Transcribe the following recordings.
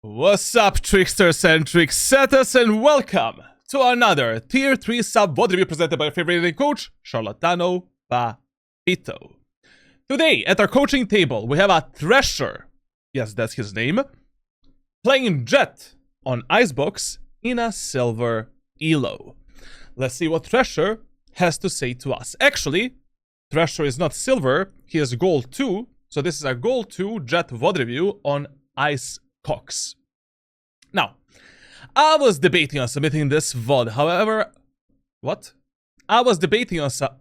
What's up, tricksters and tricksetters, and welcome to another Tier 3 sub VOD review presented by your favorite coach, Charlatano Papito. Today, at our coaching table, we have a Thresher, yes, that's his name, playing Jett on Icebox in a silver elo. Let's see what Thresher has to say to us. Actually, Thresher is not silver, he is gold 2, so this is a gold 2 Jett VOD review on Icebox. Now, I was debating on submitting this VOD, however... I was debating on submitting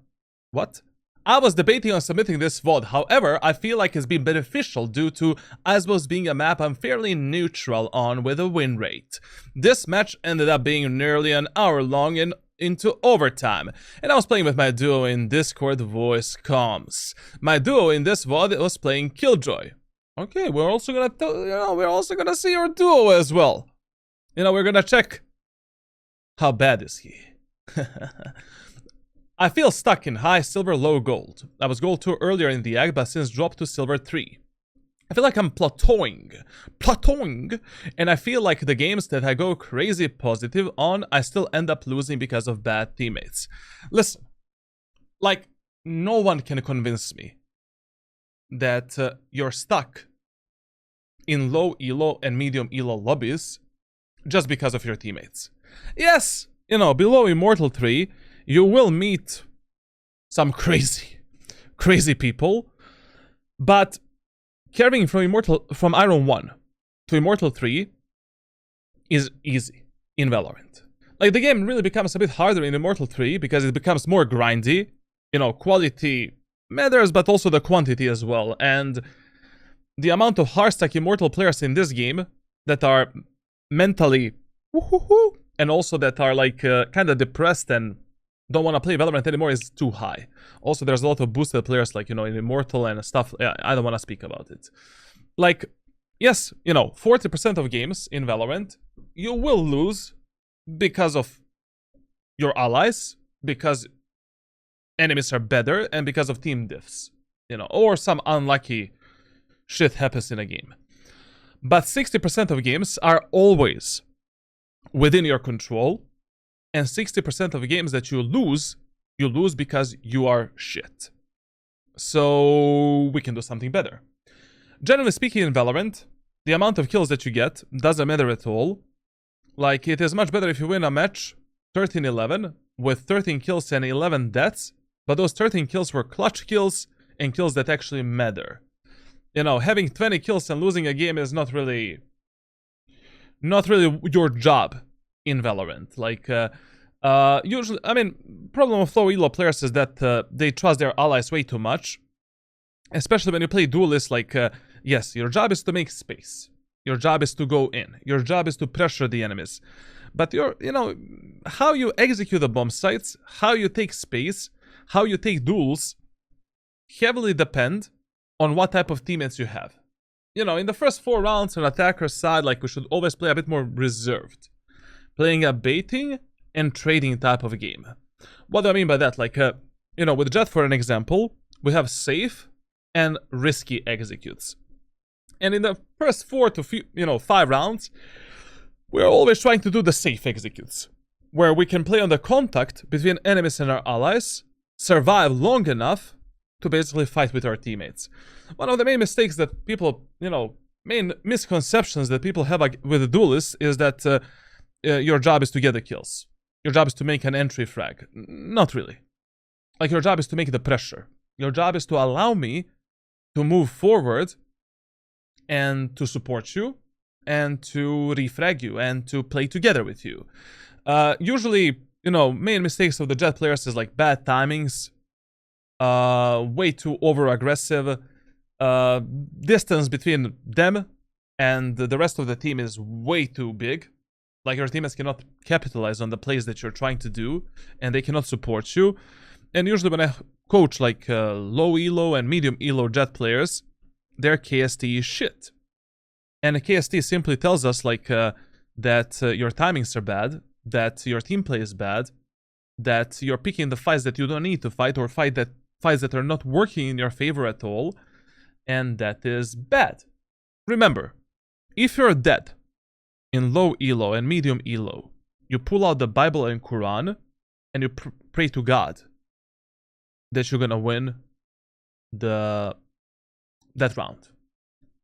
this VOD, however, I feel like it's been beneficial due to Icebox being a map I'm fairly neutral on with a win rate. This match ended up being nearly an hour long and into overtime, and I was playing with my duo in Discord voice comms. My duo in this VOD was playing Killjoy. Okay, we're also gonna see our duo as well. We're gonna check how bad is he. I feel stuck in high silver, low gold. I was gold 2 earlier in the act, but since dropped to silver 3. I feel like I'm plateauing, and I feel like the games that I go crazy positive on, I still end up losing because of bad teammates. Listen, like, no one can convince me that you're stuck in low elo and medium elo lobbies just because of your teammates. Yes, below Immortal 3, you will meet some crazy people, but carrying from Iron 1 to Immortal 3 is easy in Valorant. Like, the game really becomes a bit harder in Immortal 3 because it becomes more grindy. Quality matters, but also the quantity as well. And the amount of hardstack Immortal players in this game that are mentally and also that are like kind of depressed and don't want to play Valorant anymore is too high. Also, there's a lot of boosted players like, in Immortal and stuff. Yeah, I don't want to speak about it. Like, yes, 40% of games in Valorant, you will lose because of your allies, because enemies are better, and because of team diffs, or some unlucky shit happens in a game. But 60% of games are always within your control, and 60% of games that you lose because you are shit. So we can do something better. Generally speaking, in Valorant, the amount of kills that you get doesn't matter at all. Like, it is much better if you win a match 13-11 with 13 kills and 11 deaths, but those 13 kills were clutch kills and kills that actually matter. Having 20 kills and losing a game is not really your job in Valorant. Like, usually, problem of low elo players is that they trust their allies way too much. Especially when you play duelist, like, yes, your job is to make space. Your job is to go in. Your job is to pressure the enemies. But how you execute the bomb sites, how you take space, how you take duels, heavily depend on what type of teammates you have. In the first 4 rounds on attacker's side, like, we should always play a bit more reserved. Playing a baiting and trading type of a game. What do I mean by that? Like, with Jett, for an example, we have safe and risky executes. And in the first 4 to 5 rounds, we're always trying to do the safe executes, where we can play on the contact between enemies and our allies, survive long enough to basically fight with our teammates. One of the main mistakes that people, main misconceptions that people have with duelists is that your job is to get the kills. Your job is to make an entry frag. Not really. Like, your job is to make the pressure. Your job is to allow me to move forward and to support you and to refrag you and to play together with you. Usually, main mistakes of the Jett players is like bad timings, way too over-aggressive, distance between them and the rest of the team is way too big. Like, your teammates cannot capitalize on the plays that you're trying to do, and they cannot support you. And usually when I coach like low elo and medium elo Jett players, their KST is shit. And the KST simply tells us like that your timings are bad, that your team play is bad, that you're picking the fights that you don't need to fight, or fights that are not working in your favor at all, and that is bad. Remember, if you're dead in low elo and medium elo, you pull out the Bible and Quran and you pray to God that you're gonna win that round.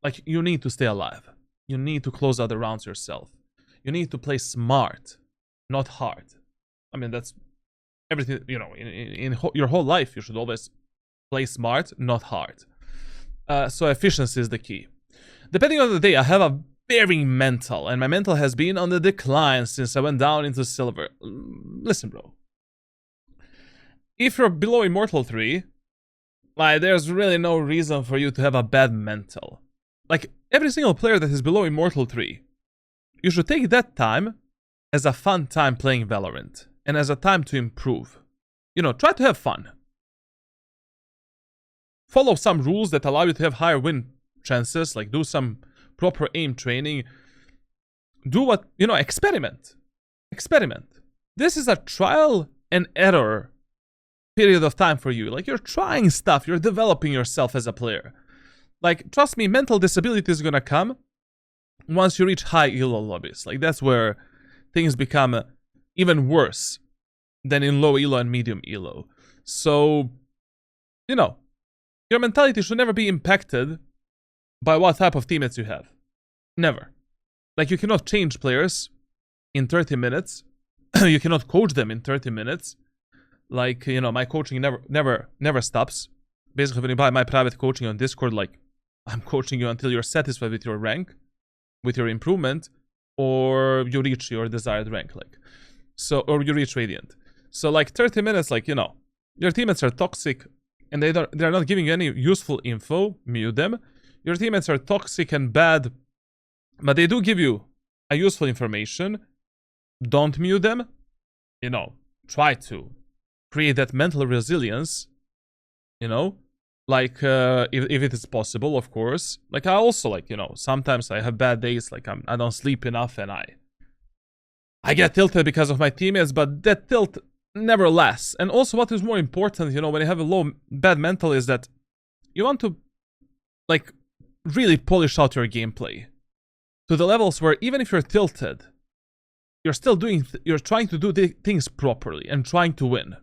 Like, you need to stay alive. You need to close out the rounds yourself. You need to play smart, not hard. I mean, that's everything, you know, in your whole life, you should always play smart, not hard. So efficiency is the key. Depending on the day, I have a very mental, and my mental has been on the decline since I went down into silver. Listen, bro. If you're below Immortal 3, like, there's really no reason for you to have a bad mental. Like, every single player that is below Immortal 3, you should take that time as a fun time playing Valorant, and as a time to improve. You know, try to have fun. Follow some rules that allow you to have higher win chances, like do some proper aim training. Do what, you know, experiment. Experiment. This is a trial and error period of time for you. Like, you're trying stuff, you're developing yourself as a player. Like, trust me, mental disability is gonna come once you reach high elo lobbies. Like, that's where things become even worse than in low elo and medium elo. So, you know, your mentality should never be impacted by what type of teammates you have. Never. Like, you cannot change players in 30 minutes. You cannot coach them in 30 minutes. Like, you know, my coaching never stops. Basically, when you buy my private coaching on Discord, like, I'm coaching you until you're satisfied with your rank, with your improvement, or you reach your desired rank, like. So, or you reach Radiant. So, like, 30 minutes, like, you know, your teammates are toxic and they're not giving you any useful info, mute them. Your teammates are toxic and bad, but they do give you a useful information. Don't mute them. You know, try to create that mental resilience, you know, like, if it is possible, of course. Like, I also, like, you know, sometimes I have bad days, like, I don't sleep enough and I get tilted because of my teammates, but that tilt never lasts. And also, what is more important, you know, when you have a bad mental, is that you want to, like, really polish out your gameplay to the levels where even if you're tilted, you're still you're trying to do things properly and trying to win.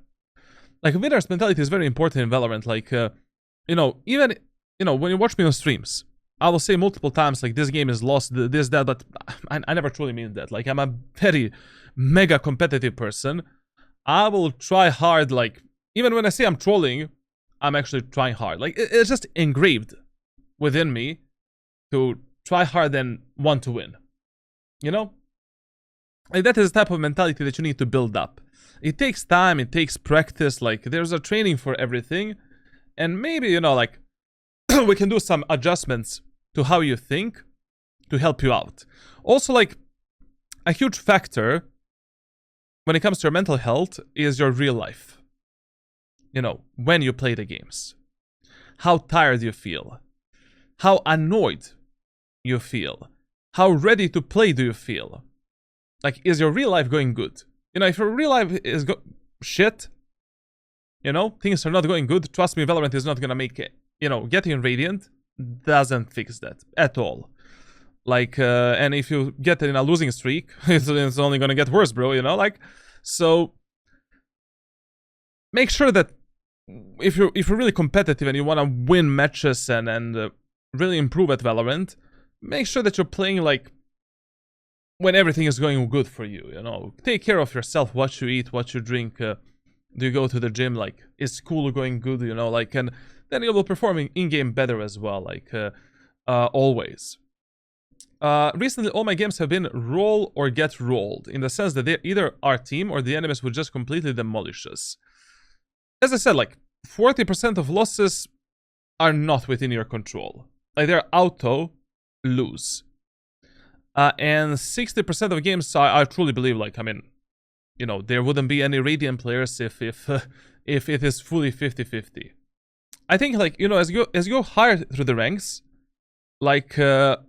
Like, winner's mentality is very important in Valorant. Like, you know, even, you know, when you watch me on streams, I will say multiple times, like, this game is lost, this, that, but I never truly mean that. Like, I'm a very mega competitive person. I will try hard, like, even when I say I'm trolling, I'm actually trying hard. Like, it's just engraved within me to try hard and want to win. You know? Like, that is the type of mentality that you need to build up. It takes time, it takes practice, like, there's a training for everything. And maybe, you know, like, we can do some adjustments to how you think to help you out. Also, like, a huge factor when it comes to your mental health is your real life. You know, when you play the games. How tired you feel. How annoyed you feel. How ready to play do you feel. Like, is your real life going good? You know, if your real life is shit, you know, things are not going good, trust me, Valorant is not gonna make it. You know, getting Radiant doesn't fix that at all. Like, and if you get in a losing streak, it's only gonna get worse, bro, you know, like, so make sure that if you're really competitive and you wanna win matches and really improve at Valorant, make sure that you're playing, like, when everything is going good for you, you know. Take care of yourself, what you eat, what you drink, do you go to the gym, like, is school going good, you know, like, and then you will perform in-game better as well, like, always. Recently, all my games have been roll or get rolled, in the sense that they're either our team or the enemies would just completely demolish us. As I said, like, 40% of losses are not within your control. Like, they're auto lose. And 60% of games, I truly believe, like, I mean, you know, there wouldn't be any Radiant players if it is fully 50-50. I think, like, you know, as you go higher through the ranks, like, that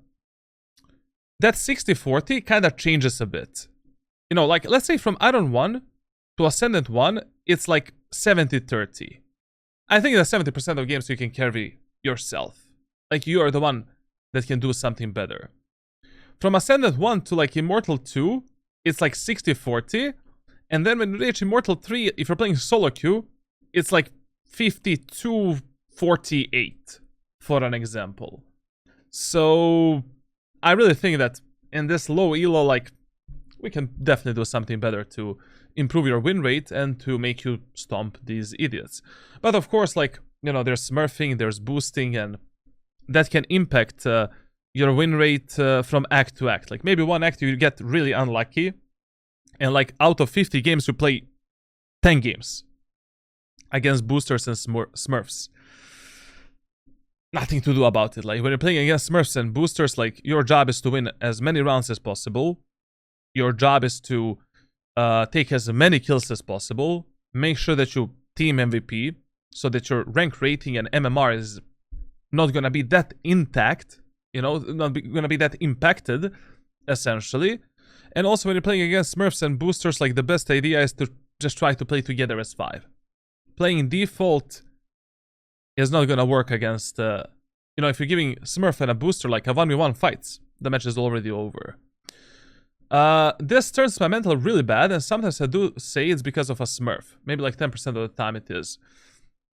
60-40 kind of changes a bit. You know, like, let's say from Iron 1 to Ascendant 1, it's like 70-30. I think that 70% of games you can carry yourself. Like, you are the one that can do something better. From Ascendant 1 to like Immortal 2, it's like 60-40. And then when you reach Immortal 3, if you're playing solo queue, it's like 52-48, for an example. So I really think that in this low elo, like, we can definitely do something better to improve your win rate and to make you stomp these idiots. But of course, like, you know, there's smurfing, there's boosting, and that can impact your win rate from act to act. Like, maybe one act you get really unlucky, and like out of 50 games you play 10 games against boosters and smurfs. Nothing to do about it. Like, when you're playing against smurfs and boosters, like, your job is to win as many rounds as possible. Your job is to take as many kills as possible. Make sure that you team MVP so that your rank rating and MMR is not gonna be that intact, you know, not gonna be that impacted, essentially. And also, when you're playing against smurfs and boosters, like, the best idea is to just try to play together as 5. Playing default is not gonna work against, you know, if you're giving smurf and a booster like a 1v1 fights, the match is already over. This turns my mental really bad, and sometimes I do say it's because of a smurf. Maybe like 10% of the time it is.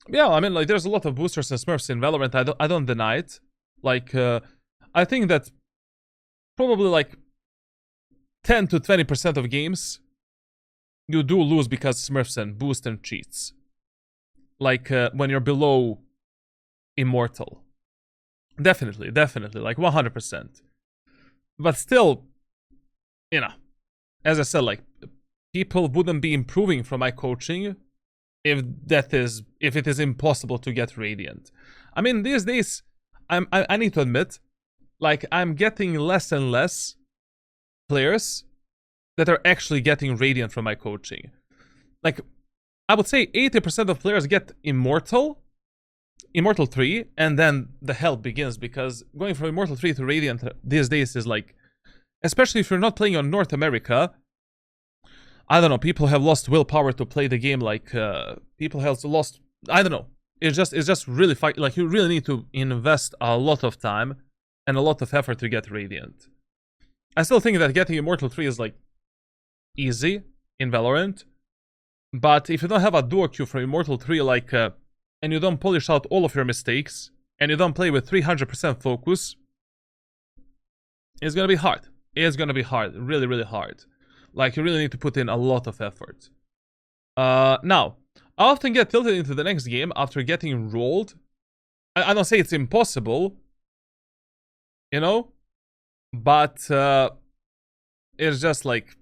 Yeah, I mean, like, there's a lot of boosters and smurfs in Valorant. I don't deny it. Like, I think that probably like 10 to 20% of games you do lose because smurfs and boost and cheats. Like, when you're below Immortal. Definitely, like 100%. But still, you know, as I said, like, people wouldn't be improving from my coaching if it is impossible to get Radiant. I mean, these days, I need to admit, like, I'm getting less and less players that are actually getting Radiant from my coaching. Like, I would say 80% of players get Immortal 3, and then the hell begins, because going from Immortal 3 to Radiant these days is like, especially if you're not playing on North America, I don't know, people have lost willpower to play the game. Like, people have lost, I don't know, it's just really like, you really need to invest a lot of time and a lot of effort to get Radiant. I still think that getting Immortal 3 is like easy in Valorant, but if you don't have a duo queue from Immortal 3, like, and you don't polish out all of your mistakes, and you don't play with 300% focus, it's gonna be hard. It's gonna be hard, really, really hard. Like, you really need to put in a lot of effort. Now, I often get tilted into the next game after getting rolled. I don't say it's impossible, you know, but it's just like,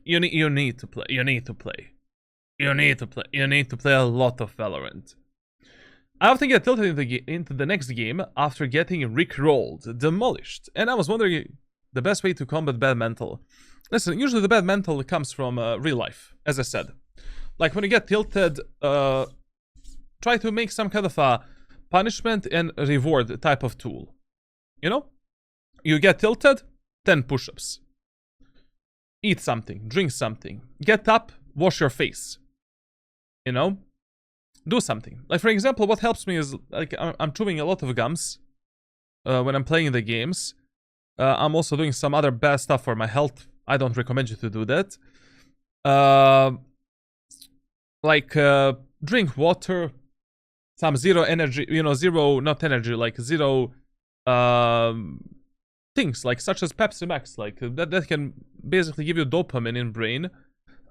you need to play. You need to play a lot of Valorant. I often get tilted into the next game after getting rickrolled, demolished, and I was wondering the best way to combat bad mental. Listen, usually the bad mental comes from real life, as I said. Like, when you get tilted, try to make some kind of a punishment and reward type of tool. You know? You get tilted, 10 push-ups. Eat something, drink something. Get up, wash your face. You know? Do something. Like, for example, what helps me is, like, I'm chewing a lot of gums when I'm playing the games. I'm also doing some other bad stuff for my health. I don't recommend you to do that. Drink water, some zero energy, you know, zero, not energy, like zero things, like such as Pepsi Max, like that can basically give you dopamine in brain,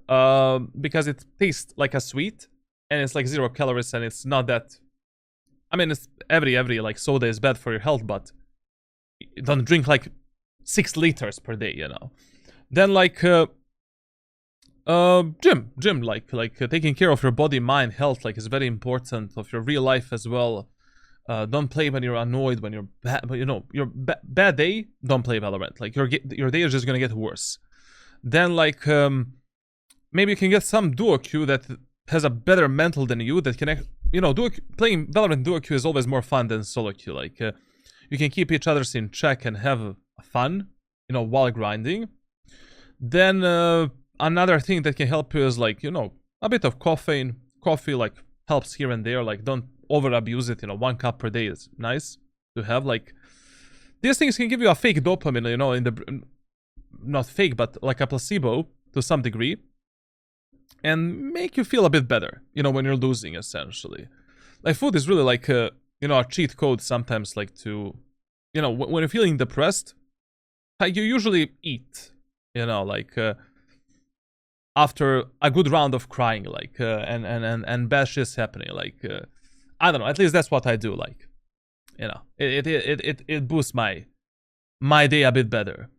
because it tastes like a sweet, and it's like 0 calories, and it's not that, I mean, it's every like soda is bad for your health, but don't drink like 6 liters per day, you know. Then like gym, like taking care of your body, mind, health, like, is very important, of your real life as well. Don't play when you're annoyed, when you're bad, you know, your bad day, don't play Valorant. Like, your day is just gonna get worse. Then like maybe you can get some duo queue that has a better mental than you, that can, you know, playing Valorant duo queue is always more fun than solo queue. Like, you can keep each other in check and have fun, you know, while grinding. Then another thing that can help you is, like, you know, a bit of caffeine. Coffee, like, helps here and there. Like, don't over abuse it, you know. 1 cup per day is nice to have. Like, These things can give you a fake dopamine, you know, in the... Not fake, but like a placebo to some degree. And make you feel a bit better, you know, when you're losing, essentially. Like, food is really like, you know, a cheat code sometimes, like, to... You know, when you're feeling depressed, like, you usually eat, you know, like... after a good round of crying, like, and bad shit's happening, like, I don't know, at least that's what I do, like, you know, it boosts my day a bit better.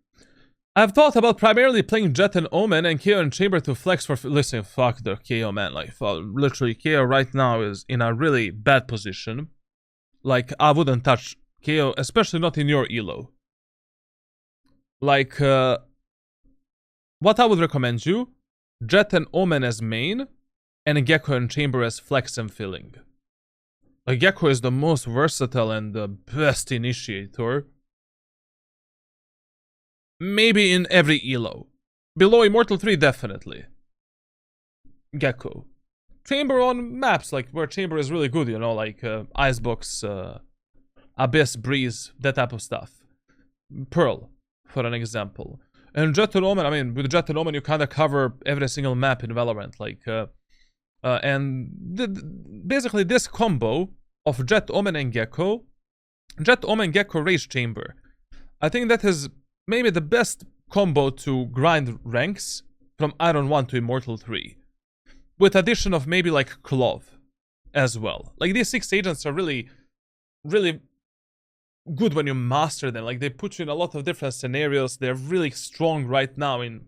I've thought about primarily playing Jett and Omen and KO and Chamber to flex for... Listen, fuck the KO, man, like, literally, KO right now is in a really bad position. Like, I wouldn't touch KO, especially not in your elo. Like, what I would recommend you, Jett and Omen as main, and Gecko and Chamber as flex and filling. Like, Gecko is the most versatile and the best initiator. Maybe in every elo. Below Immortal 3, definitely. Gecko. Chamber on maps, like, where Chamber is really good, you know, like, Icebox, Abyss, Breeze, that type of stuff. Pearl, for an example. And Jett and Omen, I mean, with Jett and Omen, you kind of cover every single map in Valorant, like, and basically this combo of Jett, Omen, and Gecko, Jett, Omen, Gecko, Rage, Chamber. I think that is maybe the best combo to grind ranks from Iron 1 to Immortal 3. With addition of maybe like Clove as well. Like, these 6 agents are really, really good when you master them. Like, they put you in a lot of different scenarios. They're really strong right now in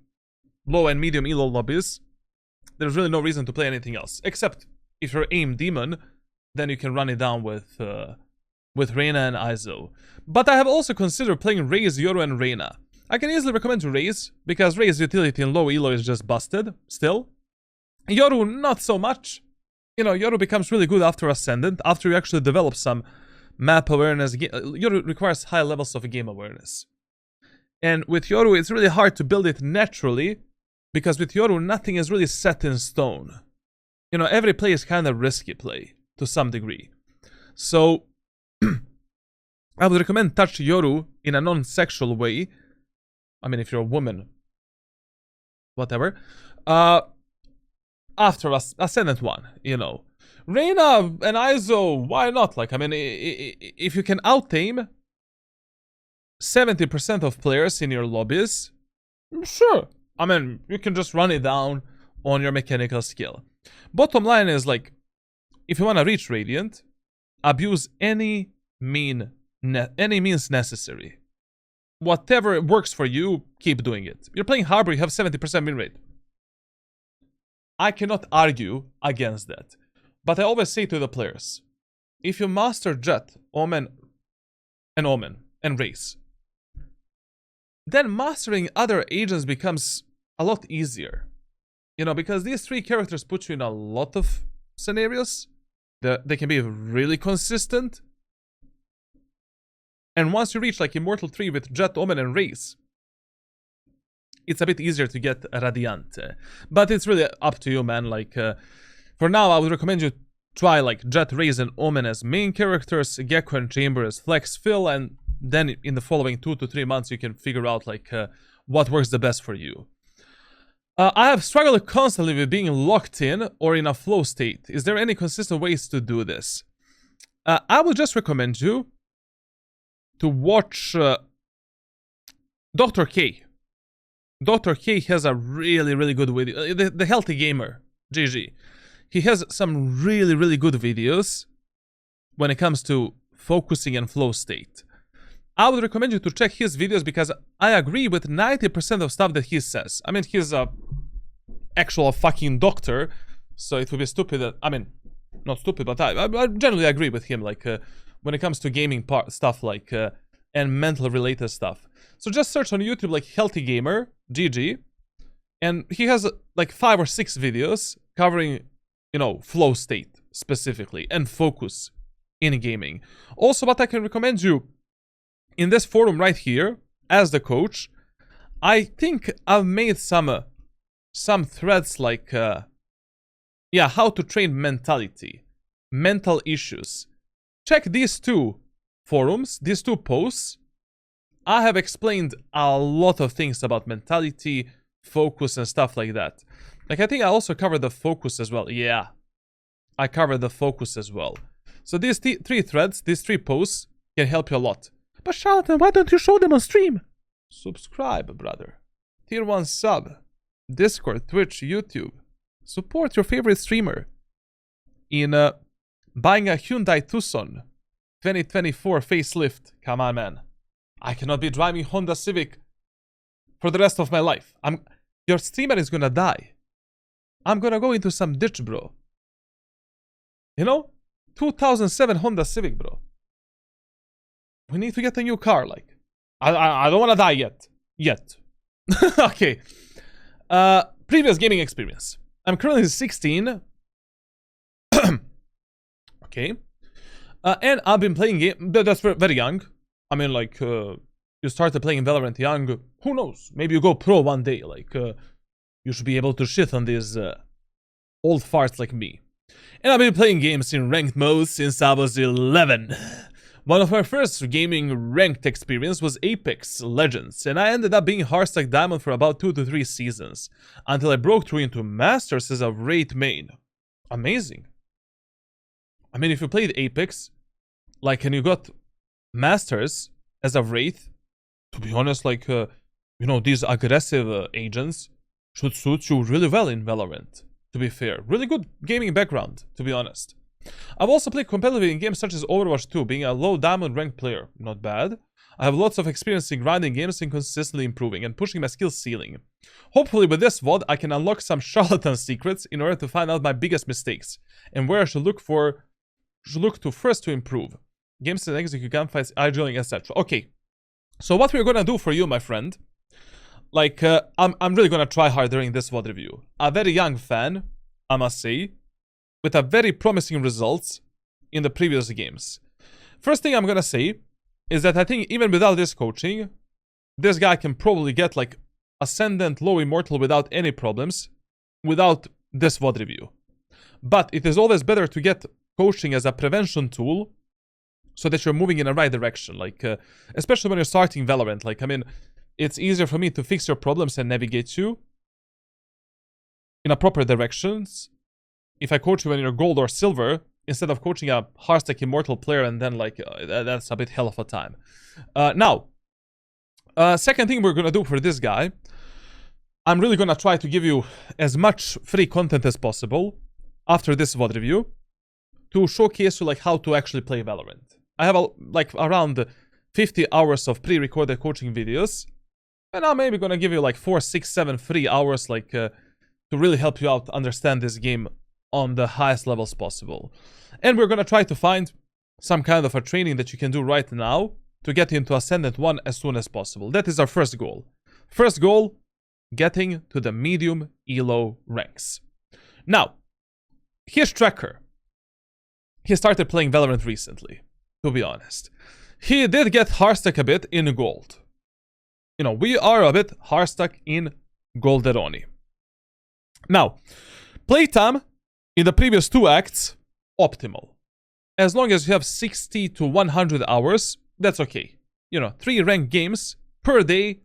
low and medium elo lobbies. There's really no reason to play anything else. Except if you're aim demon, then you can run it down with Reyna and Izo. But I have also considered playing Raze, Yoru, and Reyna. I can easily recommend you Raze, because Raze utility in low elo is just busted, still. Yoru, not so much. You know, Yoru becomes really good after Ascendant, after you actually develop some map awareness. Yoru requires high levels of game awareness. And with Yoru, it's really hard to build it naturally, because with Yoru, nothing is really set in stone. You know, every play is kind of risky play, to some degree. So, I would recommend touch Yoru in a non-sexual way. I mean, if you're a woman, whatever. After Ascendant 1, you know. Reyna and Izo, why not? Like, I mean, if you can out-aim 70% of players in your lobbies, sure. I mean, you can just run it down on your mechanical skill. Bottom line is, like, if you want to reach Radiant, abuse any means necessary. Whatever works for you, keep doing it. You're playing Harbor, you have 70% win rate. I cannot argue against that. But I always say to the players, if you master Jett, Omen, and Raze, then mastering other agents becomes a lot easier. You know, because these 3 characters put you in a lot of scenarios. They can be really consistent. And once you reach like Immortal 3 with Jett, Omen, and Raze, it's a bit easier to get Radiante. But it's really up to you, man. Like, for now, I would recommend you try like Jett, Raze, and Omen as main characters, Gecko and Chamber as flex fill, and then in the following 2 to 3 months, you can figure out like what works the best for you. I have struggled constantly with being locked in or in a flow state. Is there any consistent ways to do this? I would just recommend you to watch Dr. K. Dr. K has a really, really good video. The Healthy Gamer, GG. He has some really, really good videos when it comes to focusing and flow state. I would recommend you to check his videos because I agree with 90% of stuff that he says. I mean, he's a actual fucking doctor, so it would be stupid that, I mean, not stupid, but I generally agree with him, like, when it comes to gaming stuff, like, and mental related stuff. So just search on YouTube, like, Healthy Gamer, GG, and he has, like, 5 or 6 videos covering, you know, flow state, specifically, and focus in gaming. Also, what I can recommend you, in this forum right here, as the coach, I think I've made some threads like, yeah, how to train mentality, mental issues. Check these 2 forums, these 2 posts, I have explained a lot of things about mentality, focus, and stuff like that. Like, I think I also covered the focus as well. Yeah, I covered the focus as well. So these three threads, these 3 posts can help you a lot. But Charlatan, why don't you show them on stream? Subscribe, brother. Tier 1 sub. Discord, Twitch, YouTube. Support your favorite streamer in buying a Hyundai Tucson 2024 facelift. Come on, man. I cannot be driving Honda Civic for the rest of my life. Your streamer is gonna die. I'm gonna go into some ditch, bro. You know? 2007 Honda Civic, bro. We need to get a new car, like. I don't wanna die yet. Okay. Previous gaming experience. I'm currently 16. Okay. And I've been playing game. That's very young. I mean, like, you started playing Valorant young. Who knows? Maybe you go pro one day. Like, you should be able to shit on these old farts like me. And I've been playing games in ranked mode since I was 11. One of my first gaming ranked experience was Apex Legends, and I ended up being Hearthstone Diamond for about 2 to 3 seasons, until I broke through into Masters as a Wraith main. Amazing. I mean, if you played Apex, like, and you got Masters as a Wraith, to be honest, like, you know, these aggressive agents should suit you really well in Valorant, to be fair. Really good gaming background, to be honest. I've also played competitively in games such as Overwatch 2, being a low diamond ranked player. Not bad. I have lots of experience in grinding games and consistently improving and pushing my skill ceiling. Hopefully with this VOD, I can unlock some charlatan secrets in order to find out my biggest mistakes and where I should look to first to improve. Games and execute gunfights, idling, etc. Okay, so what we're gonna do for you, my friend, like, I'm really gonna try hard during this VOD review. A very young fan, I must say, with a very promising results in the previous games. First thing I'm gonna say is that I think even without this coaching, this guy can probably get like Ascendant Low Immortal without any problems, without this VOD review. But it is always better to get coaching as a prevention tool so that you're moving in the right direction. Like, especially when you're starting Valorant. Like, I mean, it's easier for me to fix your problems and navigate you in a proper directions if I coach you when you're gold or silver, instead of coaching a Hearthstone Immortal player and then, like, that's a bit hell of a time. Now, second thing we're gonna do for this guy, I'm really gonna try to give you as much free content as possible after this VOD review to showcase you, like, how to actually play Valorant. I have, like, around 50 hours of pre-recorded coaching videos, and I'm maybe gonna give you, like, 4, 6, 7 free hours, like, to really help you out understand this game on the highest levels possible. And we're gonna try to find some kind of a training that you can do right now to get into Ascendant 1 as soon as possible. That is our first goal. First goal, getting to the medium elo ranks. Now, here's Tracker. He started playing Valorant recently, to be honest. He did get Hearthstone a bit in gold. You know, we are a bit Hearthstone in Golderoni. Now, playtime in the previous 2 acts, optimal. As long as you have 60 to 100 hours, that's okay. You know, 3 ranked games per day,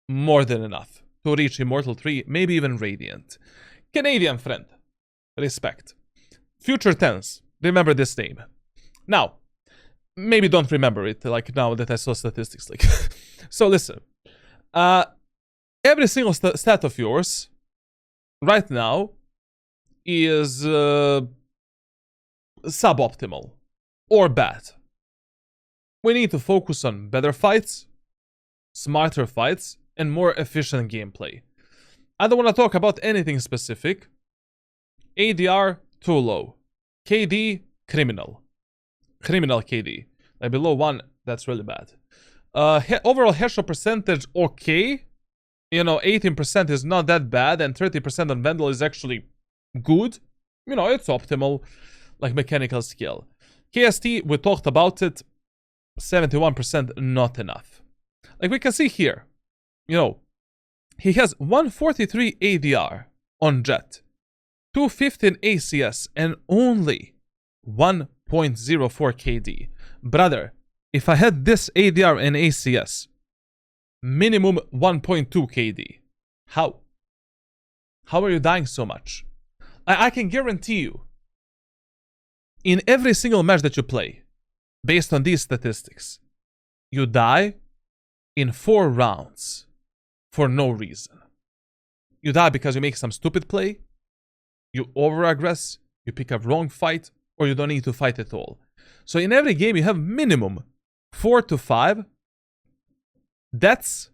more than enough to reach Immortal 3, maybe even Radiant. Canadian friend, respect. Future Tense, remember this name. Now, maybe don't remember it, like, now that I saw statistics. Like, so listen, every single stat of yours right now is suboptimal or bad. We need to focus on better fights, smarter fights, and more efficient gameplay. I don't want to talk about anything specific. ADR, too low. KD, criminal. Criminal KD. Like, below 1, that's really bad. Overall headshot percentage, okay. You know, 18% is not that bad, and 30% on Vandal is actually good. You know, it's optimal, like, mechanical skill. KST, we talked about it. 71%, not enough. Like, we can see here, you know, he has 143 ADR on Jett, 215 ACS, and only 1.04 KD. Brother, if I had this ADR and ACS minimum 1.2 KD. How? How are you dying so much? I can guarantee you, in every single match that you play, based on these statistics, you die in 4 rounds for no reason. You die because you make some stupid play, you over-aggress, you pick up wrong fight, or you don't need to fight at all. So in every game, you have minimum 4 to 5 deaths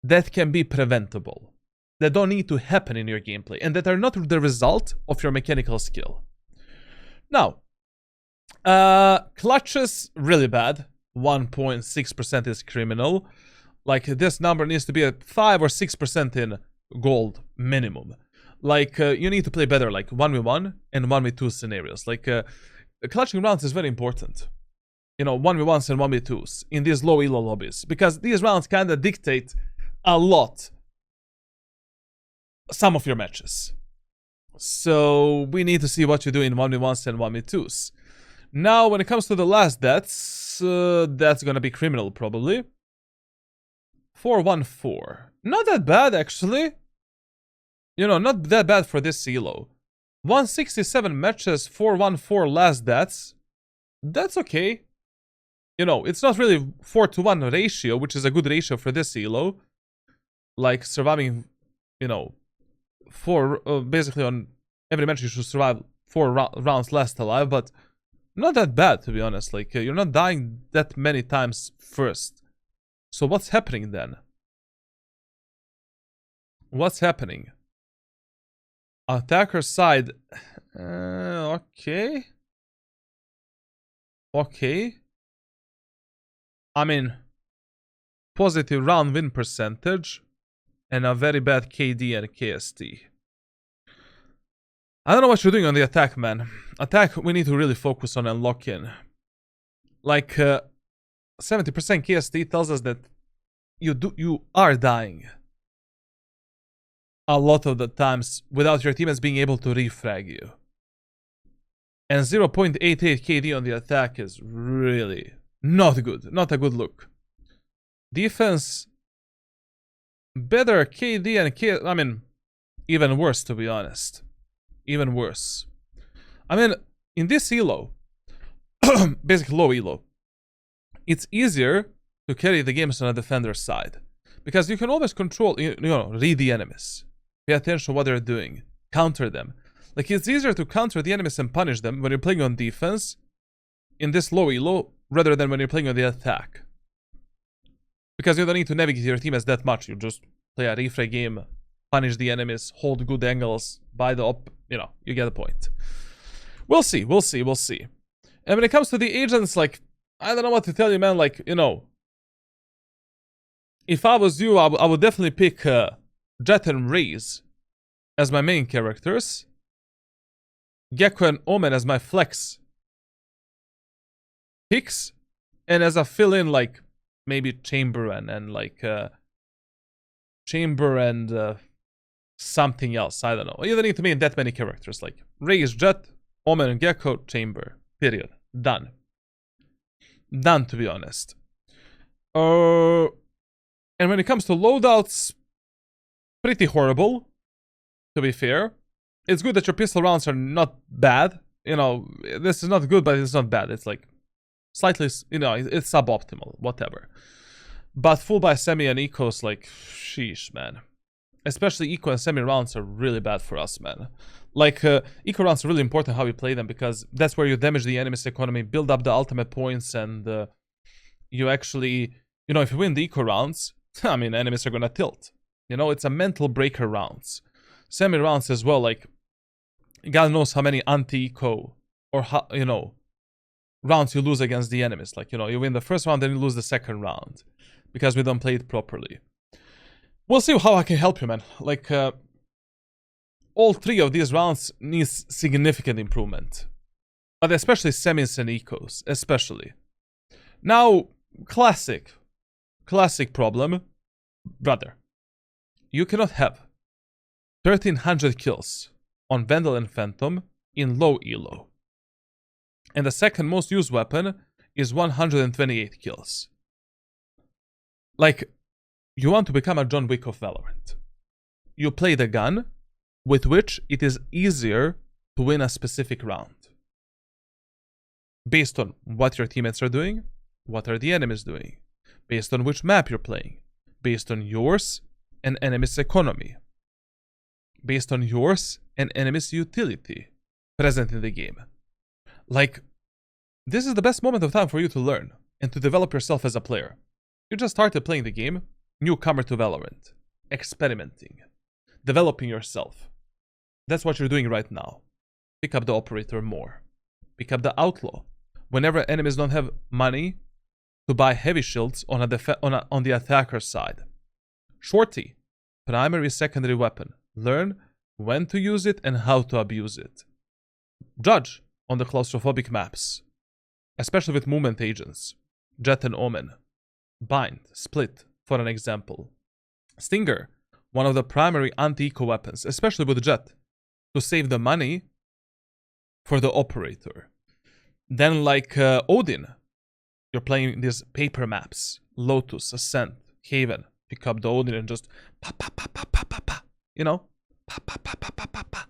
that can be preventable, that don't need to happen in your gameplay, and that are not the result of your mechanical skill. Now, clutches, really bad. 1.6% is criminal. Like, this number needs to be at 5 or 6% in gold minimum. Like, you need to play better, like 1v1 and 1v2 scenarios. Like, clutching rounds is very important. You know, 1v1s and 1v2s in these low elo lobbies, because these rounds kind of dictate a lot some of your matches. So we need to see what you do in 1v1s and 1v2s. Now, when it comes to the last deaths, that's gonna be criminal probably. 414. Not that bad, actually. You know, not that bad for this elo. 167 matches, 414 last deaths. That's okay. You know, it's not really 4-to-1 ratio, which is a good ratio for this elo. Like, surviving, you know, basically on every match you should survive 4 rounds last alive, but not that bad, to be honest. Like, you're not dying that many times first. So what's happening then? What's happening? Attacker side. Okay. Okay. I mean, positive round win percentage and a very bad KD and KST. I don't know what you're doing on the attack, man. Attack, we need to really focus on and lock in. Like, 70% KST tells us that you are dying a lot of the times without your teammates being able to refrag you. And 0.88 KD on the attack is really not good. Not a good look. Defense, better KD and K. I mean, even worse, to be honest. Even worse. I mean, in this elo, basically low elo, it's easier to carry the games on a defender's side. Because you can always control, you know, read the enemies. Pay attention to what they're doing. Counter them. Like, it's easier to counter the enemies and punish them when you're playing on defense in this low elo rather than when you're playing on the attack. Because you don't need to navigate your teammates that much. You just play a refrag game, punish the enemies, hold good angles, buy the up, you know, you get the point. We'll see, we'll see, we'll see. And when it comes to the agents, like, I don't know what to tell you, man. Like, you know, if I was you, I would definitely pick Jett and Raze as my main characters. Gecko and Omen as my flex picks. And as a fill-in, like, maybe Chamber and like, Chamber and something else. I don't know. You don't need to mean that many characters. Like, Raze, Jett, Omen, and Gecko, Chamber. Period. Done. Done, to be honest. And when it comes to loadouts, pretty horrible, to be fair. It's good that your pistol rounds are not bad. You know, this is not good, but it's not bad. It's like slightly, you know, it's suboptimal, whatever. But full buy semi and ecos, like, sheesh, man. Especially eco and semi rounds are really bad for us, man. Like, eco rounds are really important how you play them, because that's where you damage the enemy's economy, build up the ultimate points, and you actually, you know, if you win the eco rounds, I mean, enemies are gonna tilt. You know, it's a mental breaker rounds. Semi rounds as well, like, God knows how many anti-eco or, how, you know, rounds you lose against the enemies. Like, you know, you win the first round, then you lose the second round because we don't play it properly. We'll see how I can help you, man. Like, all 3 of these rounds needs significant improvement. But especially semis and ecos, especially. Now, classic problem. Brother, you cannot have 1300 kills on Vandal and Phantom in low elo. And the second most used weapon is 128 kills. Like, You want to become a John Wick of Valorant. You play the gun with which it is easier to win a specific round. Based on what your teammates are doing, what are the enemies doing, based on which map you're playing, based on yours and enemy's economy, based on yours and enemy's utility present in the game. Like, this is the best moment of time for you to learn and to develop yourself as a player. You just started playing the game, newcomer to Valorant, experimenting, developing yourself. That's what you're doing right now. Pick up the operator more. Pick up the outlaw. Whenever enemies don't have money to buy heavy shields on the attacker side. Shorty, primary, secondary weapon. Learn when to use it and how to abuse it. Judge on the claustrophobic maps, especially with movement agents. Jett and Omen. Bind, split, for an example. Stinger, one of the primary anti-eco weapons, especially with Jett, to save the money for the operator. Then like Odin, you're playing these paper maps. Lotus, Ascent, Haven. Pick up the Odin and just pa pa pa pa pa pa pa. You know? Pa pa pa pa pa pa pa.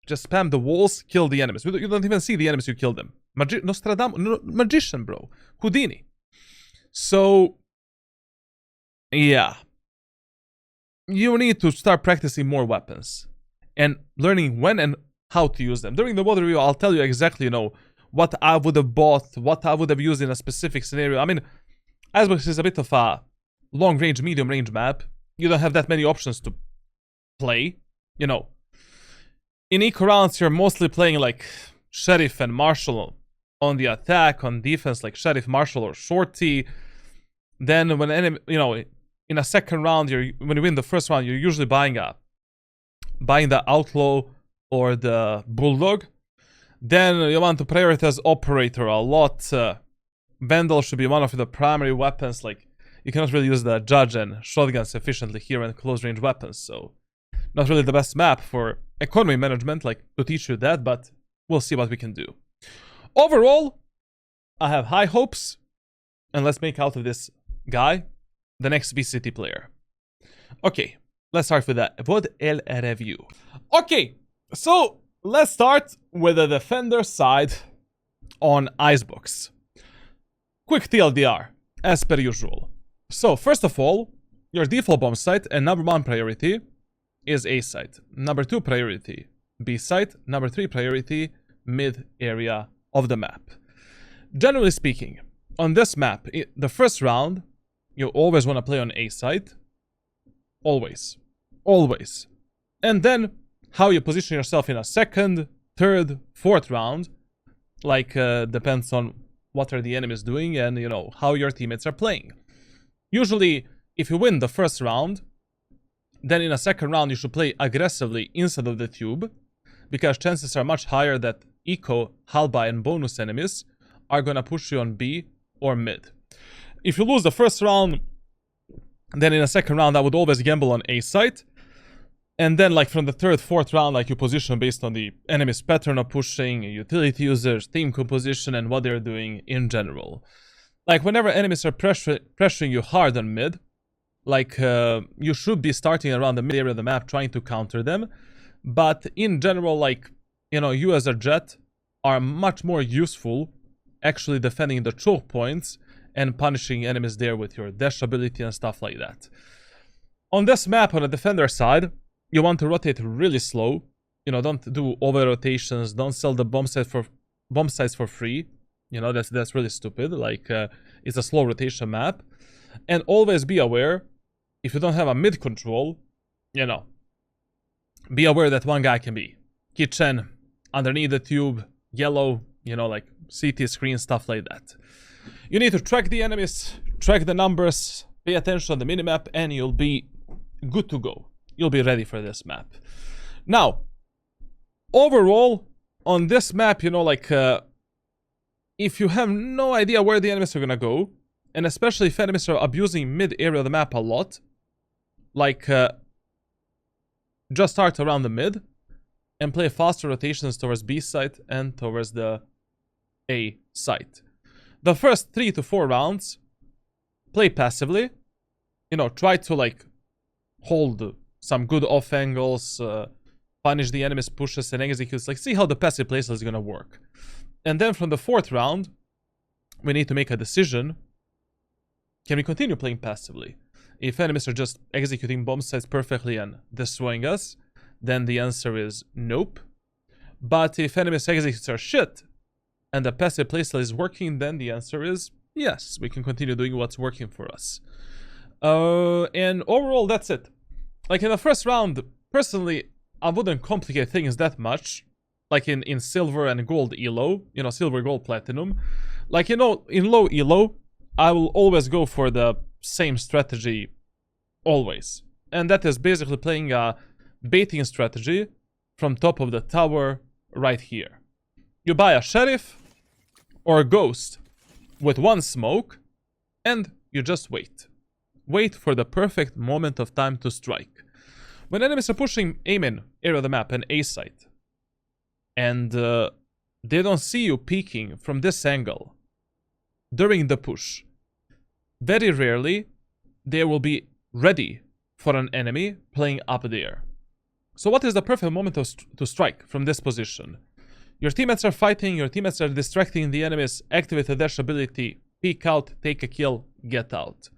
Just spam the walls, kill the enemies. You don't even see the enemies, you kill them. Magician, bro. Houdini. So, yeah. You need to start practicing more weapons. And learning when and how to use them. During the VOD review, I'll tell you exactly, what I would have bought, what I would have used in a specific scenario. I mean, Icebox is a bit of a long-range, medium-range map. You don't have that many options to play, In eco rounds, you're mostly playing like Sheriff and Marshal on the attack, on defense, like Sheriff, Marshal, or Shorty. Then when enemy, in a second round, when you win the first round, you're usually buying the Outlaw or the Bulldog. Then you want to prioritize Operator a lot. Vandal should be one of the primary weapons. Like, you cannot really use the Judge and Shotguns efficiently here in close range weapons. So, not really the best map for economy management, like, to teach you that, but we'll see what we can do. Overall, I have high hopes. And let's make out of this guy the next VCT player. Okay, let's start with the VOD El review. Okay, so let's start with the defender side on Icebox. Quick TLDR, as per usual. So, first of all, your default bomb site and number 1 priority is A site. Number 2 priority, B site. Number 3 priority, mid area of the map. Generally speaking, on this map, the first round, you always want to play on A site. Always. Always. And then, how you position yourself in a second, third, fourth round, like, depends on what are the enemies doing and, how your teammates are playing. Usually, if you win the first round, then in a second round you should play aggressively inside of the tube, because chances are much higher that eco, halba, and bonus enemies are gonna push you on B or mid. If you lose the first round, then in a second round I would always gamble on A site. And then, like, from the third, fourth round, like, you position based on the enemy's pattern of pushing, utility users, team composition, and what they're doing in general. Like, whenever enemies are pressuring you hard on mid, like, you should be starting around the mid area of the map trying to counter them. But in general, like, you as a Jett are much more useful actually defending the choke points and punishing enemies there with your dash ability and stuff like that. On this map, on the defender side, you want to rotate really slow. Don't do over rotations. Don't sell the bomb sites for free. That's really stupid. Like, it's a slow rotation map. And always be aware, if you don't have a mid control, be aware that one guy can be kitchen, underneath the tube, yellow, like CT screen, stuff like that. You need to track the enemies, track the numbers, pay attention on the minimap, and you'll be good to go. You'll be ready for this map. Now, overall, on this map, if you have no idea where the enemies are gonna go, and especially if enemies are abusing mid area of the map a lot, like, just start around the mid and play faster rotations towards B site and towards the A site. The first 3 to 4 rounds, play passively, you know, try to like hold some good off angles, punish the enemy's pushes and executes, like see how the passive playstyle is gonna work. And then from the 4th round, we need to make a decision. Can we continue playing passively? If enemies are just executing bomb sites perfectly and destroying us, then the answer is nope. But if enemies executes are shit, and the passive playstyle is working, then the answer is yes, we can continue doing what's working for us. And overall, that's it. Like in the first round, personally, I wouldn't complicate things that much. Like in silver and gold elo, you know, silver, gold, platinum. Like, you know, in low elo, I will always go for the same strategy, always. And that is basically playing a baiting strategy from top of the tower right here. You buy a sheriff or a ghost with 1 smoke, and you just wait. Wait for the perfect moment of time to strike. When enemies are pushing aim in area of the map and A site, and they don't see you peeking from this angle during the push, very rarely they will be ready for an enemy playing up there. So what is the perfect moment to strike from this position? Your teammates are fighting, your teammates are distracting the enemies, activate the dash ability, peek out, take a kill, get out.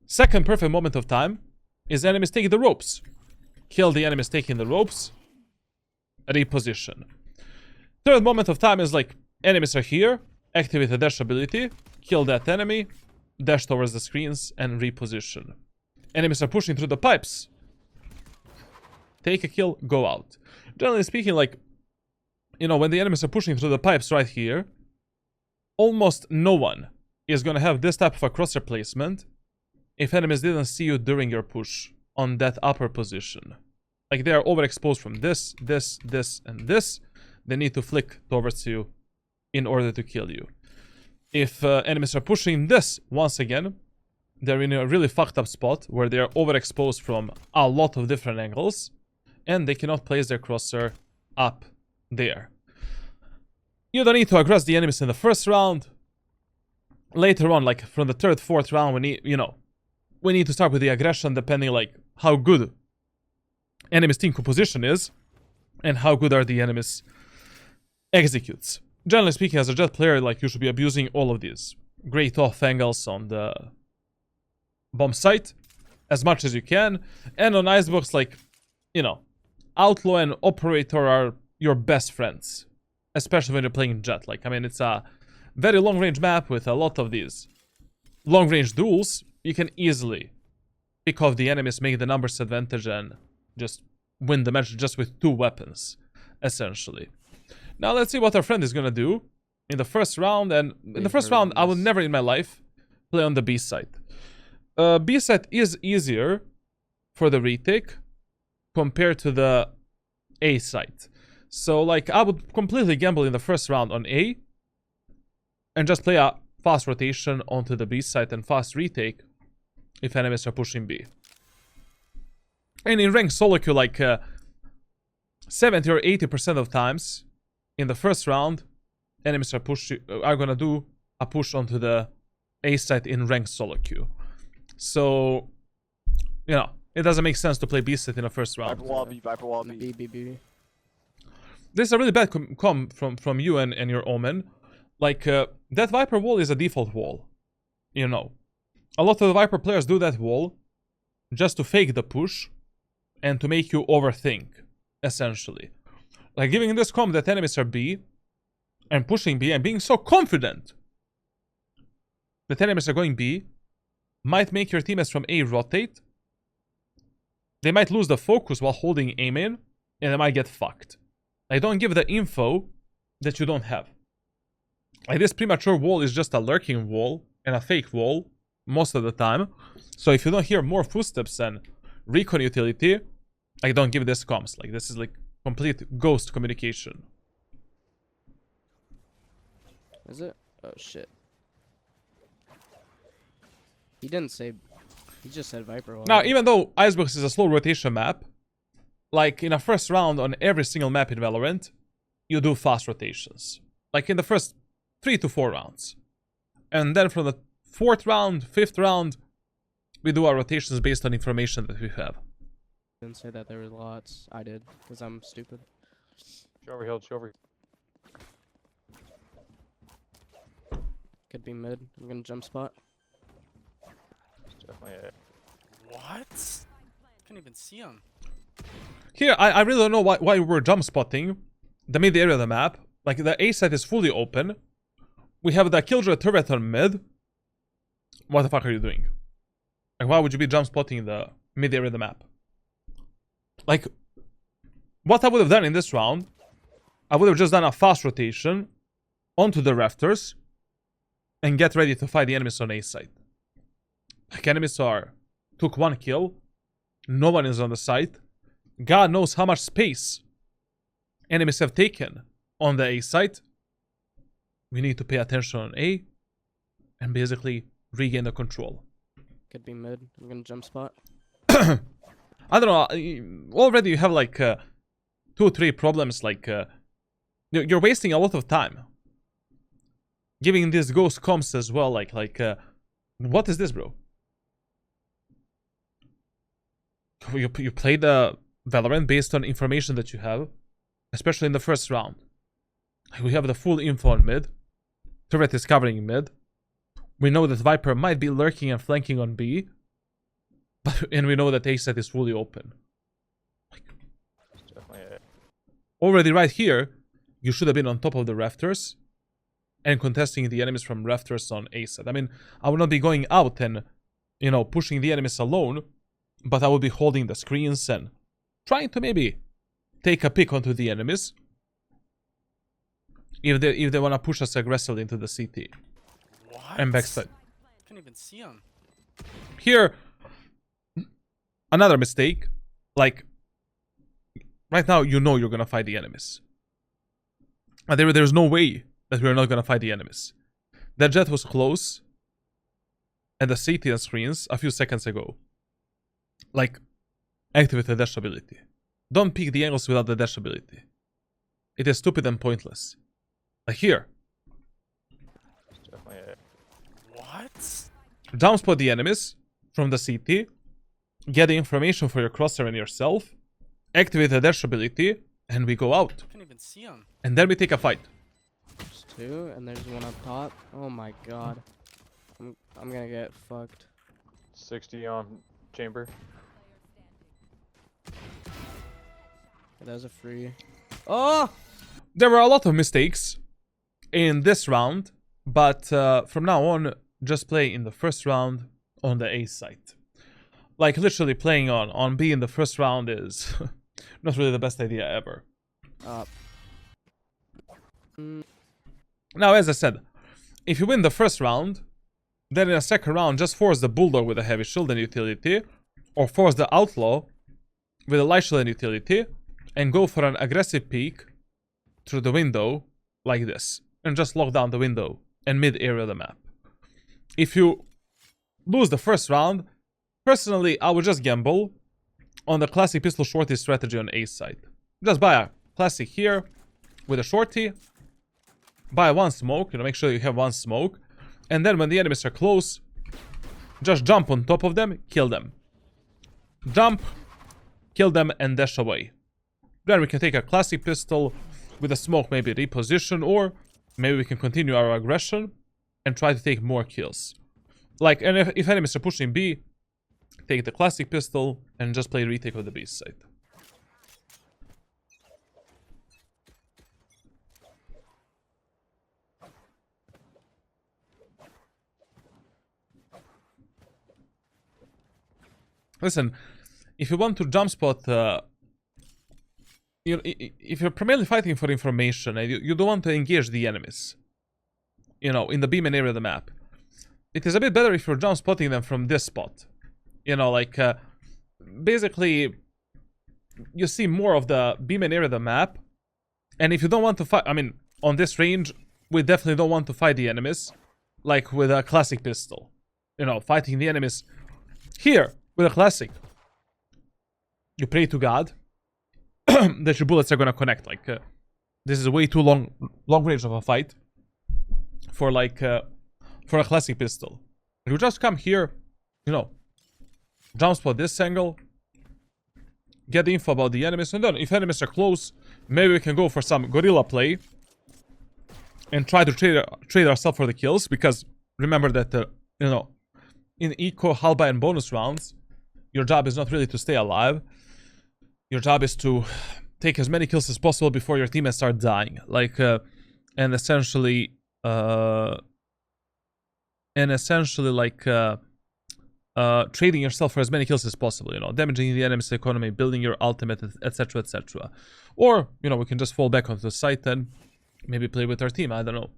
Second perfect moment of time is enemies taking the ropes. Kill the enemies taking the ropes, reposition. Third moment of time is like enemies are here, activate the dash ability, kill that enemy, dash towards the screens, and reposition. Enemies are pushing through the pipes. Take a kill, go out. Generally speaking, like, you know, when the enemies are pushing through the pipes right here, almost no one is gonna have this type of a crosshair placement if enemies didn't see you during your push on that upper position. Like, they are overexposed from this, and this. They need to flick towards you in order to kill you. If enemies are pushing this, once again, they're in a really fucked up spot where they are overexposed from a lot of different angles, and they cannot place their crosshair up there. You don't need to aggress the enemies in the first round. Later on, like from the 3rd, 4th round, we need, you know, we need to start with the aggression depending like how good enemy's team composition is and how good are the enemies executes. Generally speaking, as a Jett player, like, you should be abusing all of these great off angles on the bomb site as much as you can, and on Icebox, like, you know, Outlaw and Operator are your best friends, especially when you're playing Jett. Like, I mean, it's a very long range map with a lot of these long range duels. You can easily pick off the enemies, make the numbers advantage, and just win the match just with 2 weapons, essentially. Now let's see what our friend is gonna do in the first round. And in the first round, I would never in my life play on the B side. B side is easier for the retake compared to the A side. So, like, I would completely gamble in the first round on A and just play a fast rotation onto the B side and fast retake if enemies are pushing B. And in ranked solo queue, like 70 or 80% of times in the first round, enemies are gonna do a push onto the A side in ranked solo queue. So, you know, it doesn't make sense to play B side in the first round. Viper wall B, Viper wall B. B. This is a really bad com from you and your Omen. Like, that Viper wall is a default wall. You know. A lot of the Viper players do that wall just to fake the push and to make you overthink, essentially. Like, giving this comp that enemies are B and pushing B and being so confident that enemies are going B might make your teammates from A rotate. They might lose the focus while holding aim in, and they might get fucked. Like, don't give the info that you don't have. Like, this premature wall is just a lurking wall and a fake wall most of the time. So if you don't hear more footsteps and recon utility, like, don't give this comms. Like, this is like complete ghost communication. Is it? Oh shit. He didn't say. He just said Viper wall. Now, even though Icebox is a slow rotation map, like in a first round on every single map in Valorant, you do fast rotations. Like in the first 3 to 4 rounds. And then from the 4th round, 5th round, we do our rotations based on information that we have. Didn't say that there were lots. I did, because I'm stupid. Show over hill, show over. Could be mid. I'm gonna jump spot. Definitely it. What? Can't even see him. Here, I really don't know why we're jump spotting the mid area of the map. Like, the A site is fully open. We have the Killjoy turret on mid. What the fuck are you doing? Like, why would you be jump spotting the mid area of the map? Like, what I would have done in this round, I would have just done a fast rotation onto the rafters and get ready to fight the enemies on A site. Like, enemies took 1 kill. No one is on the site. God knows how much space enemies have taken on the A site. We need to pay attention on A and basically regain the control. Could be mid. I'm gonna jump spot. I don't know. Already you have like 2 or 3 problems. Like you're wasting a lot of time giving these ghost comps as well. Like what is this, bro? You play the Valorant based on information that you have, especially in the first round. We have the full info on mid. Turret is covering mid. We know that Viper might be lurking and flanking on B. And we know that A site is fully open. Definitely it. Already right here, you should have been on top of the rafters and contesting the enemies from rafters on A site. I mean, I would not be going out and, you know, pushing the enemies alone, but I would be holding the screens and trying to maybe take a pick onto the enemies if they want to push us aggressively into the CT. What? And backside. Can't even see him. Here, another mistake. Like, right now, you know you're gonna fight the enemies. And there's no way that we're not gonna fight the enemies. That Jett was close at the CT and screens a few seconds ago. Like, activate the dash ability. Don't pick the angles without the dash ability. It is stupid and pointless. Like here. Definitely it. What? Jump spot the enemies from the CT. Get the information for your crosshair and yourself. Activate the dash ability. And we go out. Can't even see him. And then we take a fight. There's 2, and there's 1 up top. Oh my god. I'm gonna get fucked. 60 on chamber. That was a free. Oh! There were a lot of mistakes in this round. But from now on, just play in the first round on the A site. Like, literally playing on B in the first round is not really the best idea ever. Now, as I said, if you win the first round, then in a second round, just force the Bulldog with a heavy shield and utility, or force the Outlaw with a light shield and utility, and go for an aggressive peek through the window, like this, and just lock down the window and mid-area of the map. If you lose the first round, personally, I would just gamble on the classic pistol shorty strategy on A side. Just buy a classic here with a shorty, buy 1 smoke, you know, make sure you have 1 smoke, and then when the enemies are close, just jump on top of them, kill them. Jump, kill them, and dash away. Then we can take a classic pistol with a smoke, maybe reposition, or maybe we can continue our aggression and try to take more kills. Like, and if enemies are pushing B, take the classic pistol and just play retake of the B side. Listen, if you want to jump spot, if you're primarily fighting for information and you don't want to engage the enemies, you know, in the B main area of the map, it is a bit better if you're jump spotting them from this spot. You know, like, basically, you see more of the B main area of the map, and if you don't want to fight, I mean, on this range, we definitely don't want to fight the enemies, like with a classic pistol. You know, fighting the enemies here with a classic. You pray to God that your bullets are gonna connect. Like, this is way too long range of a fight for like for a classic pistol. You just come here, you know, jump spot this angle, get the info about the enemies, and then if enemies are close, maybe we can go for some gorilla play and try to trade ourselves for the kills, because remember that, you know, in eco, halba, and bonus rounds, your job is not really to stay alive. Your job is to take as many kills as possible before your teammates start dying. Like, and essentially, trading yourself for as many kills as possible, you know, damaging the enemy's economy, building your ultimate, etc, etc. Or, you know, we can just fall back onto the site and maybe play with our team, I don't know.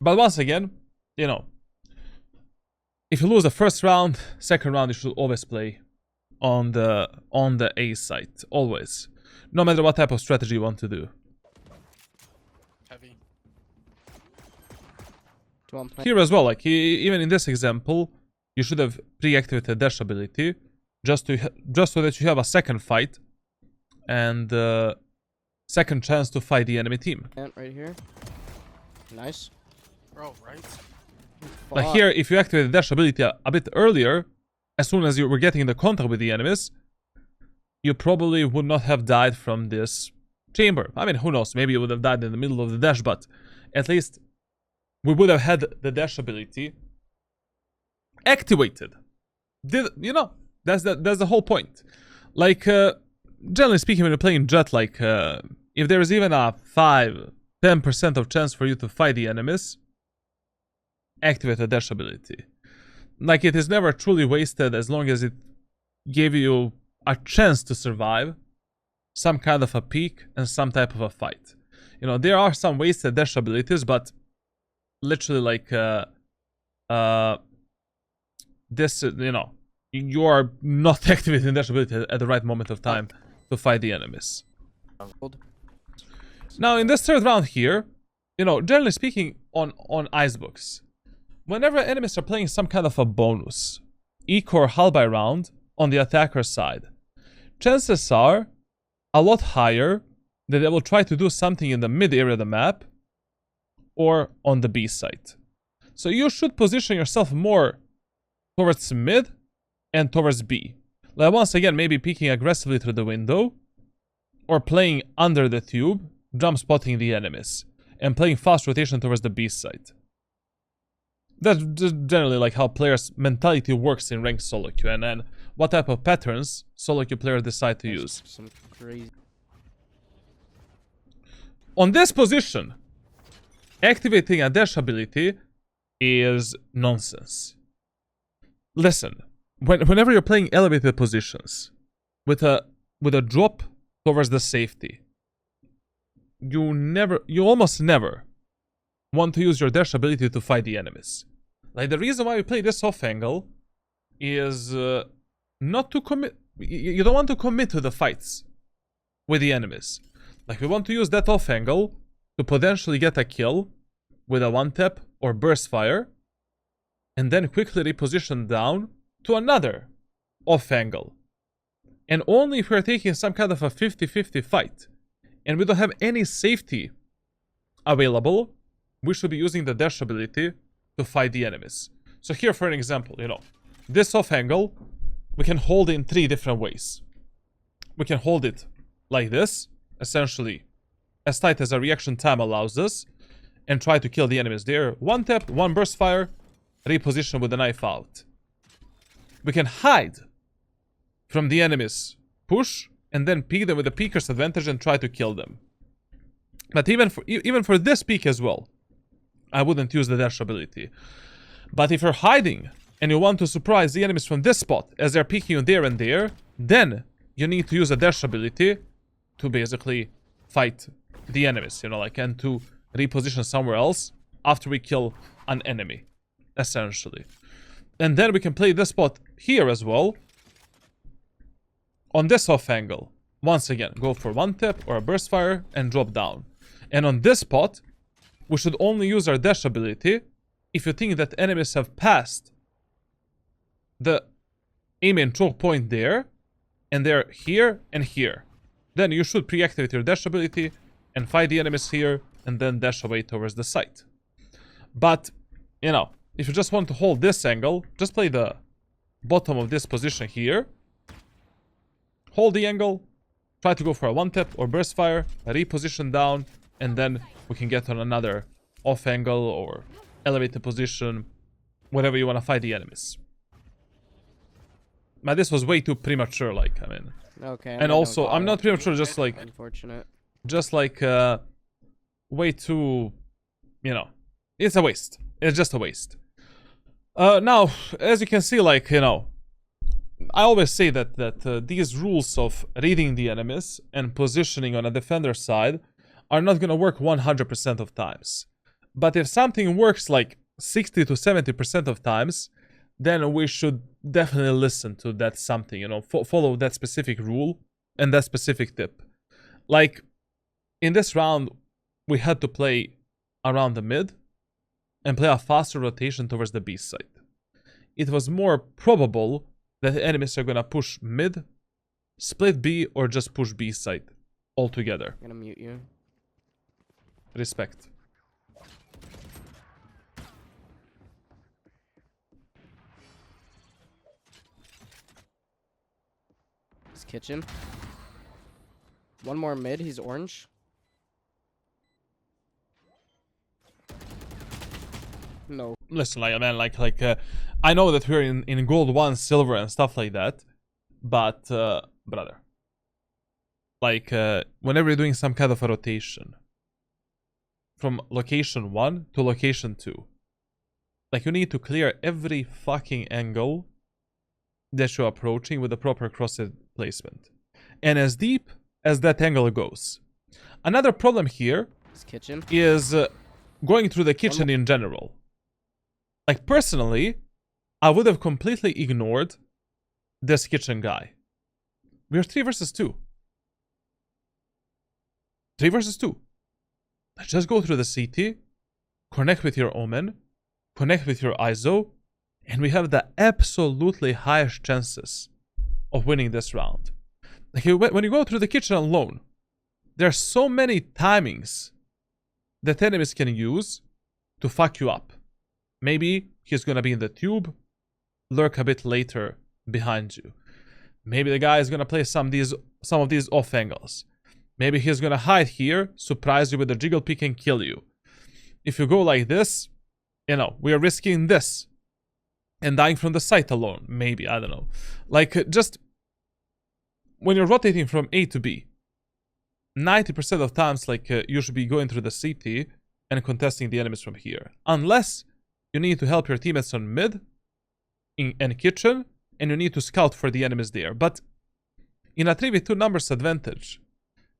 But once again, you know, if you lose the first round, second round, you should always play on the A site, always. No matter what type of strategy you want to do. Heavy. Here as well, like even in this example, you should have pre-activated dash ability just so that you have a second fight and second chance to fight the enemy team. Right here. Nice. Bro, right? Like here, if you activate the dash ability a bit earlier, as soon as you were getting the contact with the enemies, you probably would not have died from this chamber. I mean, who knows? Maybe you would have died in the middle of the dash, but at least we would have had the dash ability activated. You know, that's the whole point. Like, generally speaking, when you're playing Jett, like, if there is even a 5-10% of chance for you to fight the enemies, activate the dash ability. Like, it is never truly wasted as long as it gave you a chance to survive some kind of a peak and some type of a fight. You know, there are some wasted dash abilities, but literally, like, this, you know, you are not activating dash ability at the right moment of time to fight the enemies. Now, in this third round here, you know, generally speaking, on Icebox, whenever enemies are playing some kind of a bonus, eco or halby round on the attacker side, chances are a lot higher that they will try to do something in the mid area of the map or on the B side. So you should position yourself more towards mid and towards B. Like, once again, maybe peeking aggressively through the window or playing under the tube, jump spotting the enemies and playing fast rotation towards the B side. That's just generally like how players' mentality works in ranked solo queue, and what type of patterns solo queue players decide to use. Some crazy. On this position, activating a dash ability is nonsense. Listen, whenever you're playing elevated positions with a drop towards the safety, you almost never want to use your dash ability to fight the enemies. Like, the reason why we play this off angle is not to commit. You don't want to commit to the fights with the enemies. Like, we want to use that off angle to potentially get a kill with a one tap or burst fire, and then quickly reposition down to another off angle. And only if we're taking some kind of a 50-50 fight and we don't have any safety available, we should be using the dash ability to fight the enemies. So here, for an example, you know, this off angle, we can hold in 3 different ways. We can hold it like this, essentially as tight as our reaction time allows us, and try to kill the enemies there. One tap, one burst fire, reposition with the knife out. We can hide from the enemies, push, and then peek them with the peeker's advantage and try to kill them. But even for this peek as well, I wouldn't use the dash ability. But if you're hiding and you want to surprise the enemies from this spot as they're peeking you there and there, then you need to use a dash ability to basically fight the enemies, you know, like, and to reposition somewhere else after we kill an enemy, essentially. And then we can play this spot here as well on this off angle. Once again, go for one tap or a burst fire and drop down. And on this spot, we should only use our dash ability if you think that enemies have passed the aim and choke point there, and they're here and here. Then you should pre-activate your dash ability and fight the enemies here, and then dash away towards the site. But you know, if you just want to hold this angle, just play the bottom of this position here. Hold the angle, try to go for a one-tap or burst fire, reposition down, and then we can get on another off angle or elevated position, whatever you want to fight the enemies. But this was way too premature, like, I mean. Okay. And also, I'm not premature, just like, Unfortunate. way too, you know, it's a waste. It's just a waste. Now, as you can see, like, you know, I always say that these rules of reading the enemies and positioning on a defender side are not gonna work 100% of times. But if something works like 60 to 70% of times, then we should definitely listen to that something, you know, follow that specific rule and that specific tip. Like, in this round, we had to play around the mid and play a faster rotation towards the B side. It was more probable that the enemies are gonna push mid, split B, or just push B side altogether. I'm gonna mute you. Respect. His kitchen. One more mid. He's orange. No. Listen, like, man, I know that we're in gold 1, silver, and stuff like that, but, brother, like, whenever you're doing some kind of a rotation from location 1 to location 2, like, you need to clear every fucking angle that you're approaching with the proper crosshair placement, and as deep as that angle goes. Another problem here His kitchen. is going through the kitchen in general. Like, personally, I would have completely ignored this kitchen guy. We're 3 versus 2. 3 versus 2. Let's just go through the CT, connect with your Omen, connect with your ISO, and we have the absolutely highest chances of winning this round. Like, when you go through the kitchen alone, there are so many timings that enemies can use to fuck you up. Maybe he's gonna be in the tube, lurk a bit later behind you. Maybe the guy is gonna play some of these off angles. Maybe he's gonna hide here, surprise you with a jiggle pick and kill you. If you go like this, you know, we are risking this and dying from the site alone. Maybe, I don't know. Like, just when you're rotating from A to B, 90% of times, like, you should be going through the CT and contesting the enemies from here. Unless you need to help your teammates on mid and kitchen, and you need to scout for the enemies there. But in a 3v2 numbers advantage,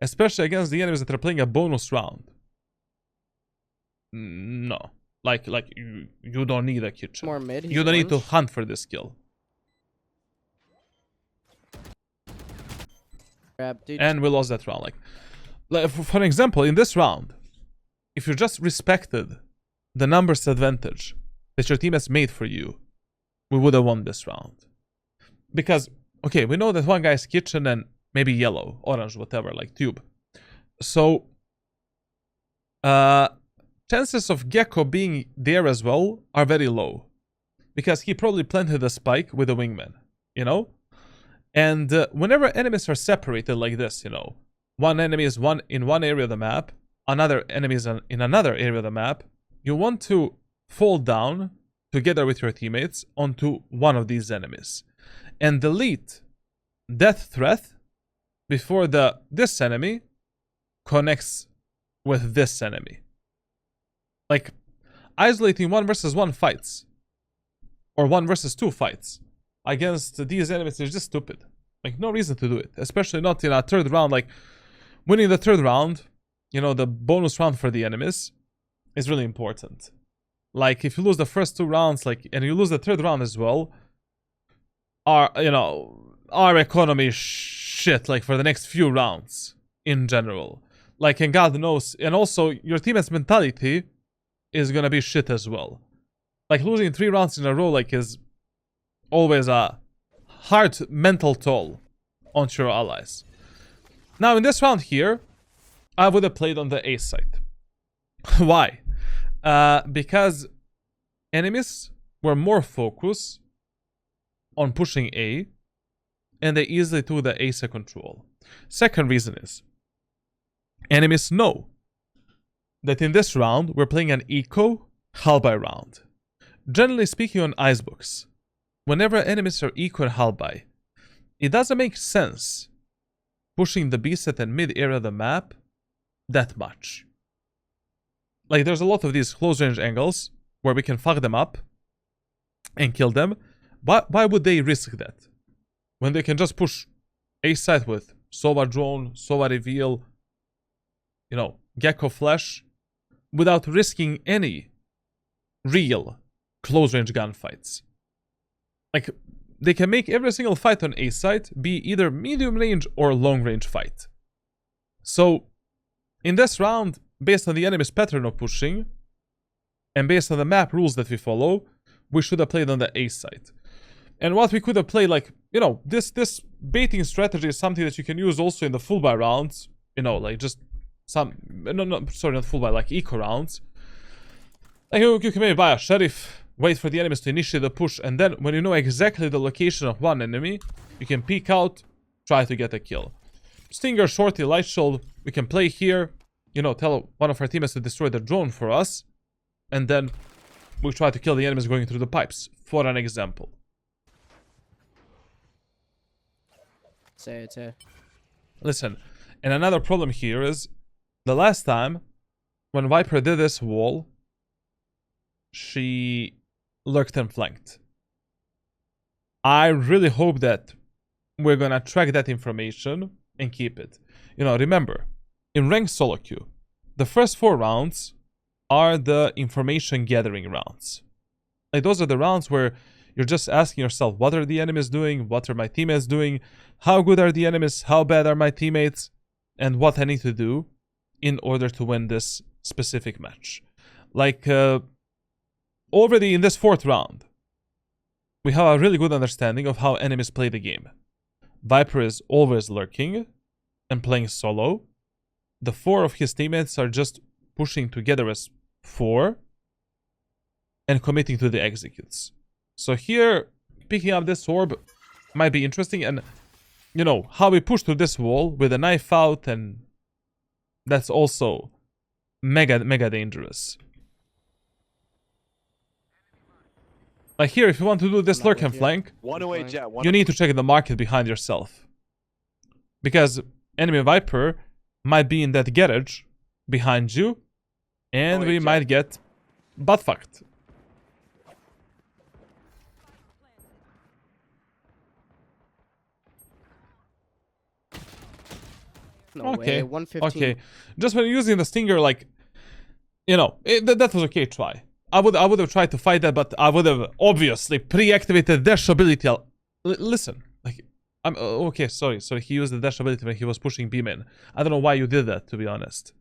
especially against the enemies that are playing a bonus round, no. Like you don't need a kitchen. More mid. You don't need to hunt for this kill. Grab, dude. And we lost that round. Like for example, in this round, if you just respected the numbers advantage that your team has made for you, we would have won this round. Because, okay, we know that one guy's kitchen and maybe yellow, orange, whatever, like tube. So, chances of Gecko being there as well are very low. Because he probably planted a spike with a wingman, you know? And whenever enemies are separated like this, you know, one enemy is in one area of the map, another enemy is in another area of the map, you want to fall down together with your teammates onto one of these enemies and delete that threat before this enemy connects with this enemy. Like, isolating 1 versus 1 fights or 1 versus 2 fights against these enemies is just stupid. Like, no reason to do it, especially not in a third round. Like, winning the third round, you know, the bonus round for the enemies is really important. Like, if you lose the first 2 rounds, like, and you lose the third round as well, our economy is shit, like, for the next few rounds in general. Like, and God knows, and also your teammate's mentality is gonna be shit as well. Like, losing 3 rounds in a row, like, is always a hard mental toll onto your allies. Now, in this round here, I would have played on the A side. Why? Because enemies were more focused on pushing A, and they easily took the A side control. Second reason is, enemies know that in this round, we're playing an eco hull by round. Generally speaking on Icebox, whenever enemies are eco and hull by, it doesn't make sense pushing the B set and mid area of the map that much. Like, there's a lot of these close range angles where we can fuck them up and kill them. But why would they risk that? When they can just push A side with Sova drone, Sova reveal, you know, Gecko flash, without risking any real close range gunfights. Like, they can make every single fight on A side be either medium range or long range fight. So, in this round, based on the enemy's pattern of pushing, and based on the map rules that we follow, we should have played on the A side. And what we could have played, like, you know, this baiting strategy is something that you can use also in the full buy rounds. You know, like just sorry, not full buy, like eco rounds. Like you can maybe buy a sheriff, wait for the enemies to initiate the push, and then when you know exactly the location of one enemy, you can peek out, try to get a kill. Stinger, shorty, light shield, we can play here, you know, tell one of our teammates to destroy the drone for us, and then we try to kill the enemies going through the pipes, for an example. Say. Listen, and another problem here is, the last time, when Viper did this wall, she lurked and flanked. I really hope that we're gonna track that information and keep it. You know, remember, in ranked solo queue, the first 4 rounds are the information gathering rounds. Like, those are the rounds where you're just asking yourself, what are the enemies doing? What are my teammates doing? How good are the enemies? How bad are my teammates? And what I need to do in order to win this specific match. Like, already in this 4th round, we have a really good understanding of how enemies play the game. Viper is always lurking and playing solo. The 4 of his teammates are just pushing together as 4 and committing to the executes. So here, picking up this orb might be interesting, and you know, how we push through this wall with a knife out, and that's also mega dangerous. Like here, if you want to do this lurk and flank, One away, Jett. you need to check the market behind yourself. Because enemy Viper might be in that garage behind you, and we might get butt fucked. No way. 115. Okay. Just when using the stinger, like, you know, that was okay try. I would have tried to fight that, but I would have obviously pre-activated dash ability. Listen, like, I'm okay. Sorry. He used the dash ability when he was pushing B-man. I don't know why you did that, to be honest.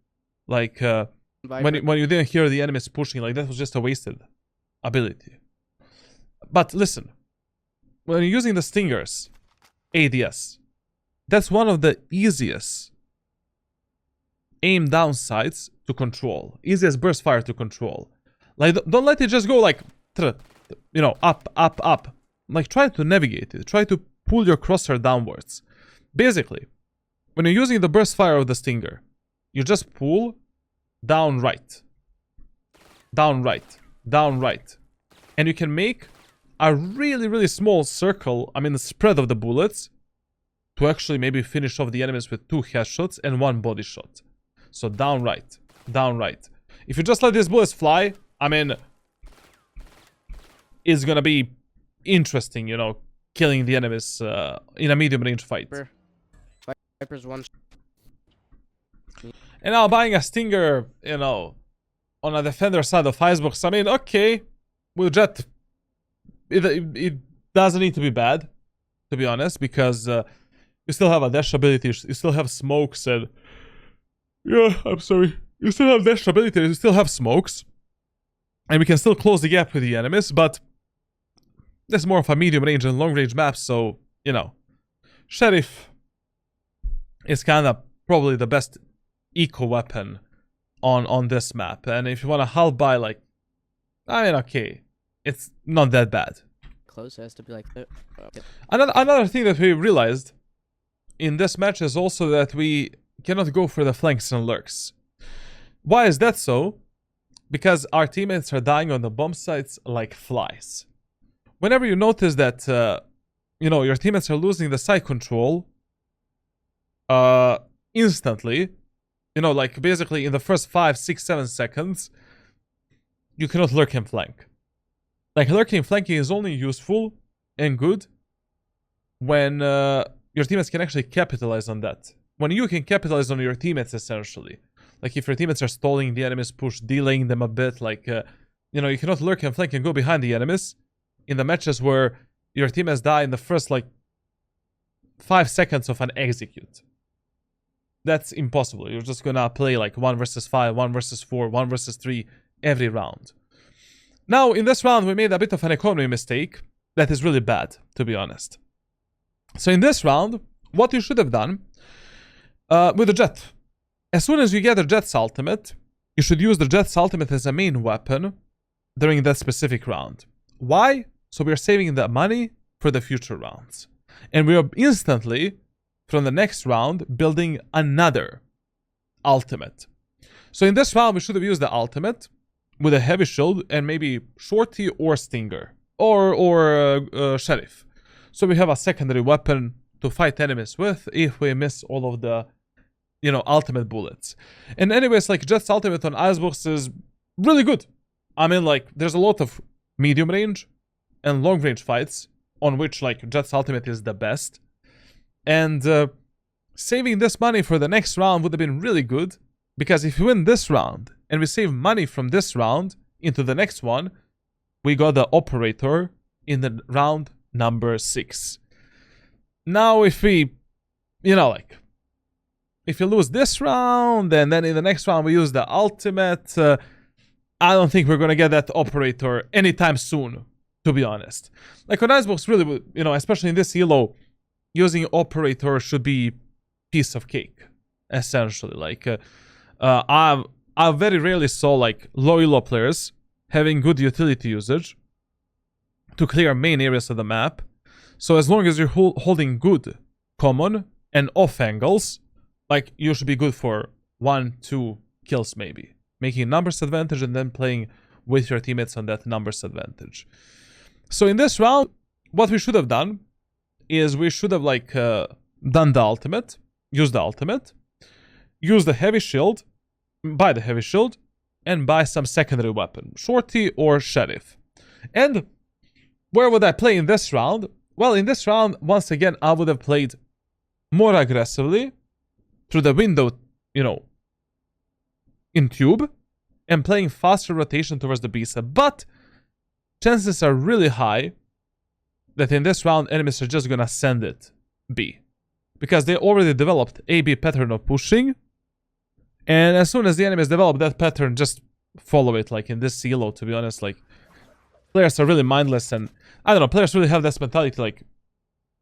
Like, when you didn't hear the enemies pushing, like, that was just a wasted ability. But listen, when you're using the stingers, ADS, that's one of the easiest aim down sights to control. Easiest burst fire to control. Like, don't let it just go like, you know, up. Like, try to navigate it. Try to pull your crosshair downwards. Basically, when you're using the burst fire of the stinger, you just pull down right. Down right. And you can make a really small circle, I mean the spread of the bullets, to actually maybe finish off the enemies with 2 headshots and 1 body shot. So down right. If you just let these bullets fly, I mean, it's gonna be interesting, you know, killing the enemies in a medium range fight. Viper's one. And now buying a stinger, you know, on a defender side of Icebox, I mean, okay, with Jett, it doesn't need to be bad, to be honest, because you still have a dash ability, you still have smokes, and yeah, I'm sorry, you still have dash ability, you still have smokes, and we can still close the gap with the enemies, but this is more of a medium range and long range map, so, you know, Sheriff is kind of probably the best eco weapon on this map. And if you want to hull by, like, I mean, okay, it's not that bad. Close has to be like. Another thing that we realized in this match is also that we cannot go for the flanks and lurks. Why is that so? Because our teammates are dying on the bomb sites like flies. Whenever you notice that, your teammates are losing the site control instantly, like basically in the first 5, 6, 7 seconds, you cannot lurk and flank. Like lurking and flanking is only useful and good when your teammates can actually capitalize on that. When you can capitalize on your teammates, essentially. Like if your teammates are stalling the enemy's push, delaying them a bit, like, you cannot lurk and flank and go behind the enemies in the matches where your teammates die in the first, 5 seconds of an execute. That's impossible. You're just gonna play like 1 versus 5, 1 versus 4, 1 versus 3 every round. Now, in this round, we made a bit of an economy mistake that is really bad, to be honest. So in this round, what you should have done with the Jett, as soon as you get the Jett's ultimate, you should use the Jett's ultimate as a main weapon during that specific round. Why? So we are saving the money for the future rounds. And we are instantly, from the next round, building another ultimate. So in this round, we should have used the ultimate with a heavy shield and maybe shorty or stinger or sheriff. So we have a secondary weapon to fight enemies with if we miss all of the ultimate bullets. And anyways, like Jett's ultimate on Icebox is really good. I mean, like there's a lot of medium range and long range fights on which like Jett's ultimate is the best. And saving this money for the next round would have been really good, because if we win this round and we save money from this round into the next one, we got the operator in the round number 6. Now if we, if you lose this round and then in the next round we use the ultimate, I don't think we're gonna get that operator anytime soon, to be honest. Like on Icebox, really, especially in this elo, using operator should be piece of cake, essentially. Like, I very rarely saw like low elo players having good utility usage to clear main areas of the map. So as long as you're holding good common and off angles, like you should be good for 1, 2 kills maybe, making numbers advantage and then playing with your teammates on that numbers advantage. So in this round, what we should have done is we should have done the ultimate, use the heavy shield, buy the heavy shield, and buy some secondary weapon, shorty or sheriff. And where would I play in this round? Well, in this round, once again, I would have played more aggressively through the window, in tube, and playing faster rotation towards the B side. But chances are really high that in this round, enemies are just gonna send it B, because they already developed A-B pattern of pushing, and as soon as the enemies develop that pattern, just follow it. Like in this elo, to be honest, like players are really mindless, and I don't know, players really have this mentality like,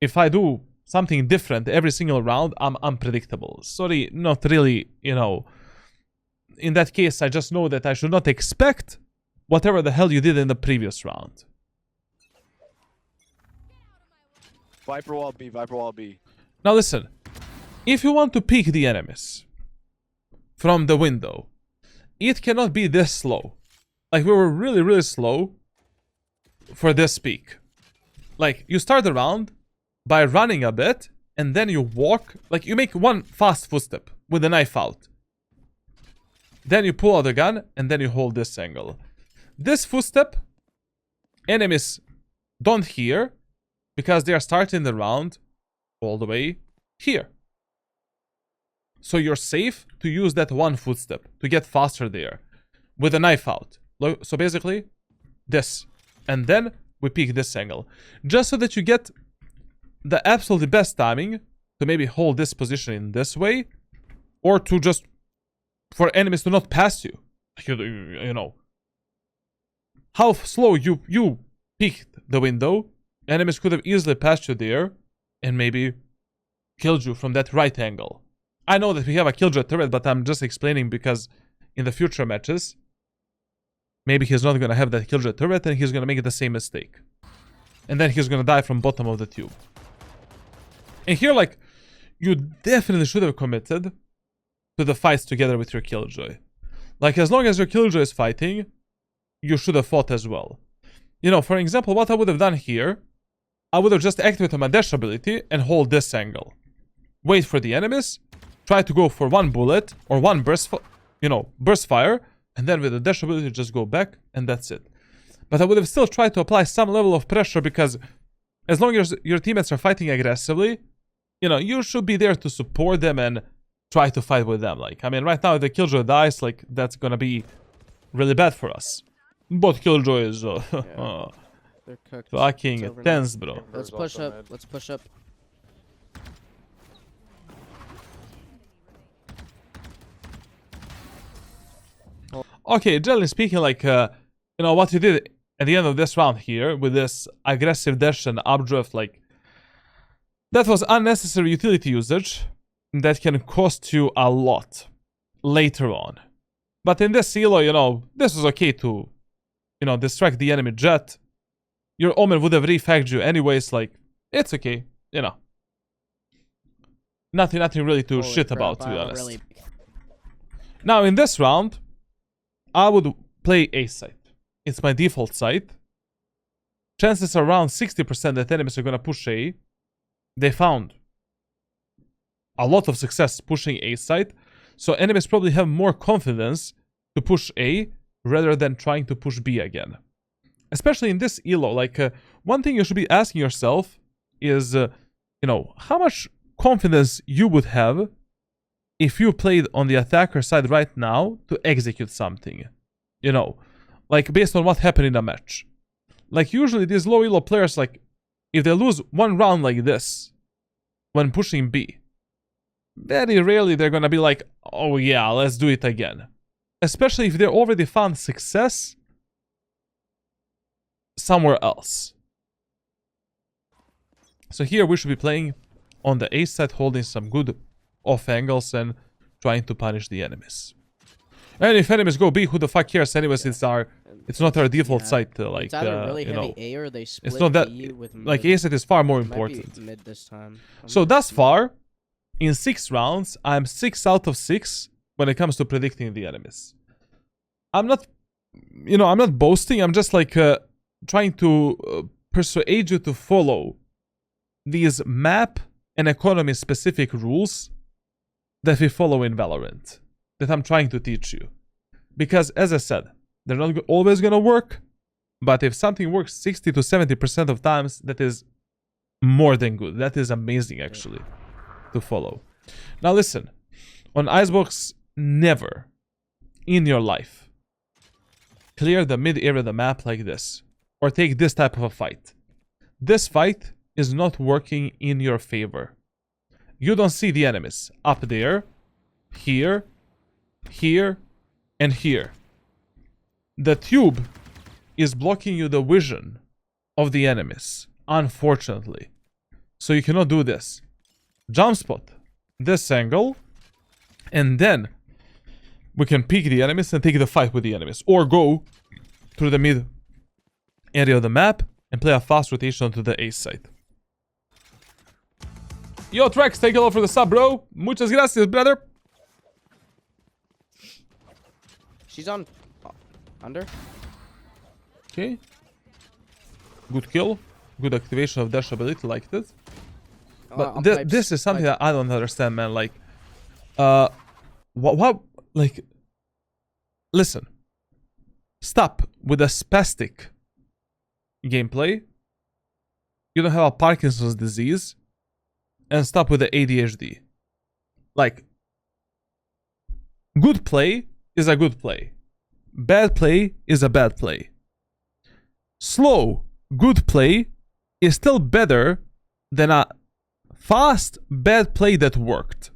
if I do something different every single round, I'm unpredictable. Sorry, not really, in that case, I just know that I should not expect whatever the hell you did in the previous round. Viper wall B, Viper wall B. Now listen, if you want to peek the enemies from the window, it cannot be this slow. Like, we were really, really slow for this peek. Like, you start the round by running a bit, and then you walk, like you make one fast footstep with the knife out. Then you pull out the gun, and then you hold this angle. This footstep, enemies don't hear, because they are starting the round all the way here. So you're safe to use that one footstep to get faster there with a knife out. So basically, this. And then we peek this angle. Just so that you get the absolutely best timing to maybe hold this position in this way, or to just, for enemies to not pass you. You know. How slow you peeked the window, enemies could have easily passed you there and maybe killed you from that right angle. I know that we have a killjoy turret, but I'm just explaining because in the future matches, maybe he's not gonna have that killjoy turret and he's gonna make the same mistake. And then he's gonna die from bottom of the tube. And here, like, you definitely should have committed to the fights together with your killjoy. Like, as long as your killjoy is fighting, you should have fought as well. You know, for example, what I would have done here, I would have just activated my dash ability and hold this angle. Wait for the enemies, try to go for one bullet or one burst fire, and then with the dash ability just go back, and that's it. But I would have still tried to apply some level of pressure, because as long as your teammates are fighting aggressively, you know, you should be there to support them and try to fight with them. Like, I mean, right now if the killjoy dies, like, that's gonna be really bad for us. But killjoy is They're cooked. fucking It's over now. tense, bro. Let's push up. Let's push up. Okay, generally speaking, like, you know, what you did at the end of this round here with this aggressive dash and updraft, like, that was unnecessary utility usage that can cost you a lot later on. But in this elo, you know, this was okay to, you know, distract the enemy Jett. Your Omen would have refagged you anyways, like, it's okay, you know. Nothing really to Holy shit crap, about, to be I honest. really- Now, in this round, I would play A site. It's my default site. Chances are around 60% that enemies are gonna push A. They found a lot of success pushing A site, so enemies probably have more confidence to push A rather than trying to push B again. Especially in this elo, like, one thing you should be asking yourself is, you know, how much confidence you would have if you played on the attacker side right now to execute something. You know, like, based on what happened in a match. Like, usually these low elo players, like, if they lose one round like this when pushing B, very rarely they're gonna be like, oh yeah, let's do it again. Especially if they already found success somewhere else. So here we should be playing on the A side, holding some good off angles and trying to punish the enemies. And if enemies go B, who the fuck cares? Anyways, it's not our default Yeah. site. Like, It's either really you heavy know, A or they split it's not that B with like mid. A site is far more It might be important. mid this time. So thus far, in 6 rounds, I'm 6 out of 6 when it comes to predicting the enemies. I'm not, you know, I'm not boasting. I'm just like trying to persuade you to follow these map and economy specific rules that we follow in Valorant, that I'm trying to teach you. Because as I said, they're not always gonna work, but if something works 60 to 70% of times, that is more than good. That is amazing, actually, to follow. Now listen, on Icebox, never in your life clear the mid area of the map like this, or take this type of a fight. This fight is not working in your favor. You don't see the enemies up there, here, here, and here. The tube is blocking you the vision of the enemies, unfortunately. So you cannot do this. Jump spot this angle, and then we can peek the enemies and take the fight with the enemies, or go through the mid area of the map and play a fast rotation to the A side. Yo, Trex, take a look for the sub, bro. Muchas gracias, brother. She's on under. Okay. Good kill. Good activation of dash ability, like this. But this is something that I don't understand, man. Like, what, like, listen. Stop with the spastic gameplay. You don't have a Parkinson's disease. And stop with the ADHD. Like, good play is a good play. Bad play is a bad play. Slow, good play is still better than a fast, bad play that worked.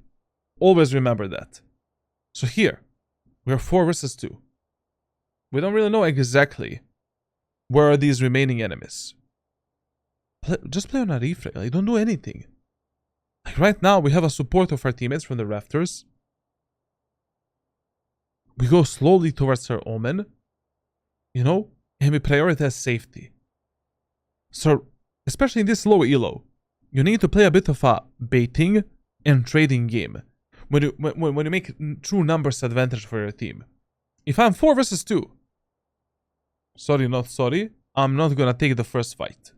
Always remember that. So here, we're 4 versus 2. We don't really know exactly where are these remaining enemies. Just play on a refrag. Like, don't do anything. Like, right now, we have a support of our teammates from the rafters. We go slowly towards our Omen. you know, and we prioritize safety. So, especially in this low elo, you need to play a bit of a baiting and trading game when you make true numbers advantage for your team. If I'm 4 versus 2, sorry, not sorry, I'm not gonna take the first fight.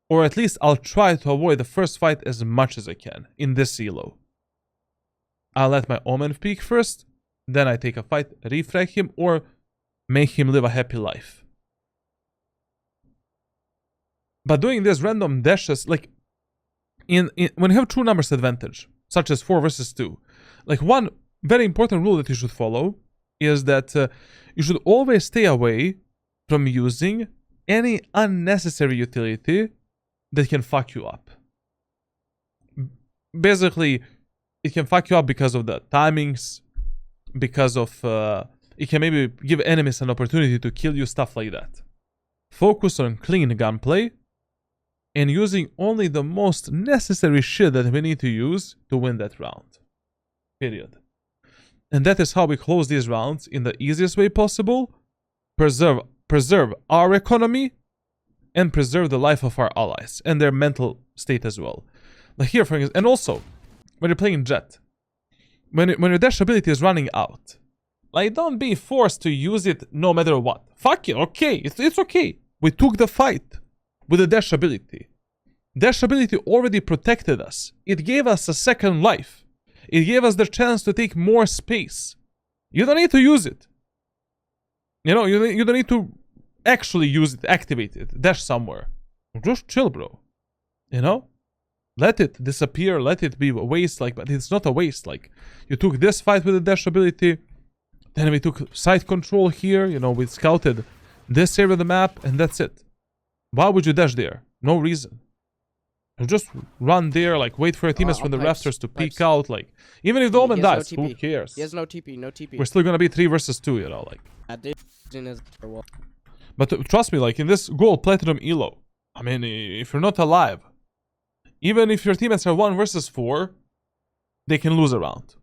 Or at least I'll try to avoid the first fight as much as I can in this elo. I'll let my Omen peek first, then I take a fight, refrag him, or make him live a happy life. But doing these random dashes, like, when you have true numbers advantage, such as 4 versus 2, like, one very important rule that you should follow is that you should always stay away from using any unnecessary utility that can fuck you up. Basically, it can fuck you up because of the timings, because of, it can maybe give enemies an opportunity to kill you, stuff like that. Focus on clean gunplay and using only the most necessary shit that we need to use to win that round. Period. And that is how we close these rounds in the easiest way possible. Preserve our economy and preserve the life of our allies and their mental state as well. Like here, for example, and also when you're playing Jett, when your dash ability is running out, like, don't be forced to use it no matter what. Fuck it, okay, it's okay. We took the fight with the dash ability. Dash ability already protected us. It gave us a second life. It gave us the chance to take more space. You don't need to use it. You know, you don't need to actually use it, activate it, dash somewhere. Just chill, bro. You know? Let it disappear, let it be a waste, like, but it's not a waste. Like, you took this fight with the dash ability, then we took side control here, you know, we scouted this area of the map, and that's it. Why would you dash there? No reason. You just run there, like, wait for your teammates from the rafters to peek out, like, even if the Omen dies, who cares? He has no TP, no TP. We're still gonna be 3 versus 2, you know, like. But trust me, like, in this gold platinum elo, I mean, if you're not alive, even if your teammates are 1 versus 4, they can lose a round.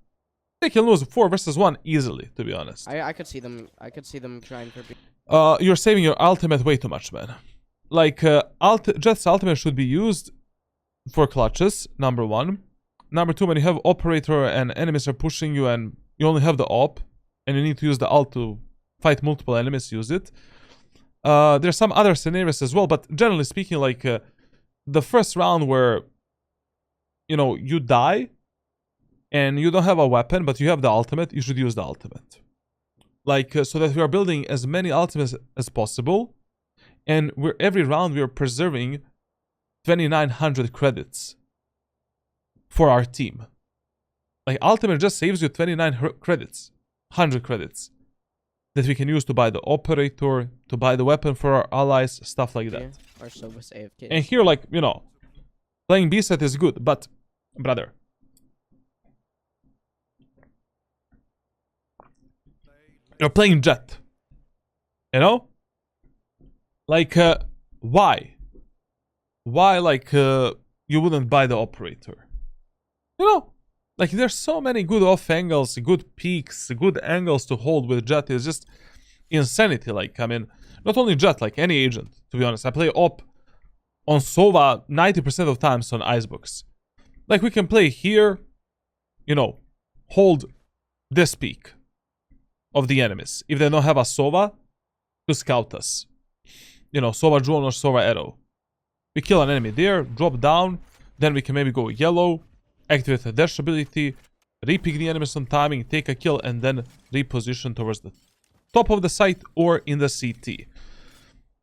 They can lose 4 versus 1 easily, to be honest. I could see them trying for you're saving your ultimate way too much, man. Like, Jett's ultimate should be used for clutches, number 1. Number 2, when you have operator and enemies are pushing you and you only have the op, and you need to use the ult to fight multiple enemies, use it. There's some other scenarios as well, but generally speaking, like, the first round where, you know, you die and you don't have a weapon, but you have the ultimate, you should use the ultimate. Like, so that we are building as many ultimates as possible, and every round we are preserving 2,900 credits for our team. Like, ultimate just saves you 29 credits, 100 credits, that we can use to buy the operator, to buy the weapon for our allies, stuff like that. Or so with AFK. And here, like, you know, playing B set is good, but, brother, you're playing Jett. You know? Like, why? Why, like, you wouldn't buy the operator? You know? Like, there's so many good off angles, good peaks, good angles to hold with Jett. It's just insanity. Like, I mean, not only Jett, like any agent, to be honest. I play op on Sova 90% of times on Icebox. Like, we can play here, you know, hold this peak of the enemies. If they don't have a Sova to scout us. You know, Sova drone or Sova arrow. We kill an enemy there, drop down, then we can maybe go yellow, activate the dash ability, re-pick the enemies on timing, take a kill, and then reposition towards the top of the site or in the CT.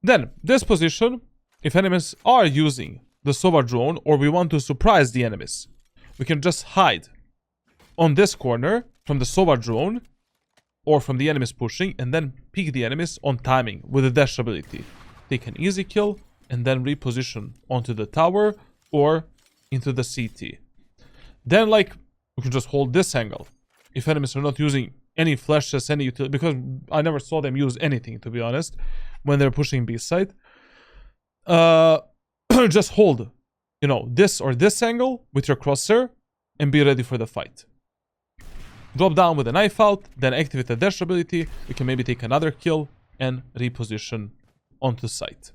Then, this position, if enemies are using the Sova drone or we want to surprise the enemies, we can just hide on this corner from the Sova drone or from the enemies pushing, and then pick the enemies on timing with the dash ability. Take an easy kill and then reposition onto the tower or into the CT. Then, like, we can just hold this angle if enemies are not using any flashes, any utility, because I never saw them use anything, to be honest, when they're pushing B side. Just hold, you know, this or this angle with your crosshair and be ready for the fight. Drop down with a knife out, then activate the dash ability. You can maybe take another kill and reposition onto site.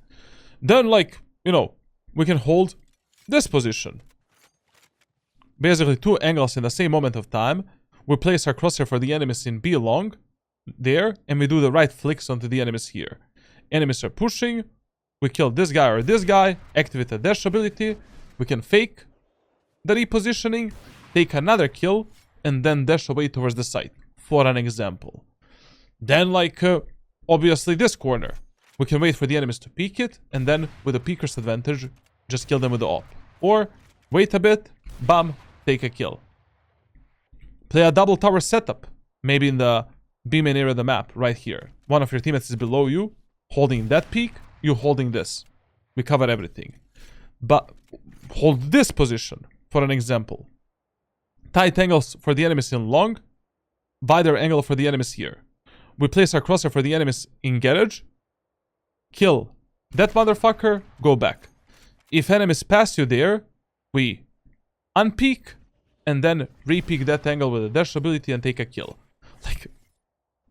Then, like, you know, we can hold this position. Basically, 2 angles in the same moment of time. We place our crosshair for the enemies in B long, there, and we do the right flicks onto the enemies here. Enemies are pushing. We kill this guy or this guy, activate the dash ability. We can fake the repositioning, take another kill, and then dash away towards the site, for an example. Then, like, obviously this corner. We can wait for the enemies to peek it, and then, with a peeker's advantage, just kill them with the op. Or, wait a bit, bam, take a kill. Play a double tower setup, maybe in the B main area of the map, right here. One of your teammates is below you, holding that peak, you holding this. We cover everything. But hold this position, for an example. Tight angles for the enemies in long, wider angle for the enemies here. We place our crosshair for the enemies in garage, kill that motherfucker, go back. If enemies pass you there, we unpeak, and then repeak that angle with a dash ability and take a kill. Like,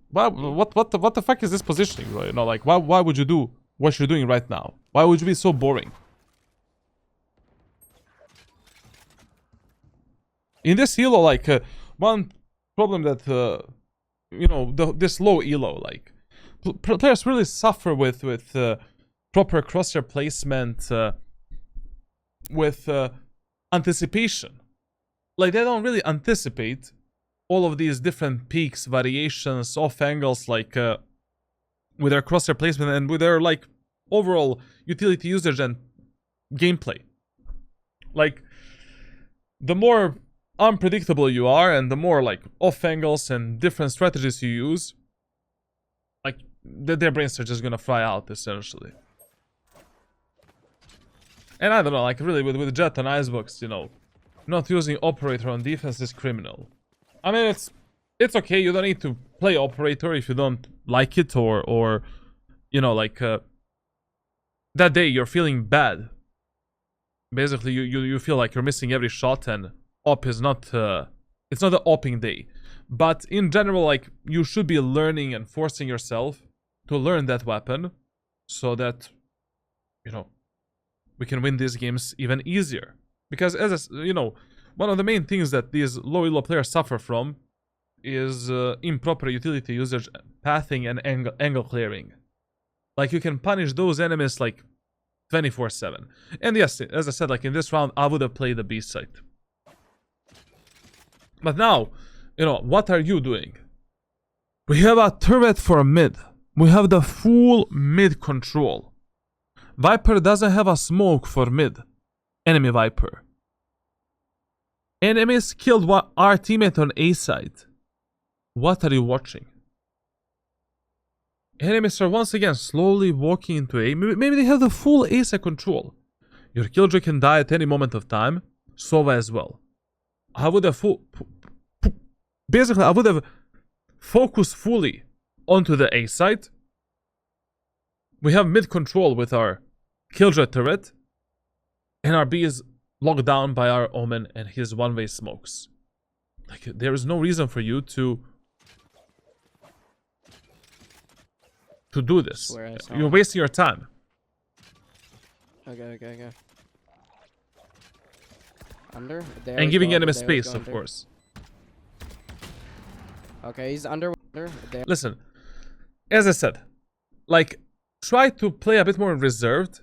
what the fuck is this positioning, bro? You know, like, why would you do what you're doing right now? Why would you be so boring? In this elo, like, one problem that, you know, this low elo, like, players really suffer with proper crosshair placement, with anticipation. Like, they don't really anticipate all of these different peaks, variations, off angles, like, with their crosshair placement and with their, like, overall utility usage and gameplay. Like, the more unpredictable you are and the more, like, off angles and different strategies you use, like, their brains are just gonna fry out, essentially. And I don't know, like, really, with Jett and Icebox, you know, not using operator on defense is criminal. I mean, it's okay, you don't need to play operator if you don't like it, or you know, like, that day you're feeling bad. Basically, you feel like you're missing every shot, and op is not, it's not an opping day. But in general, like, you should be learning and forcing yourself to learn that weapon, so that, you know, we can win these games even easier. Because, as you know, one of the main things that these low elo players suffer from is improper utility usage, pathing, and angle clearing. Like, you can punish those enemies, like, 24/7. And yes, as I said, like, in this round, I would have played the B site. But now, you know, what are you doing? We have a turret for mid. We have the full mid control. Viper doesn't have a smoke for mid. Enemy Viper. Enemies killed our teammate on A side. What are you watching? Enemies are once again slowly walking into A. Maybe they have the full A side control. Your killjoy can die at any moment of time. Sova as well. I would have basically, I would have focused fully onto the A side. We have mid control with our killjoy turret, and our B is locked down by our Omen and his one-way smokes. Like, there is no reason for you to do this. You're wasting your time. Okay. Under? There And giving enemy there space, of under. course. Okay, he's under. There. Listen, as I said, like, try to play a bit more reserved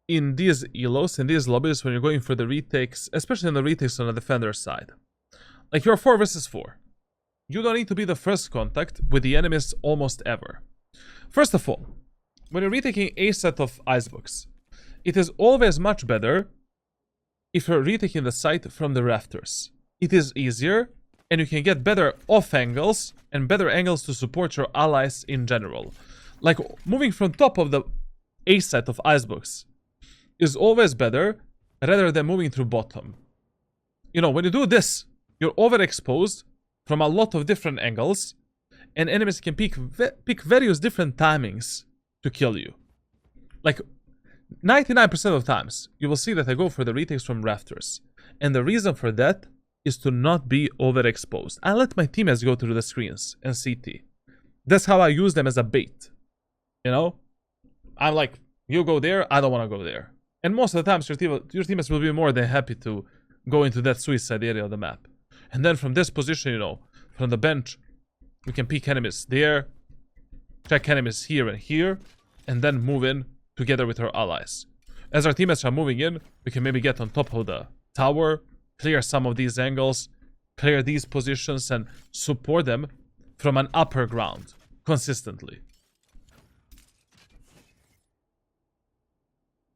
in these elos, in these lobbies, when you're going for the retakes, especially in the retakes on the defender side. Like, you're 4 versus 4. You don't need to be the first contact with the enemies almost ever. First of all, when you're retaking a set of Icebox, it is always much better if you're retaking the site from the rafters. It is easier, and you can get better off angles and better angles to support your allies in general. Like, moving from top of the A set of Icebox is always better rather than moving through bottom. You know, when you do this, you're overexposed from a lot of different angles, and enemies can pick various different timings to kill you. Like, 99% of times, you will see that I go for the retakes from rafters. And the reason for that is to not be overexposed. I let my teammates go through the screens and CT. That's how I use them as a bait. You know? I'm like, you go there, I don't want to go there. And most of the times, your teammates will be more than happy to go into that suicide area of the map. And then from this position, you know, from the bench, we can pick enemies there, check enemies here and here, and then move in together with our allies. As our teammates are moving in, we can maybe get on top of the tower, clear some of these angles, clear these positions, and support them from an upper ground consistently.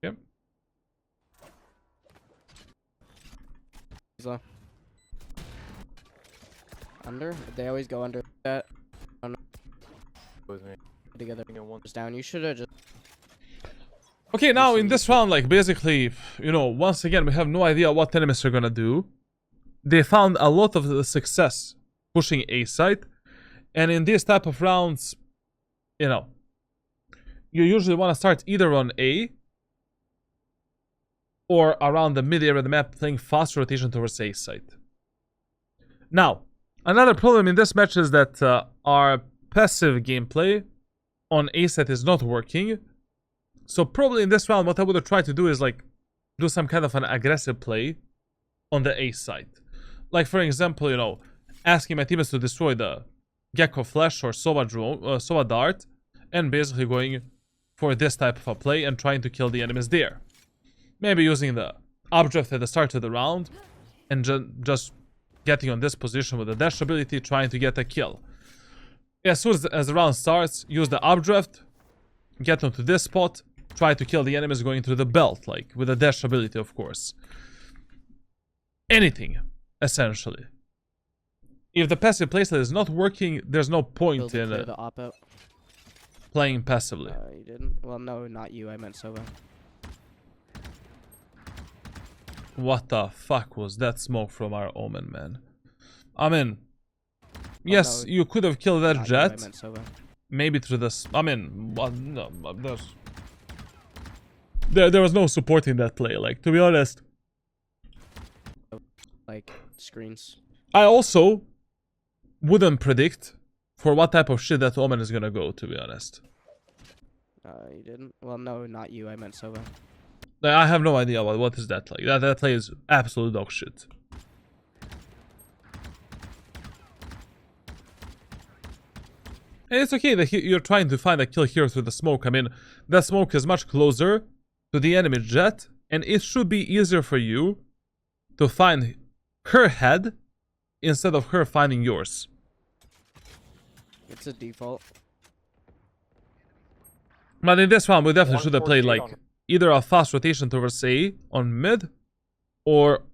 Yep. He's low. Under? They always go under that. With me. Together. Taking it one. Just down. You should have just. Okay, now in this round, like, basically, you know, once again, we have no idea what enemies are gonna do. They found a lot of the success pushing A site. And in these type of rounds, you know, you usually want to start either on A or around the mid area of the map, playing fast rotation towards A site. Now, another problem in this match is that our passive gameplay on A site is not working. So probably in this round, what I would have tried to do is like do some kind of an aggressive play on the A site. Like, for example, you know, asking my teammates to destroy the Gecko Flash or Sova Dart, and basically going for this type of a play and trying to kill the enemies there. Maybe using the updraft at the start of the round and just getting on this position with the dash ability, trying to get a kill. As soon as the round starts, use the updraft, get onto this spot, try to kill the enemies going through the belt, like with the dash ability, of course. Anything, essentially. If the passive playstyle is not working, there's no point in the op out. Playing passively. You didn't? Well, no, not you. I meant Sova. What the fuck was that smoke from our Omen, man? I mean, yes, no, you could have killed that not Jett. You, I meant Sova. Maybe through this. I mean, well, no, there was no supporting that play. Like, to be honest, Like screens. I also wouldn't predict for what type of shit that Omen is gonna go, to be honest. You didn't? Well, no, not you. I meant Sova. Like, I have no idea what is that like. That play is absolute dog shit. And it's okay that you're trying to find a kill here through the smoke. I mean, that smoke is much closer to the enemy Jett, and it should be easier for you to find her head instead of her finding yours. It's a default. But in this round, we definitely should have played 148 like on either a fast rotation towards A on mid, or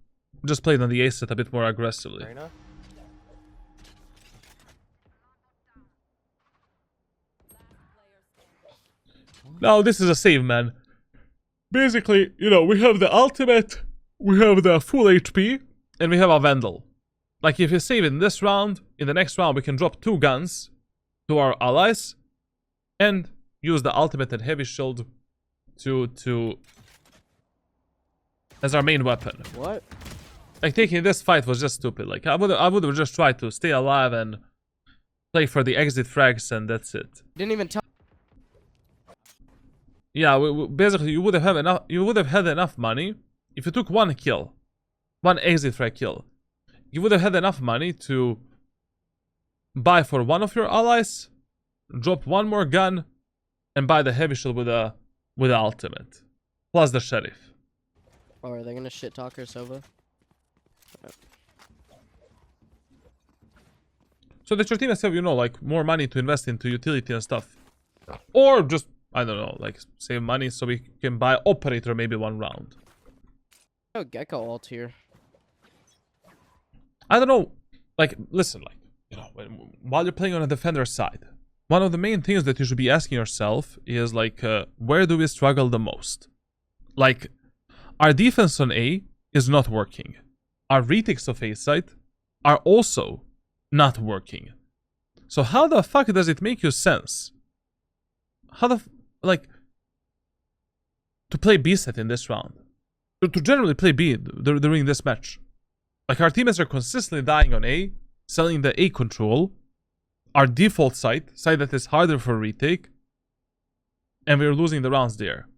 just played on the A set a bit more aggressively. Reina. Now this is a save, man. Basically, you know, we have the ultimate, we have the full HP, and we have a Vandal. Like, if you save in this round, in the next round we can drop 2 guns to our allies and use the ultimate and heavy shield to as our main weapon. What? Like, taking this fight was just stupid. Like, I would have just tried to stay alive and play for the exit frags, and that's it. Didn't even tell. Yeah, basically you would have enough. You would have had enough money if you took one kill, one exit frag kill. You would have had enough money to buy for one of your allies, drop one more gun, and buy the heavy shield with the ultimate, plus the sheriff. Or are they gonna shit talk her Sova? So that your team has, you know, like more money to invest into utility and stuff, or just, I don't know, like save money so we can buy operator maybe one round. Oh, Gecko ult here. I don't know, like, listen, like, you know, while you're playing on a defender side, one of the main things that you should be asking yourself is, like, where do we struggle the most? Like, our defense on A is not working. Our retakes of A site are also not working. So how the fuck does it make you sense? How the, like, to play B site in this round? To generally play B during this match? Like, our teammates are consistently dying on A, selling the A control. our default site that is harder for retake, and we're losing the rounds there.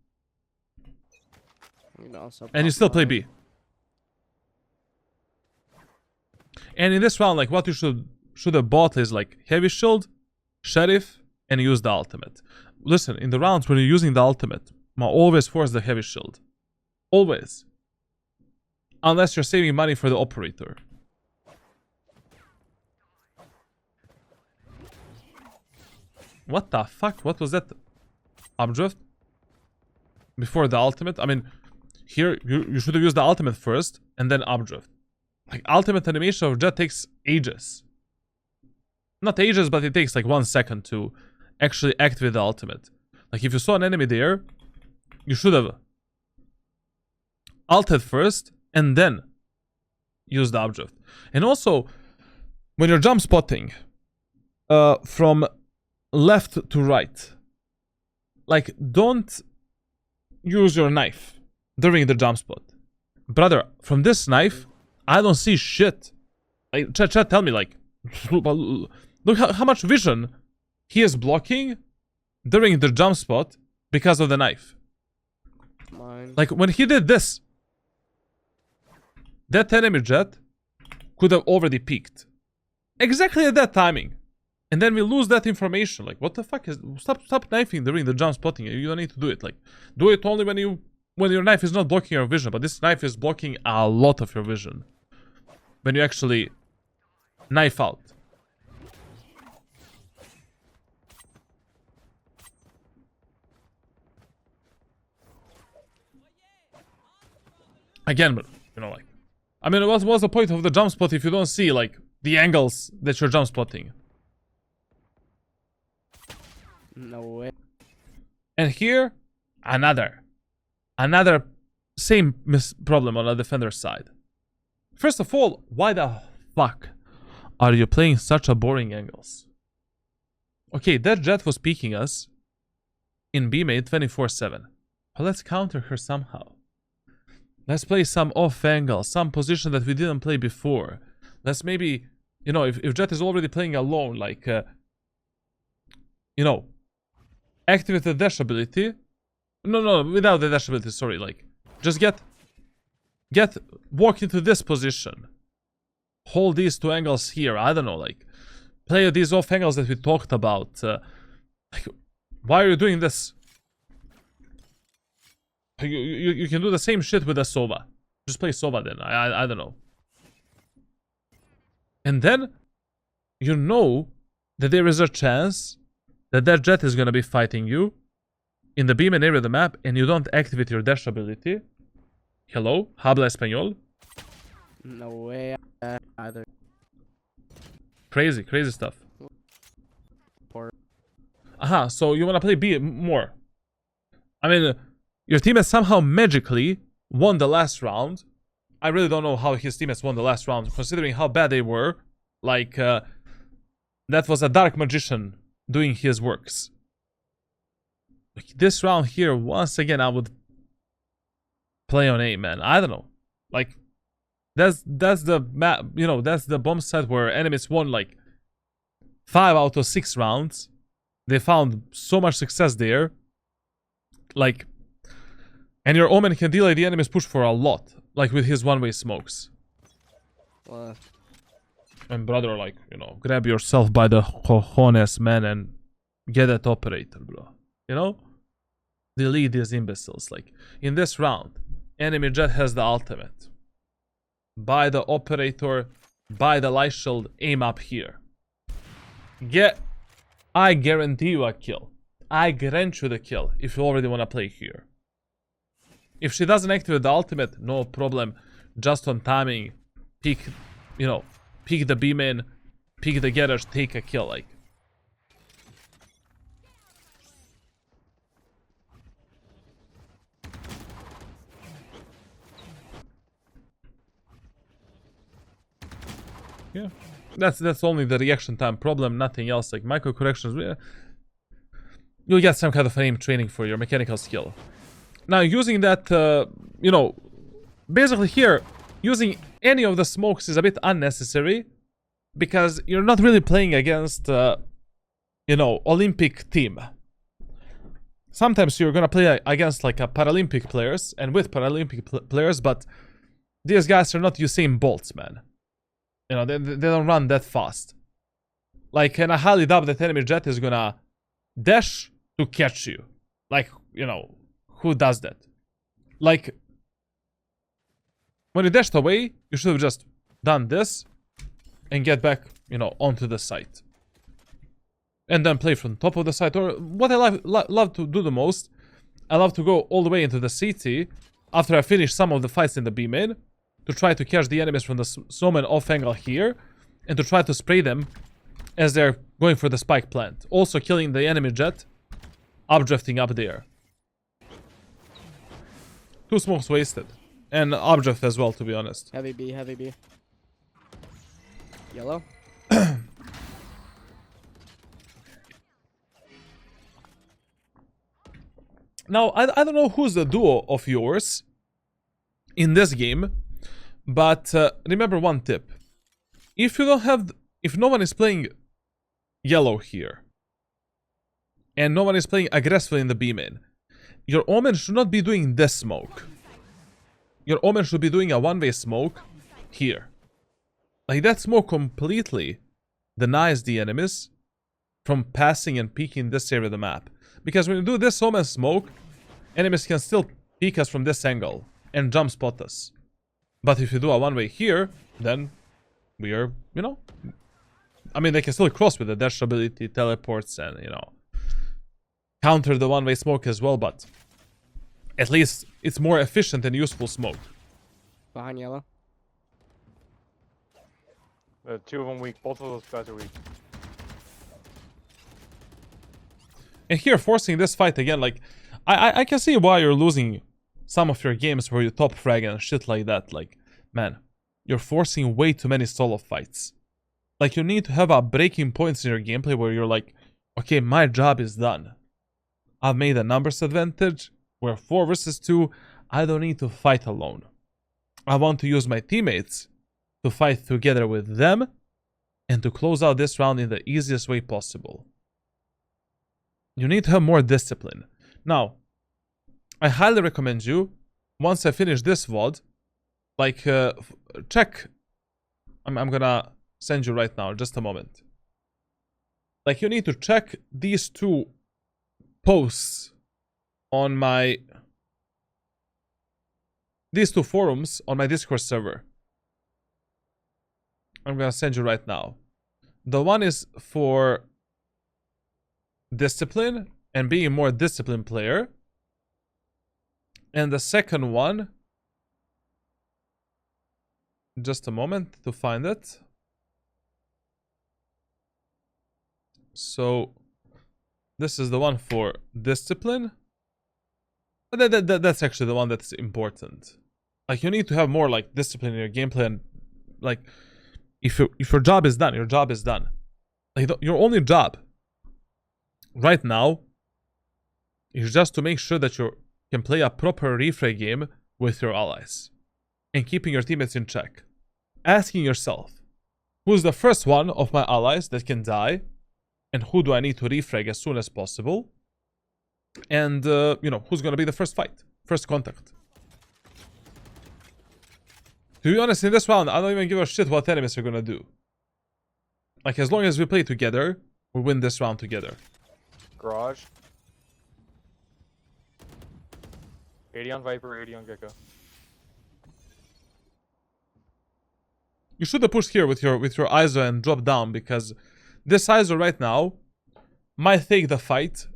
And you still play B. And in this round, like, what you should have bought is like heavy shield, sheriff, and use the ultimate. Listen, in the rounds when you're using the ultimate, always force the heavy shield. Always. Unless you're saving money for the operator. What the fuck? What was that? Updrift? Before the ultimate? I mean, here you should have used the ultimate first and then updrift. Like, ultimate animation of Jett takes ages. Not ages, but it takes like 1 second to actually activate the ultimate. Like, if you saw an enemy there, you should have ulted first and then use the updrift. And also, when you're jump spotting from left to right, like, don't use your knife during the jump spot. Brother, from this knife, I don't see shit. Like, chat, tell me, like, look how much vision he is blocking during the jump spot because of the knife. Like, when he did this, that enemy Jett could have already peeked. Exactly at that timing. And then we lose that information. Like, what the fuck is... Stop knifing during the jump spotting. You don't need to do it. Like, do it only when your knife is not blocking your vision. But this knife is blocking a lot of your vision. When you actually knife out. Again, but, you know, like... I mean, what's the point of the jump spot if you don't see, like, the angles that you're jump spotting? No way. And here, another same problem on the defender's side. First of all, why the fuck are you playing such a boring angles? Okay, that Jett was peeking us in B main 24/7. But let's counter her somehow. Let's play some off angle, some position that we didn't play before. Let's maybe, you know, if Jett is already playing alone, like, you know, activate the dash ability. No, without the dash ability, sorry. Like, just walk into this position. Hold these two angles here. I don't know, like, play these off angles that we talked about. Like, why are you doing this? You can do the same shit with a Sova. Just play Sova then. I don't know. And then, you know that there is a chance that Jett is gonna be fighting you in the beam and area of the map, and you don't activate your dash ability. Hello? Habla español? No way either. Crazy stuff. Aha, so you wanna play B more. I mean, your teammates somehow magically won the last round. I really don't know how his teammates won the last round, considering how bad they were. Like, that was a dark magician doing his works. Like, this round here, once again, I would play on A, man. I don't know. Like, that's the map, you know, that's the bomb set where enemies won like 5 out of 6 rounds. They found so much success there. Like, and your Omen can delay the enemy's push for a lot, like with his one-way smokes. What? And brother, like, you know, grab yourself by the cojones, man, and get that operator, bro. You know? Delete these imbeciles. Like, in this round, enemy Jett has the ultimate. Buy the operator, buy the light shield, aim up here. I guarantee you a kill. I grant you the kill if you already want to play here. If she doesn't activate the ultimate, no problem. Just on timing, pick, you know, pick the B main, pick the getters, take a kill, like. Yeah, that's only the reaction time problem, nothing else. Like, micro corrections, you'll get some kind of aim training for your mechanical skill. Now, using that, you know, basically here, using any of the smokes is a bit unnecessary, because you're not really playing against you know, Olympic team. Sometimes you're gonna play against like a Paralympic players and with Paralympic players, but these guys are not Usain Bolts, man. You know, they don't run that fast. Like, and I highly doubt that enemy Jett is gonna dash to catch you. Like, you know, who does that? Like, when you dashed away, you should have just done this and get back, you know, onto the site. And then play from top of the site. Or what I love to do the most, I love to go all the way into the CT after I finish some of the fights in the B main to try to catch the enemies from the snowman off angle here and to try to spray them as they're going for the spike plant. Also killing the enemy Jett, updrafting up there. 2 smokes wasted. And updraft as well, to be honest. Heavy B, heavy B. Yellow. Now, I don't know who's the duo of yours in this game, but remember one tip. If you don't have, if no one is playing yellow here, and no one is playing aggressively in the B main, your Omen should not be doing this smoke. Your Omen should be doing a one-way smoke here. Like, that smoke completely denies the enemies from passing and peeking this area of the map. Because when you do this Omen smoke, enemies can still peek us from this angle and jump spot us. But if you do a one-way here, then we are, you know... I mean, they can still cross with the dash ability, teleports, and, you know... counter the one-way smoke as well, but... at least it's more efficient and useful smoke. Behind yellow. 2 of them weak. Both of those guys are weak. And here, forcing this fight again, like... I can see why you're losing some of your games where you top frag and shit like that. Like, man, you're forcing way too many solo fights. Like, you need to have a breaking points in your gameplay where you're like, okay, my job is done. I've made a numbers advantage. We're 4 versus 2. I don't need to fight alone. I want to use my teammates to fight together with them and to close out this round in the easiest way possible. You need to have more discipline. Now, I highly recommend you, once I finish this VOD, like, check. I'm gonna send you right now, just a moment. Like, you need to check these 2 posts on my... these 2 forums on my Discord server. I'm gonna send you right now. The one is for discipline and being a more disciplined player. And the second one... just a moment to find it. So, this is the one for discipline. That's actually the one that's important. Like, you need to have more, like, discipline in your gameplay, and, like, if your job is done, your job is done. Like, your only job right now is just to make sure that you can play a proper refray game with your allies and keeping your teammates in check. Asking yourself, who's the first one of my allies that can die, and who do I need to refrag as soon as possible, and you know, who's gonna be the first fight, first contact. To be honest, in this round, I don't even give a shit what enemies are gonna do. Like, as long as we play together, we win this round together. Garage. 80 on Viper, 80 on Gecko. You should have pushed here with your ISO and drop down, because this ISO right now might take the fight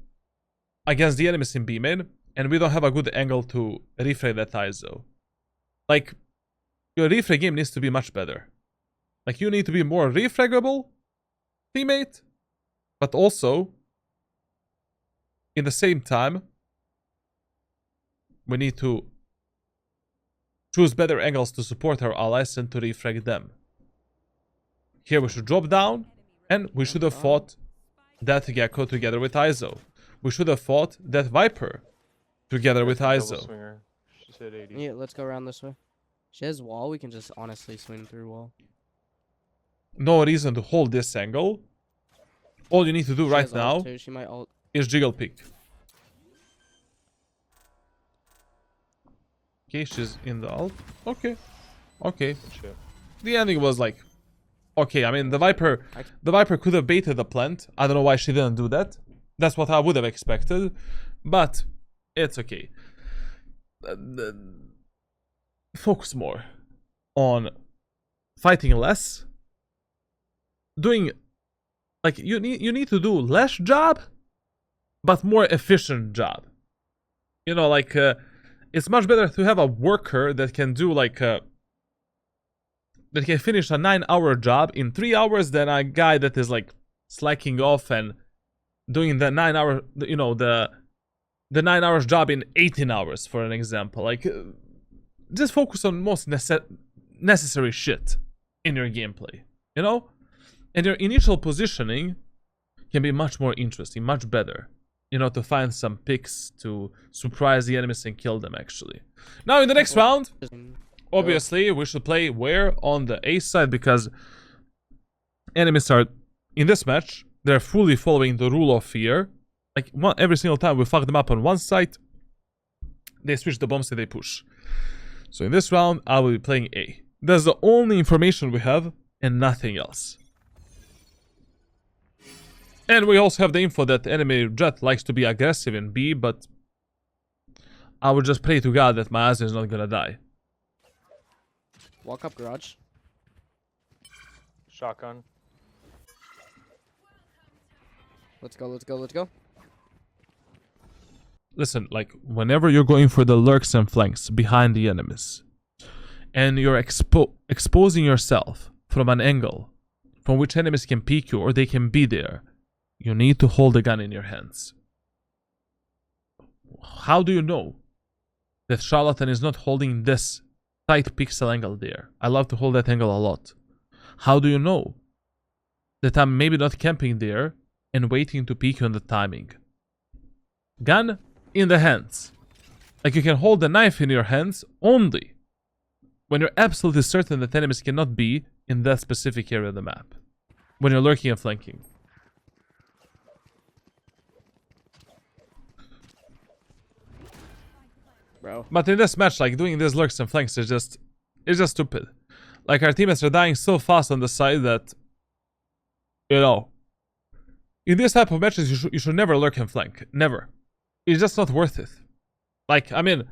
against the enemies in B main, and we don't have a good angle to refrag that ISO. Like, your refrag game needs to be much better. Like, you need to be more refragable teammate, but also, in the same time, we need to choose better angles to support our allies and to refrag them. Here we should drop down, and we should have fought that Gecko together with ISO. We should have fought that Viper together with ISO. Swinger. She said 80. Yeah, let's go around this way. She has wall, we can just honestly swing through wall. No reason to hold this angle all you need to do She right has ult now too. She might ult. is jiggle pick. Okay, she's in the ult. Okay. Okay. Good shit. The ending was like, okay, I mean, the Viper could have baited the plant. I don't know why she didn't do that. That's what I would have expected, but it's okay. Focus more on fighting less. Doing, like, you need to do less job, but more efficient job. You know, like, it's much better to have a worker that can do like that can finish a 9-hour job in 3 hours than a guy that is like slacking off and doing the 9-hour, you know, the 9 hours job in 18 hours, for an example. Like, just focus on most necessary shit in your gameplay, you know? And your initial positioning can be much more interesting, much better. You know, to find some picks to surprise the enemies and kill them, actually. Now, in the next round, obviously, we should play where? On the A side, because enemies are, in this match, they're fully following the rule of fear. Like, every single time we fuck them up on one side, they switch the bombs and they push. So in this round, I will be playing A. That's the only information we have, and nothing else. And we also have the info that enemy Jett likes to be aggressive in B, but I would just pray to God that my ass is not gonna die. Walk up garage. Shotgun. Let's go, let's go, let's go. Listen, like, whenever you're going for the lurks and flanks behind the enemies, and you're exposing yourself from an angle from which enemies can peek you or they can be there, you need to hold the gun in your hands. How do you know that CHARLATAN is not holding this tight pixel angle there? I love to hold that angle a lot. How do you know that I'm maybe not camping there and waiting to peek you on the timing? Gun in the hands. Like, you can hold the knife in your hands only when you're absolutely certain that enemies cannot be in that specific area of the map. When you're lurking and flanking. Bro. But in this match, like, doing these lurks and flanks is just stupid. Like, our teammates are dying so fast on the side that, you know, in this type of matches, you should never lurk and flank. Never. It's just not worth it. Like, I mean,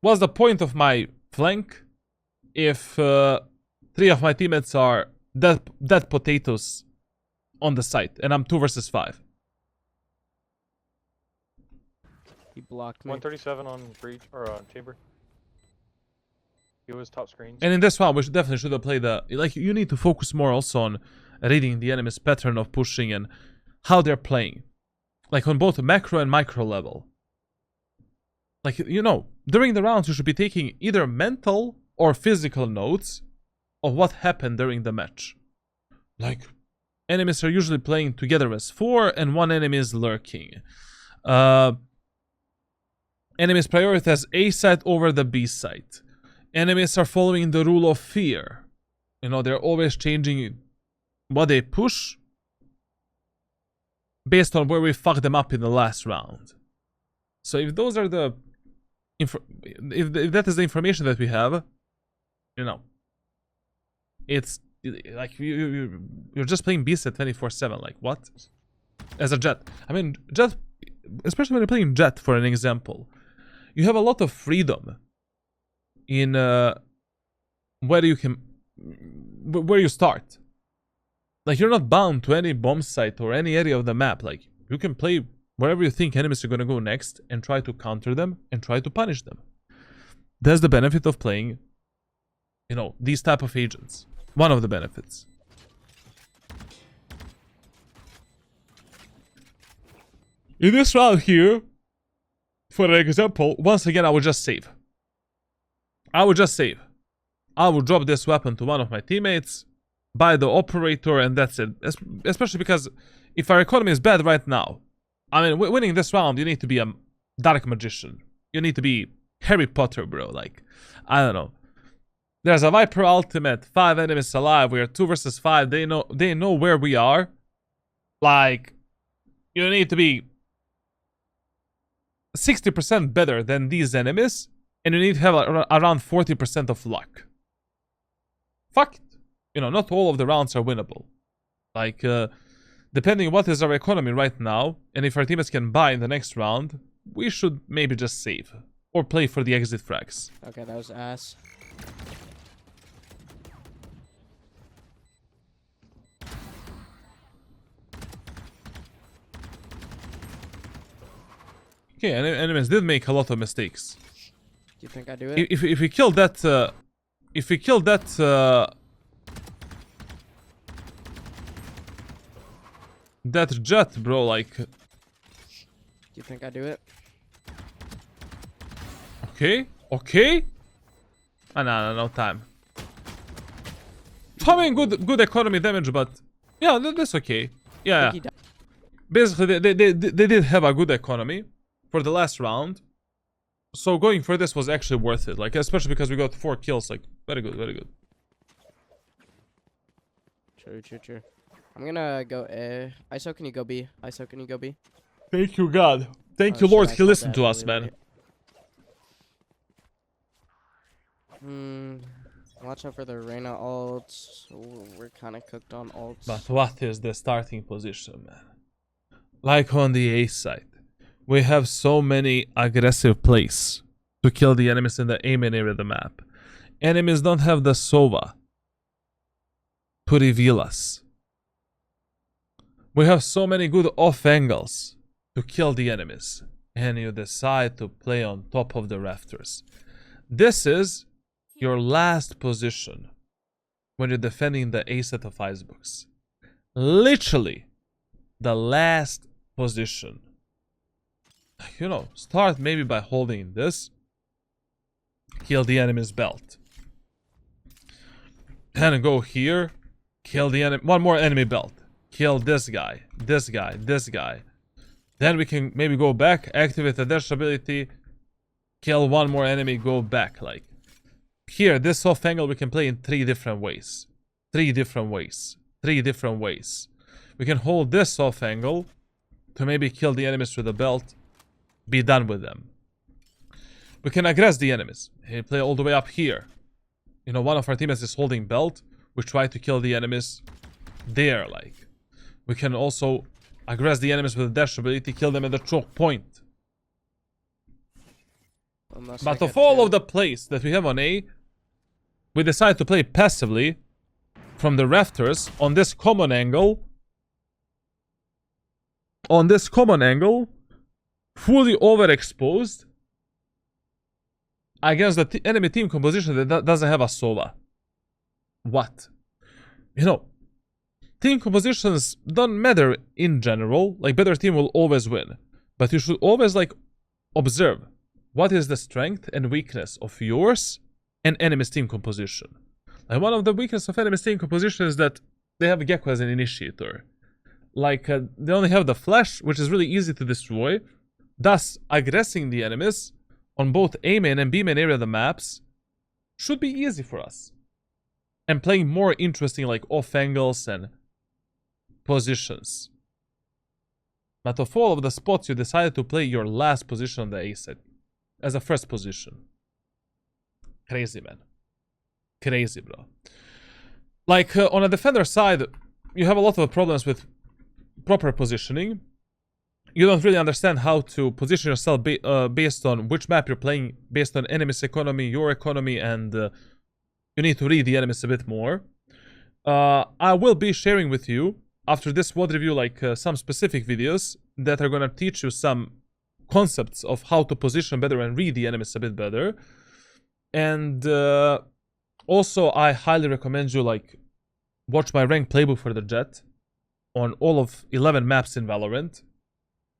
what's the point of my flank if 3 of my teammates are dead potatoes on the site and I'm 2 versus 5? He blocked me. 137 on breach or chamber. He was top screens. And in this round, we definitely should have played like, you need to focus more also on reading the enemy's pattern of pushing and how they're playing. Like, on both macro and micro level. Like, you know, during the rounds, you should be taking either mental or physical notes of what happened during the match. Like, enemies are usually playing together as 4 and 1 enemy is lurking. Enemies prioritize A side over the B side. Enemies are following the rule of fear. You know, they're always changing what they push based on where we fucked them up in the last round. So if those are the if that is the information that we have, you know, it's like you're just playing B set 24/7. Like, what? As a Jett, I mean, Jett, especially when you're playing Jett, for an example, you have a lot of freedom in where you start. Like, you're not bound to any bomb site or any area of the map. Like, you can play wherever you think enemies are gonna go next and try to counter them and try to punish them. That's the benefit of playing, you know, these type of agents. One of the benefits. In this round here, for an example, once again, I would just save. I would drop this weapon to one of my teammates, buy the operator, and that's it. Especially because if our economy is bad right now, I mean, winning this round, you need to be a dark magician. You need to be Harry Potter, bro. Like, I don't know. There's a Viper ultimate, 5 enemies alive. We are 2 versus 5. They know where we are. Like, you need to be 60% better than these enemies, and you need to have around 40% of luck. Fuck it. You know, not all of the rounds are winnable. Like, depending what is our economy right now, and if our teammates can buy in the next round, we should maybe just save. Or play for the exit frags. Okay, that was ass. Okay, enemies did make a lot of mistakes. Do you think I do it? If we kill that, if we kill that, that Jett, bro, like, Do you think I do it? okay, okay. Ah, no time. I mean, good economy damage, but yeah, that's okay. Yeah, He died. basically they did have a good economy for the last round, so going for this was actually worth it. Like, especially because we got 4 kills. Like, very good, very good. True. I'm gonna go A. ISO, can you go B? ISO, can you go B? Thank you, God. Thank Oh, you, shit, Lord. I He called listened that to us, really man. late. Watch out for the Reyna ults. Ooh, we're kind of cooked on ults. But what is the starting position, man? Like on the A side, we have so many aggressive plays to kill the enemies in the A main area of the map. Enemies don't have the Sova to reveal us. We have so many good off angles to kill the enemies, and you decide to play on top of the rafters. This is your last position when you're defending the A set of Icebox. Literally, the last position. You know, start maybe by holding this. Kill the enemy's belt. Then go here. Kill the enemy. One more enemy belt. Kill this guy. This guy. This guy. Then we can maybe go back. Activate the dash ability. Kill one more enemy. Go back. Like, here, this off angle we can play in 3 different ways. 3 different ways. 3 different ways. We can hold this off angle to maybe kill the enemies with the belt. Be done with them. We can aggress the enemies. We play all the way up here. You know, one of our teammates is holding belt. We try to kill the enemies there, like. We can also aggress the enemies with the dash ability, kill them at the choke point. Unless But I of get all two. of the plays that we have on A, we decide to play passively from the rafters on this common angle. On this common angle, fully overexposed against the enemy team composition that doesn't have a Sova. What? You know, team compositions don't matter in general. Like, better team will always win. But you should always, like, observe what is the strength and weakness of yours and enemy's team composition. Like, one of the weaknesses of enemy's team composition is that they have Gecko as an initiator. Like, they only have the flash, which is really easy to destroy. Thus, aggressing the enemies on both A main and B main area of the maps should be easy for us. And playing more interesting, like, off angles and positions. But of all of the spots, you decided to play your last position on the A side as a first position. Crazy, man. Crazy, bro. Like, on a defender side, you have a lot of problems with proper positioning. You don't really understand how to position yourself based on which map you're playing, based on enemy's economy, your economy, and you need to read the enemies a bit more. I will be sharing with you, after this VOD review, like some specific videos that are gonna teach you some concepts of how to position better and read the enemies a bit better. And also, I highly recommend you, like, watch my rank playbook for the Jett on all of 11 maps in Valorant.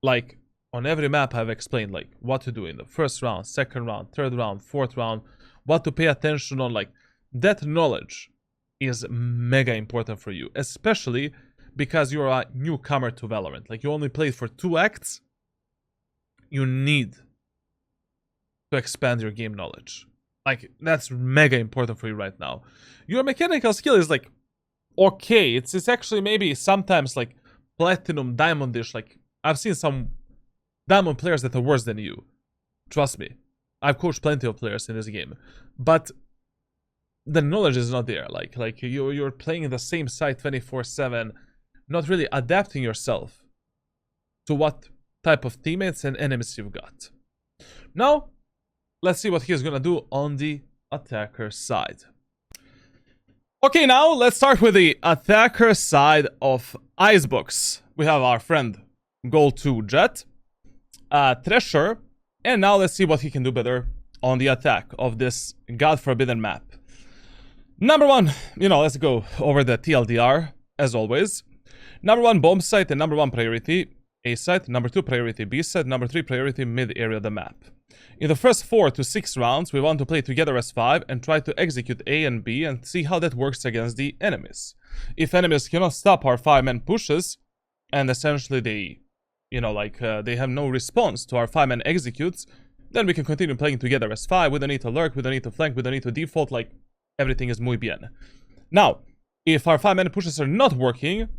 Like, on every map I've explained, like, what to do in the first round, second round, third round, fourth round, what to pay attention on. Like, that knowledge is mega important for you, especially because you're a newcomer to Valorant. Like, you only played for 2 acts. You need to expand your game knowledge. Like, that's mega important for you right now. Your mechanical skill is, like, okay. It's actually maybe sometimes, like, platinum, diamondish. Like, I've seen some diamond players that are worse than you. Trust me. I've coached plenty of players in this game. But the knowledge is not there. Like you're playing in the same site 24/7, not really adapting yourself to what type of teammates and enemies you've got. Now, let's see what he's gonna do on the attacker side. Okay, now let's start with the attacker side of Icebox. We have our friend Goal 2 Jett, Treasure, and now let's see what he can do better on the attack of this God Forbidden map. Number one, let's go over the TLDR, as always. Number one, bomb site, and number one priority, A site. Number two, priority, B site. Number three, priority, mid area of the map. In the first 4 to 6 rounds, we want to play together as 5 and try to execute A and B and see how that works against the enemies. If enemies cannot stop our 5-man pushes, and essentially they, they have no response to our 5-man executes, then we can continue playing together as 5. We don't need to lurk, we don't need to flank, we don't need to default, like, everything is muy bien. Now, if our 5-man pushes are not working,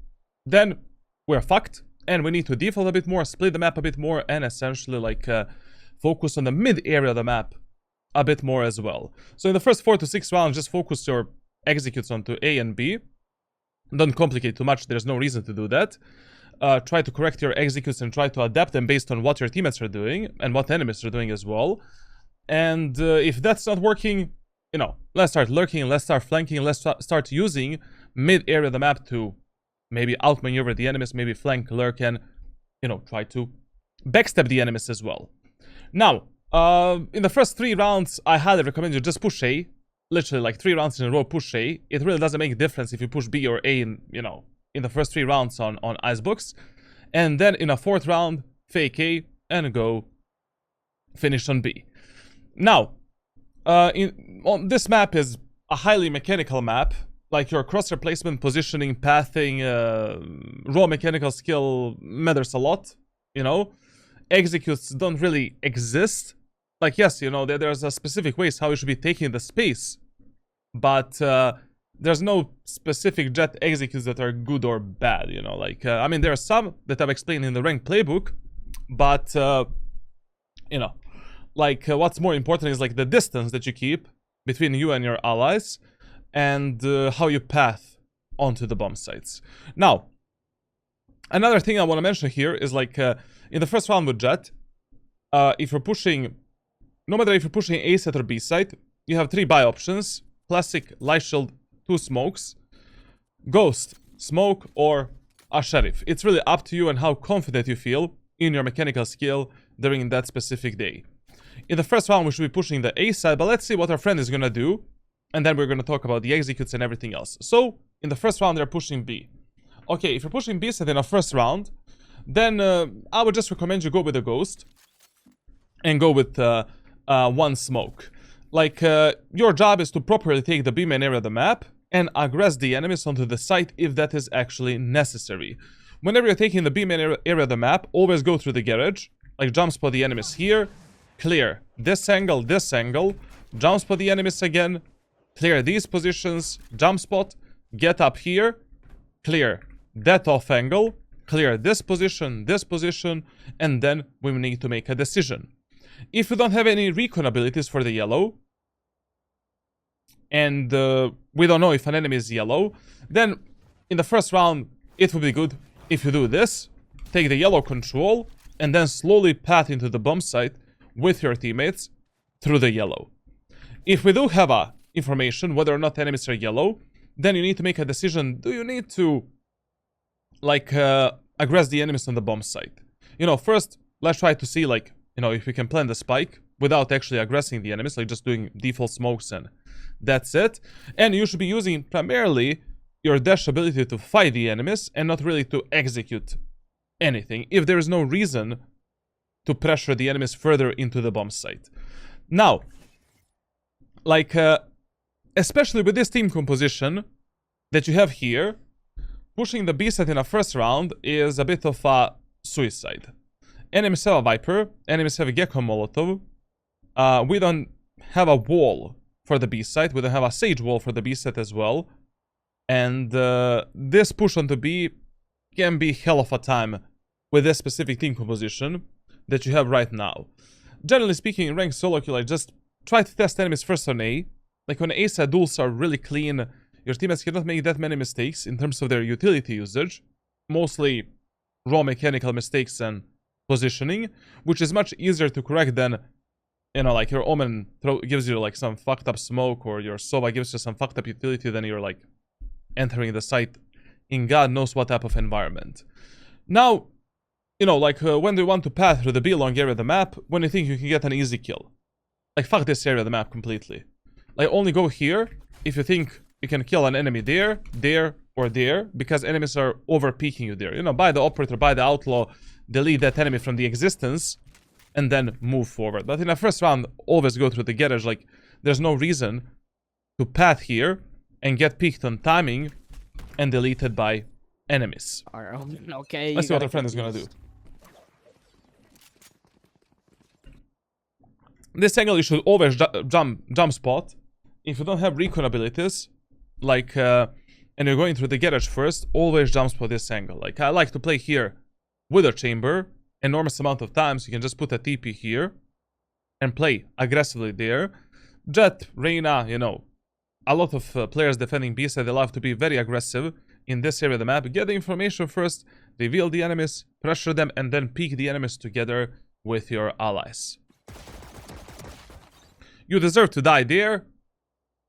then we're fucked, and we need to default a bit more, split the map a bit more, and essentially, focus on the mid area of the map a bit more as well. So in the first 4 to 6 rounds, just focus your executes onto A and B. Don't complicate too much, there's no reason to do that. Try to correct your executes and try to adapt them based on what your teammates are doing and what enemies are doing as well. And if that's not working, let's start lurking, let's start flanking, let's start using mid area of the map to maybe outmaneuver the enemies, maybe flank, lurk, and, try to backstab the enemies as well. Now, in the first 3 rounds, I highly recommend you just push A. Literally, like 3 rounds in a row, push A. It really doesn't make a difference if you push B or A in the first 3 rounds on Icebox. And then in a 4th round, fake A and go finish on B. Now, on this map is a highly mechanical map. Like your crosshair placement, positioning, pathing, raw mechanical skill matters a lot, Executes don't really exist. Like, yes, there's a specific ways how you should be taking the space, but there's no specific Jett executes that are good or bad, there are some that I've explained in the ranked playbook, but what's more important is the distance that you keep between you and your allies, and how you path onto the bomb sites. Now, another thing I want to mention here is in the first round with Jett, if you're pushing, no matter if you're pushing A site or B site, you have 3 buy options: classic, light shield, 2 smokes, ghost, smoke, or a sheriff. It's really up to you and how confident you feel in your mechanical skill during that specific day. In the first round, we should be pushing the A side, but let's see what our friend is gonna do, and then we're gonna talk about the executes and everything else. So, in the first round, they're pushing B. Okay, if you're pushing B side in a first round, then I would just recommend you go with a ghost and go with 1 smoke. Your job is to properly take the B main area of the map and aggress the enemies onto the site if that is actually necessary. Whenever you're taking the B main area of the map, always go through the garage, jump spot the enemies here, clear this angle, jump spot the enemies again, clear these positions, jump spot, get up here, clear that off angle, clear this position, and then we need to make a decision. If you don't have any recon abilities for the yellow, and we don't know if an enemy is yellow, then in the first round, it would be good if you do this, take the yellow control, and then slowly path into the bomb site with your teammates through the yellow. If we do have a information whether or not enemies are yellow, then you need to make a decision. Do you need to aggress the enemies on the bomb site? First, let's try to see, if we can plant the spike without actually aggressing the enemies, just doing default smokes, and that's it. And you should be using primarily your dash ability to fight the enemies and not really to execute anything if there is no reason to pressure the enemies further into the bomb site. Now, especially with this team composition that you have here, pushing the B site in a first round is a bit of a suicide. Enemies have a Viper, enemies have a Gecko Molotov. We don't have a wall for the B site, we don't have a Sage wall for the B site as well. And this push onto B can be hell of a time with this specific team composition that you have right now. Generally speaking, in ranked solo queue, like, just try to test enemies first on A. Like, when A side duels are really clean, your teammates cannot make that many mistakes in terms of their utility usage. Mostly raw mechanical mistakes and positioning, which is much easier to correct than, you know, like, your Omen gives you, like, some fucked up smoke, or your Sova gives you some fucked up utility, then you're, like, entering the site in God knows what type of environment. Now, you know, like, when do you want to path through the B long area of the map? When you think you can get an easy kill. Like, fuck this area of the map completely. Like, only go here if you think you can kill an enemy there, there, or there, because enemies are over-peeking you there. You know, buy the operator, buy the outlaw, delete that enemy from the existence, and then move forward. But in the first round, always go through the garage. Like, there's no reason to path here and get peeked on timing and deleted by enemies. Alright, okay. Let's see what our friend is gonna do. This angle, you should always jump spot. If you don't have recon abilities, like, and you're going through the garage first, always jump spot this angle. Like, I like to play here with a chamber, enormous amount of times. You can just put a TP here and play aggressively there. Jett, Reyna, you know, a lot of players defending B side, they love to be very aggressive in this area of the map. Get the information first, reveal the enemies, pressure them, and then peek the enemies together with your allies. You deserve to die there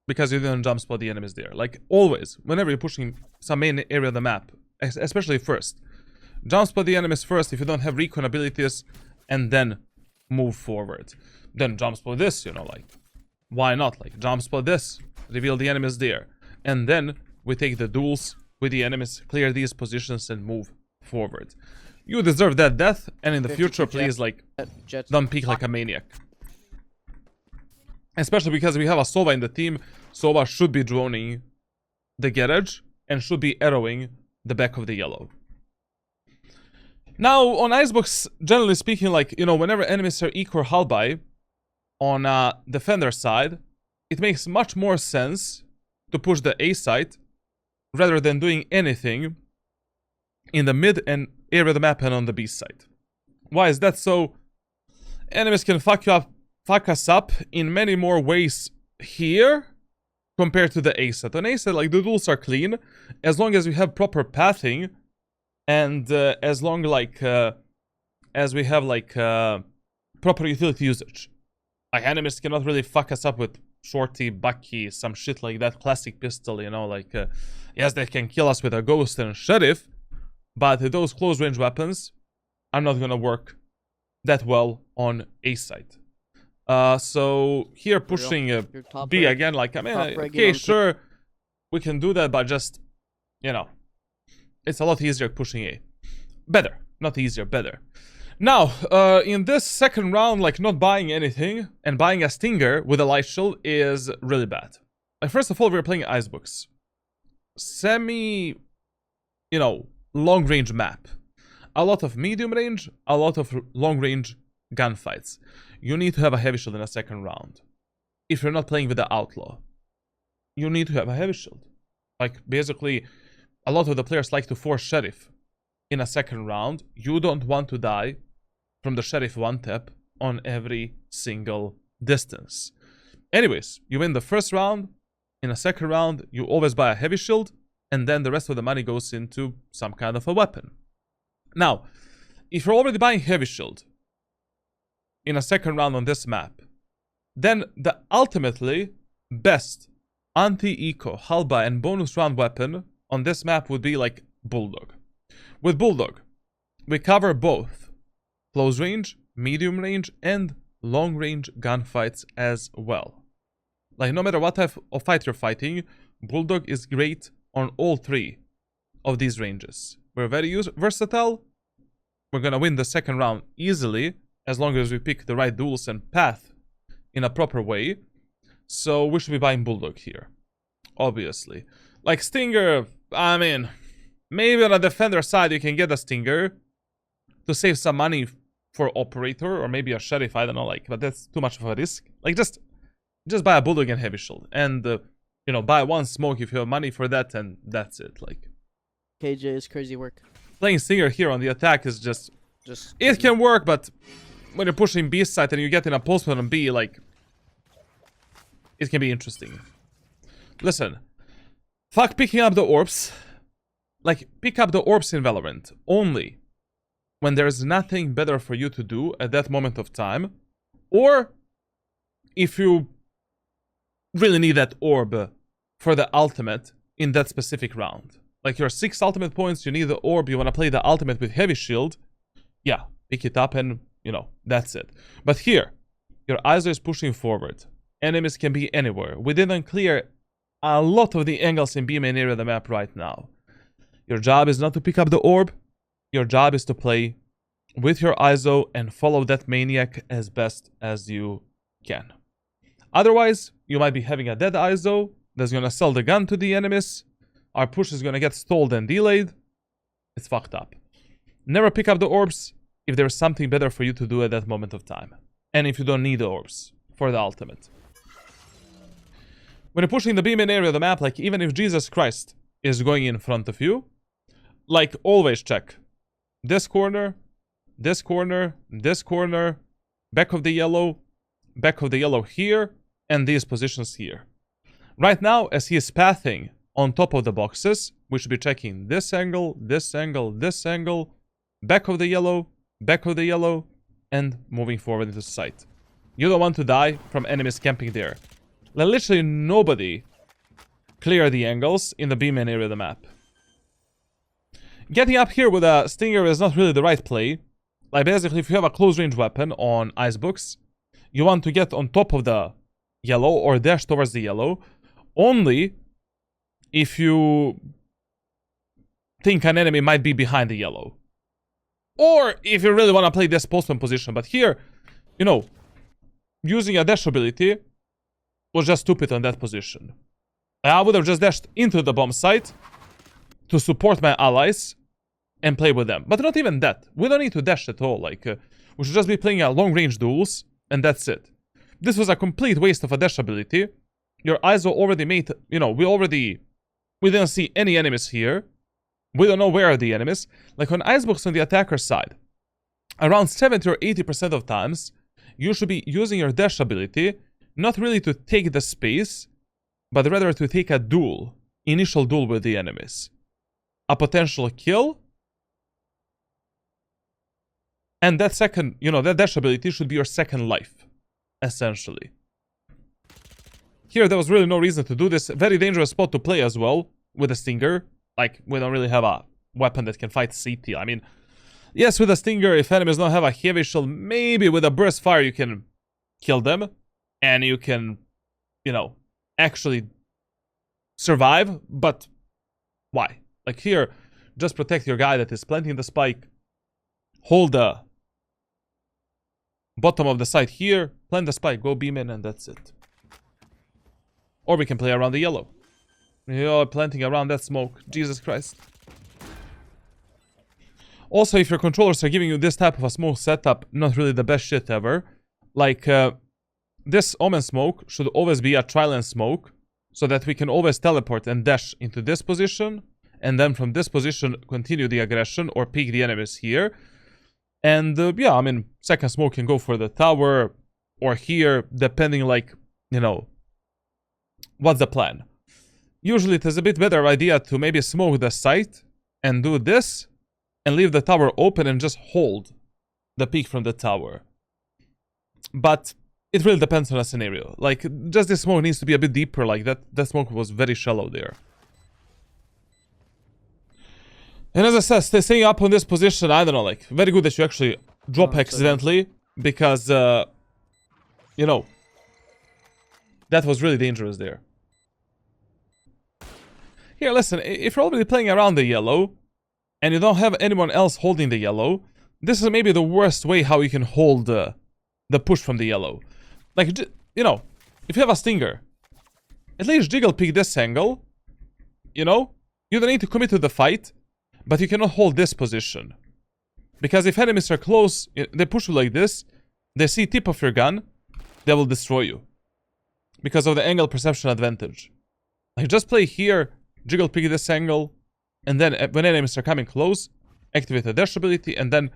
because you didn't jump spot the enemies there. Like, always, whenever you're pushing some main area of the map, especially first, jump spot the enemies first if you don't have recon abilities, and then move forward. Then jump spot this, you know, like, why not? Like, jump spot this, reveal the enemies there, and then we take the duels with the enemies, clear these positions, and move forward. You deserve that death, and in the future, please, like, don't peek like a maniac. Especially because we have a Sova in the team. Sova should be droning the garage and should be arrowing the back of the yellow. Now, on Icebox, generally speaking, like, you know, whenever enemies are equal hull by on defender side, it makes much more sense to push the A side rather than doing anything in the mid and area of the map and on the B side. Why is that so? Enemies can fuck us up in many more ways here compared to the A side. On A side, like, the duels are clean as long as we have proper pathing and as long, like, as we have, like, proper utility usage. Like, enemies cannot really fuck us up with shorty, bucky, some shit like that, classic pistol, you know, like, yes, they can kill us with a ghost and sheriff, but those close range weapons are not gonna work that well on A side. So here pushing B again, like, I mean, okay, sure, we can do that, but just, you know, it's a lot easier pushing A. Better, not easier, better. Now, in this second round, like, not buying anything and buying a Stinger with a light shield is really bad. Like, first of all, we're playing Icebox. Semi, you know, long range map. A lot of medium range, a lot of long range gunfights. You need to have a heavy shield in a second round. If you're not playing with the outlaw, you need to have a heavy shield. Like, basically, a lot of the players like to force sheriff in a second round. You don't want to die from the sheriff one tap on every single distance. Anyways, you win the first round. In a second round, you always buy a heavy shield, and then the rest of the money goes into some kind of a weapon. Now, if you're already buying heavy shield in a second round on this map, then the ultimately best anti-eco, halba, and bonus round weapon on this map would be, like, Bulldog. With Bulldog, we cover both close range, medium range, and long range gunfights as well. Like, no matter what type of fight you're fighting, Bulldog is great on all three of these ranges. We're very versatile. We're gonna win the second round easily, as long as we pick the right duels and path in a proper way. So we should be buying Bulldog here, obviously. Like, Stinger, I mean, maybe on a defender side you can get a Stinger to save some money for operator, or maybe a sheriff, I don't know, like, but that's too much of a risk. Like, just buy a Bulldog and heavy shield, and you know, buy one smoke if you have money for that, and that's it. Like, KJ is crazy work. playing Stinger here on the attack is just... Just It can work, but when you're pushing B side and you get in a postman on B, like... It can be interesting. Listen. Fuck picking up the orbs. Like, pick up the orbs in Valorant. Only when there's nothing better for you to do at that moment of time. Or if you really need that orb for the ultimate in that specific round. Like your 6 ultimate points, you need the orb, you want to play the ultimate with heavy shield. Yeah, pick it up and, you know, that's it. But here, your ISO is pushing forward. Enemies can be anywhere. We didn't clear a lot of the angles in B main area of the map right now. Your job is not to pick up the orb. Your job is to play with your ISO and follow that maniac as best as you can. Otherwise, you might be having a dead ISO that's gonna sell the gun to the enemies. Our push is gonna get stalled and delayed. It's fucked up. Never pick up the orbs if there's something better for you to do at that moment of time. And if you don't need the orbs for the ultimate. When you're pushing the B main area of the map, like even if Jesus Christ is going in front of you, like always check this corner, this corner, this corner, back of the yellow here, and these positions here. Right now, as he is pathing on top of the boxes, we should be checking this angle, this angle, this angle, back of the yellow, and moving forward into sight. You don't want to die from enemies camping there. Let literally nobody clear the angles in the B main area of the map. Getting up here with a Stinger is not really the right play. Like basically, if you have a close range weapon on Icebox, you want to get on top of the yellow or dash towards the yellow only if you think an enemy might be behind the yellow. Or if you really want to play this postman position. But here, you know, using a dash ability was just stupid on that position. I would have just dashed into the bomb site to support my allies and play with them. But not even that. We don't need to dash at all. Like, we should just be playing a long-range duels, and that's it. This was a complete waste of a dash ability. Your ISO already made, you know, we didn't see any enemies here. We don't know where are the enemies. Like on Icebox on the attacker side, around 70 or 80% of times, you should be using your dash ability, not really to take the space, but rather to take a duel, initial duel with the enemies. A potential kill. And that second, you know, that dash ability should be your second life, essentially. Here, there was really no reason to do this. Very dangerous spot to play as well, with a Stinger. Like, we don't really have a weapon that can fight CT. I mean, yes, with a Stinger, if enemies don't have a heavy shield, maybe with a burst fire you can kill them. And you can, you know, actually survive. But why? Like here, just protect your guy that is planting the spike. Hold the bottom of the site here. Plant the spike, go beam in, and that's it. Or we can play around the yellow. You're planting around that smoke. Jesus Christ. Also, if your controllers are giving you this type of a smoke setup, not really the best shit ever. Like, this Omen smoke should always be a trilane smoke, so that we can always teleport and dash into this position, and then from this position continue the aggression or peek the enemies here. And yeah, I mean, second smoke can go for the tower or here, depending, like, you know, what's the plan. Usually it is a bit better idea to maybe smoke the site and do this and leave the tower open and just hold the peak from the tower. But it really depends on a scenario. Like, just this smoke needs to be a bit deeper. Like, that smoke was very shallow there. And as I said, staying up on this position, I don't know, like, very good that you actually drop accidentally. Because, you know, that was really dangerous there. Here, listen, if you're already playing around the yellow, and you don't have anyone else holding the yellow, this is maybe the worst way how you can hold the push from the yellow. Like, you know, if you have a Stinger, at least jiggle pick this angle, you know? You don't need to commit to the fight, but you cannot hold this position. Because if enemies are close, they push you like this, they see tip of your gun, they will destroy you. Because of the angle perception advantage. Like, just play here, jiggle pick this angle, and then when enemies are coming close, activate the dash ability, and then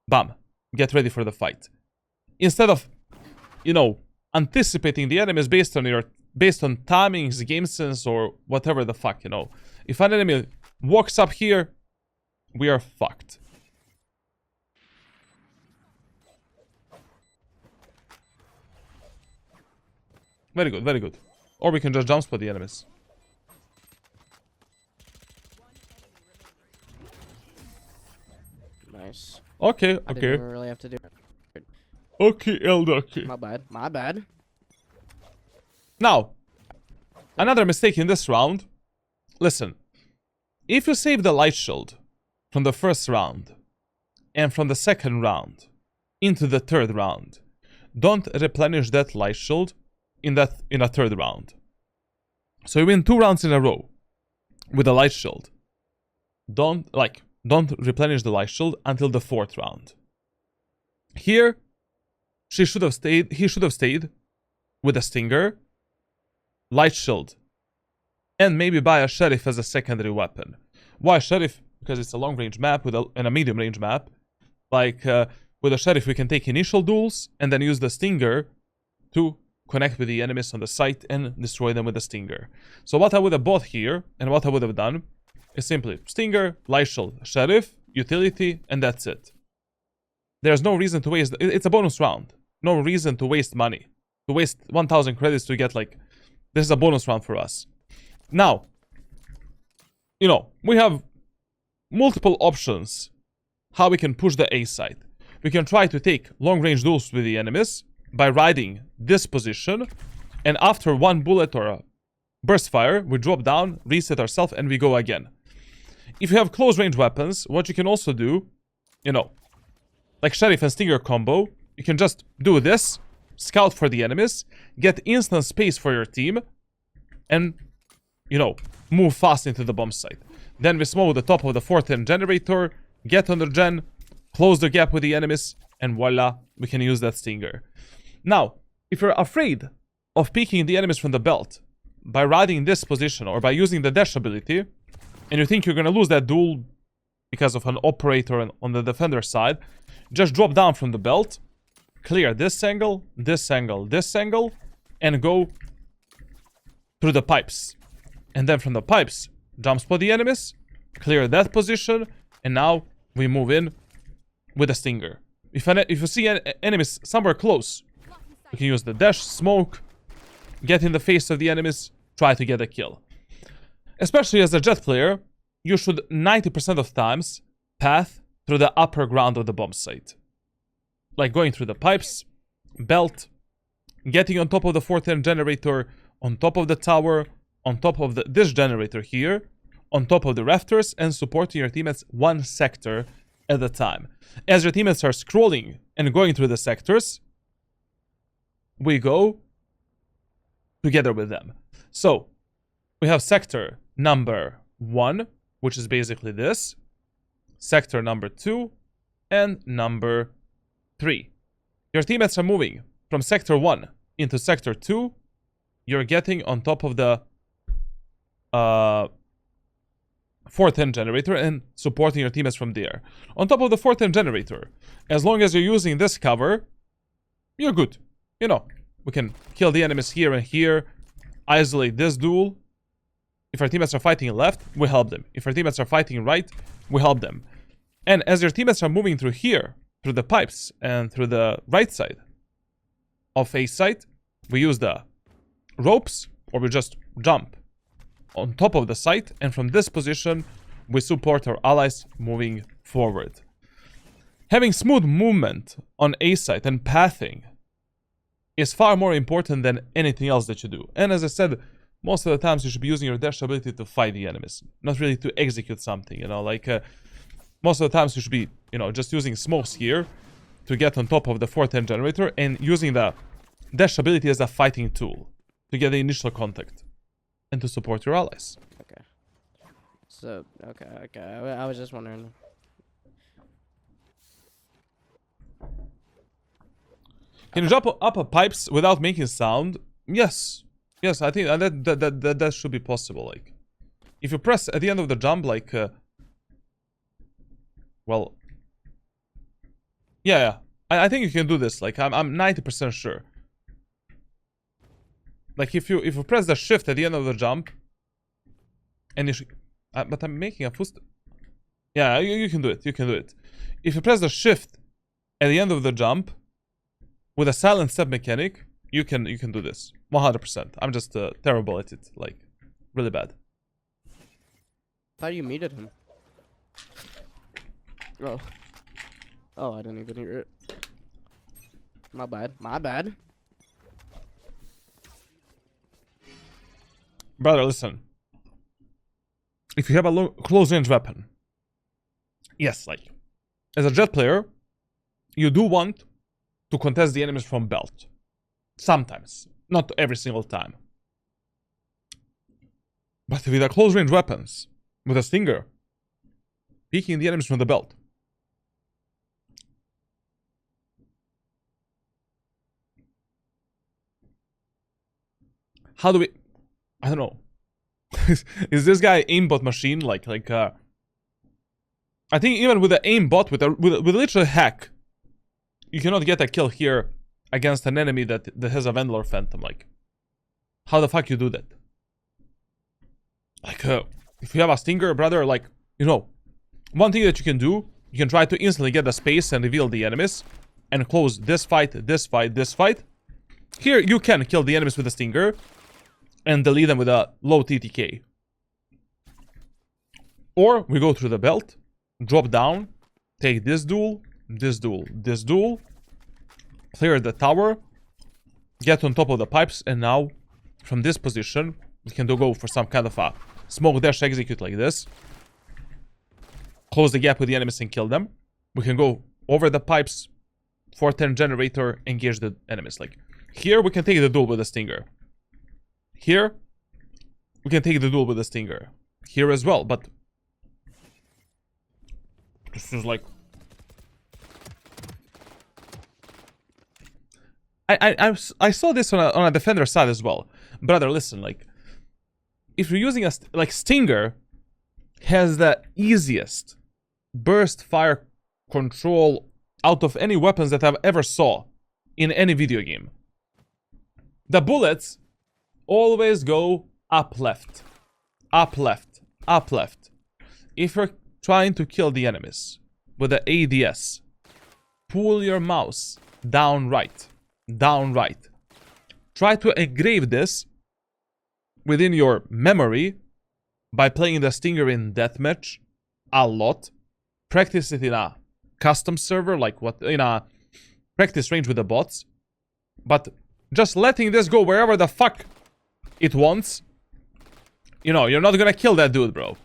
bam, get ready for the fight. Instead of, you know, anticipating the enemies based on timings, game sense, or whatever the fuck, you know. If an enemy walks up here, we are fucked. Very good, very good. Or we can just jump spot the enemies. Nice. Okay, I didn't okay. even really have to do it. Okay, Elducky. My bad. My bad. Now, another mistake in this round. Listen, if you save the light shield from the first round and from the second round into the third round, don't replenish that light shield in a third round. So you win 2 rounds in a row with a light shield. Don't replenish the light shield until the 4th round. Here, he should have stayed with a stinger, light shield, and maybe buy a sheriff as a secondary weapon. Why sheriff? Because it's a long range map and a medium range map. Like with a sheriff, we can take initial duels and then use the stinger to connect with the enemies on the site and destroy them with the stinger. So what I would have bought here and what I would have done is simply stinger, light shield, sheriff, utility, and that's it. There's no reason to waste. It's a bonus round. No reason to waste money. To waste 1,000 credits to get like, this is a bonus round for us. Now, you know, we have multiple options how we can push the A side. We can try to take long range duels with the enemies by riding this position, and after 1 bullet or a burst fire, we drop down, reset ourselves, and we go again. If you have close range weapons, what you can also do, you know, like sheriff and stinger combo, you can just do this, scout for the enemies, get instant space for your team, and, you know, move fast into the bomb site. Then we smoke the top of the 4th end generator, get under gen, close the gap with the enemies, and voila, we can use that stinger. Now, if you're afraid of peeking the enemies from the belt by riding this position or by using the dash ability, and you think you're gonna lose that duel because of an operator on the defender side, just drop down from the belt, clear this angle, this angle, this angle, and go through the pipes. And then from the pipes, jump spot the enemies, clear that position, and now we move in with a stinger. If you see enemies somewhere close, you can use the dash, smoke, get in the face of the enemies, try to get a kill. Especially as a Jett player, you should 90% of times path through the upper ground of the bomb site. Like going through the pipes, belt, getting on top of the 4th end generator, on top of the tower, on top of this generator here, on top of the rafters, and supporting your teammates 1 sector at a time. As your teammates are scrolling and going through the sectors, we go together with them. So, we have sector number 1, which is basically this, sector number 2, and number 3. Your teammates are moving from sector 1 into sector 2. You're getting on top of the 4th end generator and supporting your teammates from there. On top of the 4th end generator, as long as you're using this cover, you're good. You know, we can kill the enemies here and here, isolate this duel. If our teammates are fighting left, we help them. If our teammates are fighting right, we help them. And as your teammates are moving through here, through the pipes and through the right side of A site, we use the ropes, or we just jump on top of the site, and from this position we support our allies moving forward. Having smooth movement on A site and pathing is far more important than anything else that you do. And as I said, most of the times you should be using your dash ability to fight the enemies, not really to execute something, you know, like most of the times you should be, you know, just using smokes here to get on top of the 4th end generator and using the dash ability as a fighting tool to get the initial contact and to support your allies. Okay. So, okay. I was just wondering. Can you jump up pipes without making sound? Yes. Yes, I think that should be possible. Like, if you press at the end of the jump, like, Well, yeah. I think you can do this. Like, I'm 90% sure. Like, if you press the shift at the end of the jump, and you but I'm making a full. Yeah, you can do it. You can do it. If you press the shift at the end of the jump with a silent step mechanic, you can do this 100%. I'm just terrible at it, like really bad. Thought you muted him. Oh. Oh, I didn't even hear it. My bad. My bad. Brother, listen. If you have a close range weapon, yes, like as a Jett player, you do want to contest the enemies from belt. Sometimes, not every single time. But with a close range weapons, with a stinger, peeking the enemies from the belt. How do we? I don't know. Is this guy aimbot machine? Like I think even with the aimbot, with a literal hack, you cannot get a kill here against an enemy that has a Vandal Phantom. Like, how the fuck you do that? Like, if you have a stinger, brother, like, you know, one thing that you can do, you can try to instantly get the space and reveal the enemies and close this fight, this fight, this fight. Here, you can kill the enemies with a stinger and delete them with a low TTK. Or we go through the belt, drop down, take this duel, this duel, this duel, clear the tower, get on top of the pipes, and now from this position we can go for some kind of a smoke dash execute like this. Close the gap with the enemies and kill them. We can go over the pipes, 410 generator, engage the enemies. Like here we can take the duel with the stinger. Here, we can take the duel with the stinger. Here as well, but this is like I saw this on a defender side as well. Brother, listen, like if you're using like stinger has the easiest burst fire control out of any weapons that I've ever saw in any video game. The bullets always go up left, up left, up left. If you're trying to kill the enemies with the ADS, pull your mouse down right, down right. Try to engrave this within your memory by playing the stinger in deathmatch a lot. Practice it in a custom server, like what in a practice range with the bots. But just letting this go wherever the fuck it wants, you know, you're not gonna kill that dude, bro.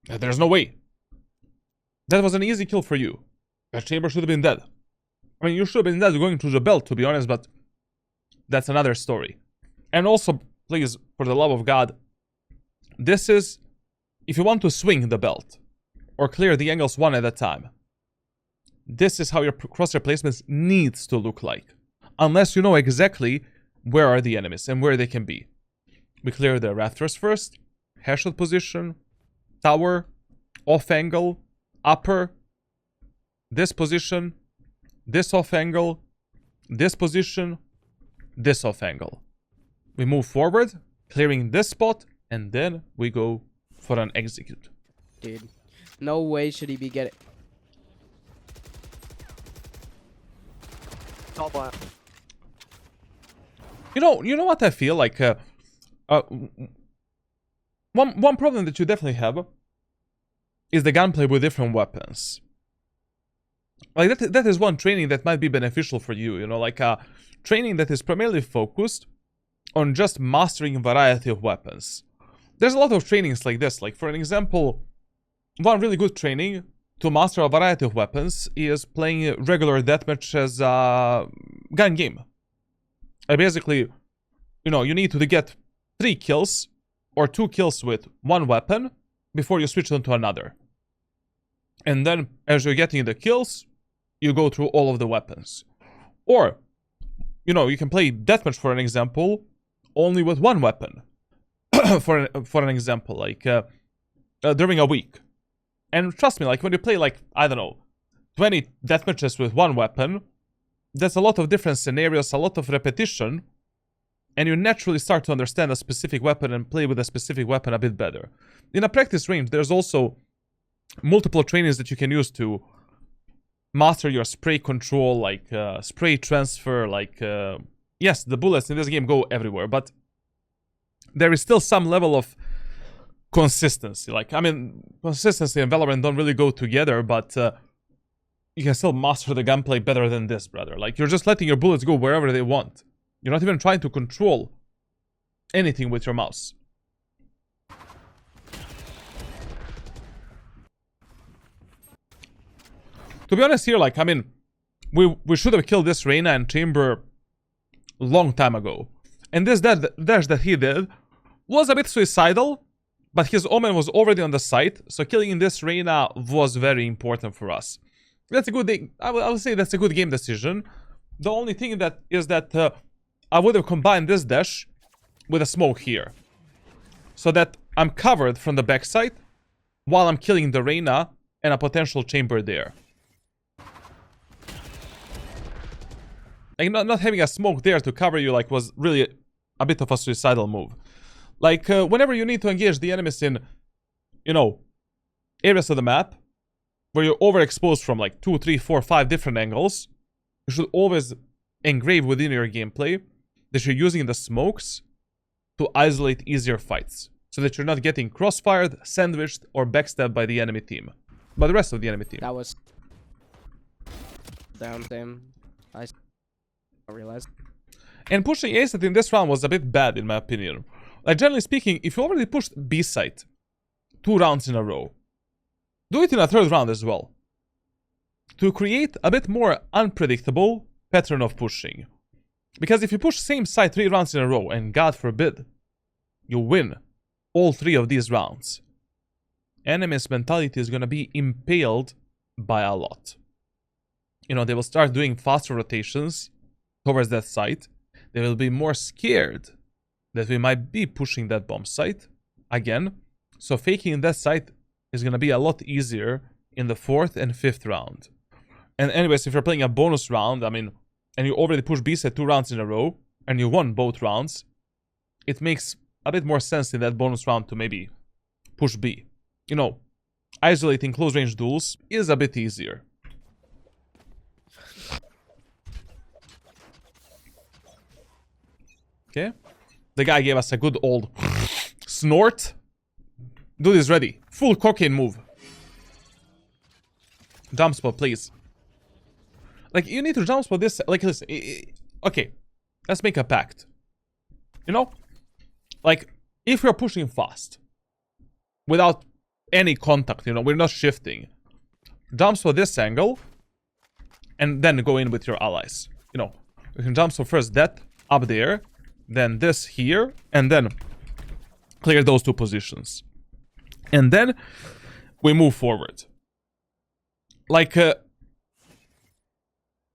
There's no way. That was an easy kill for you. That chamber should have been dead. I mean, you should have been dead going through the belt, to be honest, but that's another story. And also, please, for the love of God, this is if you want to swing the belt or clear the angles one at a time. This is how your crosshair placements needs to look like. Unless you know exactly where are the enemies and where they can be. We clear the rafters first, headshot position, tower, off angle, upper, this position, this off angle, this position, this off angle. We move forward, clearing this spot, and then we go for an execute. Dude, no way should he be getting. All blind. You know what I feel like. One problem that you definitely have is the gunplay with different weapons. Like that is one training that might be beneficial for you. You know, like training that is primarily focused on just mastering a variety of weapons. There's a lot of trainings like this. Like for an example, one really good training to master a variety of weapons is playing regular deathmatch as a gun game. Basically, you know, you need to get 3 kills or 2 kills with one weapon before you switch on to another. And then, as you're getting the kills, you go through all of the weapons. Or, you know, you can play deathmatch, for an example, only with one weapon. for an example, like during a week. And trust me, like when you play like, I don't know, 20 deathmatches with one weapon, there's a lot of different scenarios, a lot of repetition, and you naturally start to understand a specific weapon and play with a specific weapon a bit better. In a practice range, there's also multiple trainings that you can use to master your spray control, like spray transfer, like... yes, the bullets in this game go everywhere, but there is still some level of consistency. Like, I mean, consistency and Valorant don't really go together, but you can still master the gunplay better than this, brother. Like, you're just letting your bullets go wherever they want. You're not even trying to control anything with your mouse. To be honest here, like, I mean, we should have killed this Reyna and Chamber long time ago. And this dash that he did was a bit suicidal, but his Omen was already on the site, so killing this Reyna was very important for us. That's a good thing. I would say that's a good game decision. The only thing that is that I would have combined this dash with a smoke here, so that I'm covered from the backside while I'm killing the Reyna and a potential Chamber there. Like, not having a smoke there to cover you, like, was really a bit of a suicidal move. Like, whenever you need to engage the enemies in, you know, areas of the map where you're overexposed from, like, 2, 3, 4, 5 different angles, you should always engrave within your gameplay that you're using the smokes to isolate easier fights, so that you're not getting crossfired, sandwiched, or backstabbed by the enemy team. By the rest of the enemy team. That was... down same. I realized. And pushing A site in this round was a bit bad, in my opinion. Like, generally speaking, if you already pushed B site 2 rounds in a row, do it in a 3rd round as well, to create a bit more unpredictable pattern of pushing. Because if you push same site 3 rounds in a row, and God forbid, you win all 3 of these rounds, enemy's mentality is gonna be impaled by a lot. You know, they will start doing faster rotations towards that site. They will be more scared that we might be pushing that bomb site again. So faking that site is going to be a lot easier in the 4th and 5th round. And anyways, if you're playing a bonus round, I mean, and you already pushed B site 2 rounds in a row, and you won both rounds, it makes a bit more sense in that bonus round to maybe push B. You know, isolating close range duels is a bit easier. Okay, the guy gave us a good old snort. Dude is ready. Full cocaine move. Jump spot, please. Like, you need to jump spot this. Like, listen. Okay, let's make a pact. You know? Like, if we're pushing fast, without any contact, you know, we're not shifting. Jump spot this angle, and then go in with your allies. You know, we can jump spot first that up there, then this here, and then clear those 2 positions. And then we move forward. Like,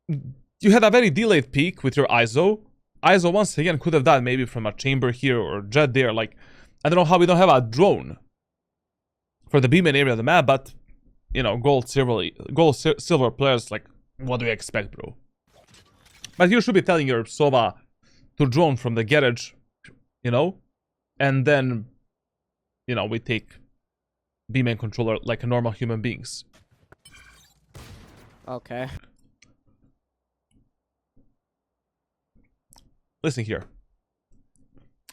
you had a very delayed peak with your ISO. ISO once again could have died maybe from a chamber here or Jett there. Like, I don't know how we don't have a drone for the B-main area of the map, but, you know, gold, silver players, like, what do you expect, bro? But you should be telling your Sova to drone from the garage, you know, and then, you know, we take B-main controller like a normal human beings. Okay. Listen here.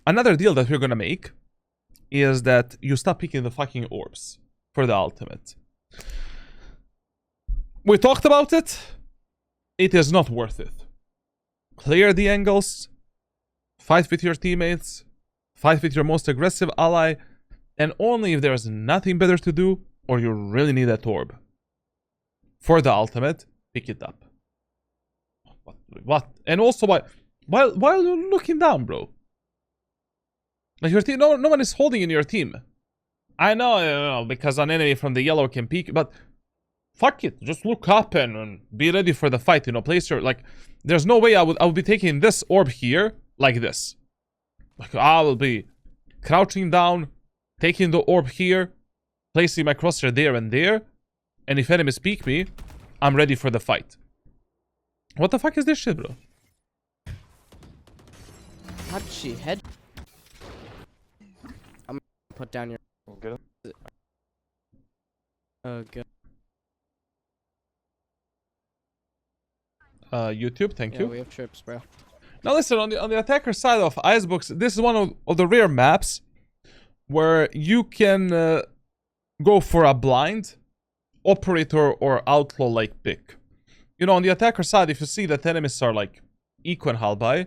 Another deal that we're gonna make is that you stop picking the fucking orbs for the ultimate. We talked about it. It is not worth it. Clear the angles, fight with your teammates, fight with your most aggressive ally, and only if there's nothing better to do or you really need that orb for the ultimate, pick it up. What? And also, while you're looking down, bro. Like, your team, no one is holding in your team. I know, because an enemy from the yellow can peek, but fuck it, just look up and be ready for the fight. You know, place your, like, there's no way I would be taking this orb here like this. Like, I will be crouching down, taking the orb here, placing my crosshair there and there, and if enemies peek me, I'm ready for the fight. What the fuck is this shit, bro? How did she head? I'm gonna put down your. Get him. Oh, good. YouTube, thank Yeah, you. we have trips, bro. Now listen, on the attacker side of Icebox, this is one of the rare maps where you can go for a blind operator or outlaw like pick. You know, on the attacker side, if you see that enemies are like eco and halbei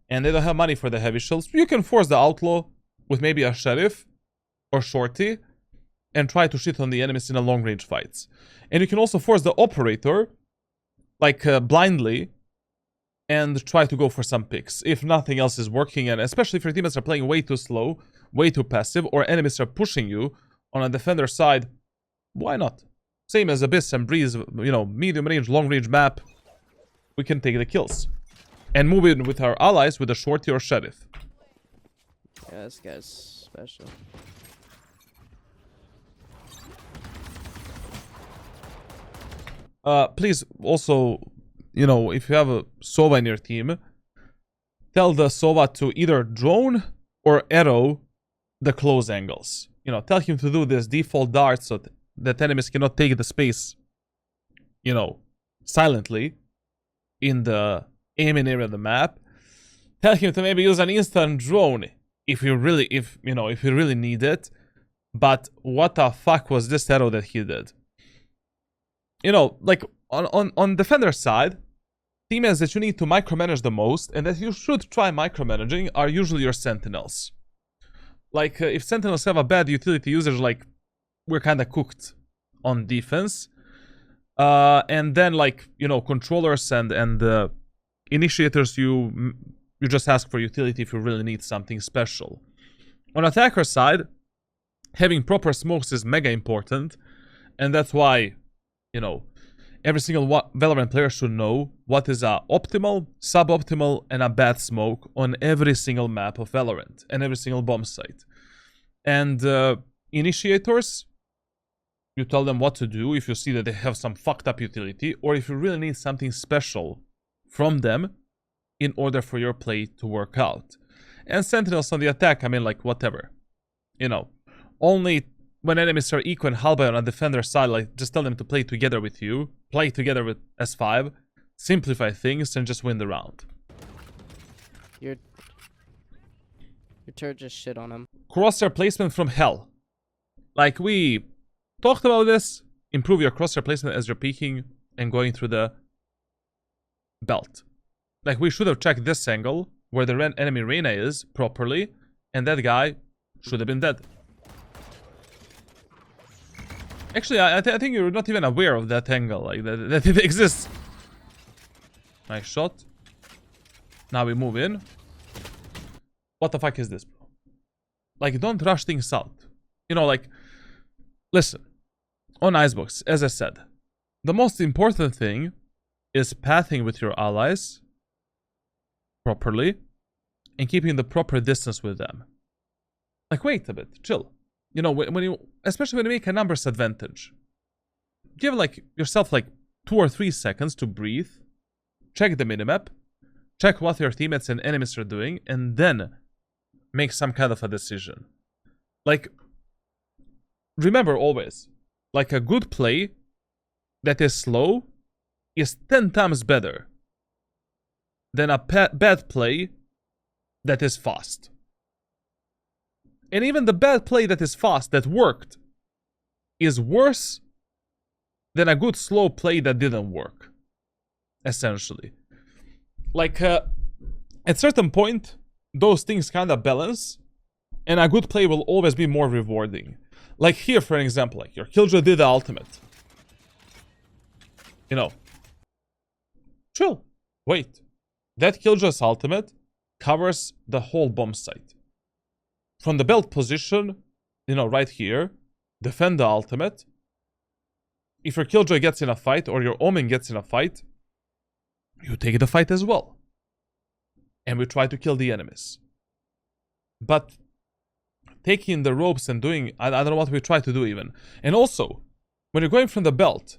and they don't have money for the heavy shields, you can force the outlaw with maybe a sheriff or shorty and try to shit on the enemies in a long range fights. And you can also force the operator like blindly and try to go for some picks if nothing else is working, and especially if your teammates are playing way too slow, way too passive, or enemies are pushing you on a defender side, why not? Same as Abyss and Breeze, you know, medium range, long range map, we can take the kills and move in with our allies with a shorty or sheriff. Yeah, this guy's special. Please also, you know, if you have a Sova in your team, tell the Sova to either drone or arrow the close angles. You know, tell him to do this default dart so that enemies cannot take the space, you know, silently in the aiming area of the map. Tell him to maybe use an instant drone if you really need it. But what the fuck was this arrow that he did? You know, like on defender side, teammates that you need to micromanage the most and that you should try micromanaging are usually your sentinels. Like if sentinels have a bad utility usage, like we're kind of cooked on defense. And then like, you know, controllers and initiators, you just ask for utility if you really need something special. On attacker side, having proper smokes is mega important, and that's why, you know, every single Valorant player should know what is a optimal, suboptimal, and a bad smoke on every single map of Valorant and every single bomb site. And initiators, you tell them what to do if you see that they have some fucked up utility, or if you really need something special from them in order for your play to work out. And sentinels on the attack, I mean, like, whatever. You know, only when enemies are eco and halbei on a defender side, like, just tell them to play together with you, play together with S5, simplify things, and just win the round. Your turret just shit on him. Crosshair placement from hell. Like, we talked about this. Improve your crosshair placement as you're peeking and going through the belt. Like, we should have checked this angle, where the enemy Reyna is, properly, and that guy should have been dead. Actually, I think you're not even aware of that angle, like, that it exists. Nice shot. Now we move in. What the fuck is this, bro? Like, don't rush things out. You know, like, listen. On Icebox, as I said, the most important thing is pathing with your allies properly and keeping the proper distance with them. Like, wait a bit, chill. You know, when you, especially when you make a numbers advantage, give like yourself like 2 or 3 seconds to breathe, check the minimap, check what your teammates and enemies are doing, and then make some kind of a decision. Like, remember always, like, a good play that is slow is 10 times better than a bad play that is fast. And even the bad play that is fast, that worked, is worse than a good slow play that didn't work. Essentially. Like, at certain point, those things kind of balance, and a good play will always be more rewarding. Like here, for example, like your Killjoy did the ultimate. You know. Chill. Wait. That Killjoy's ultimate covers the whole bomb site. From the belt position, you know, right here, defend the ultimate. If your Killjoy gets in a fight, or your Omen gets in a fight, you take the fight as well. And we try to kill the enemies. But taking the ropes and doing, I don't know what we try to do even. And also, when you're going from the belt,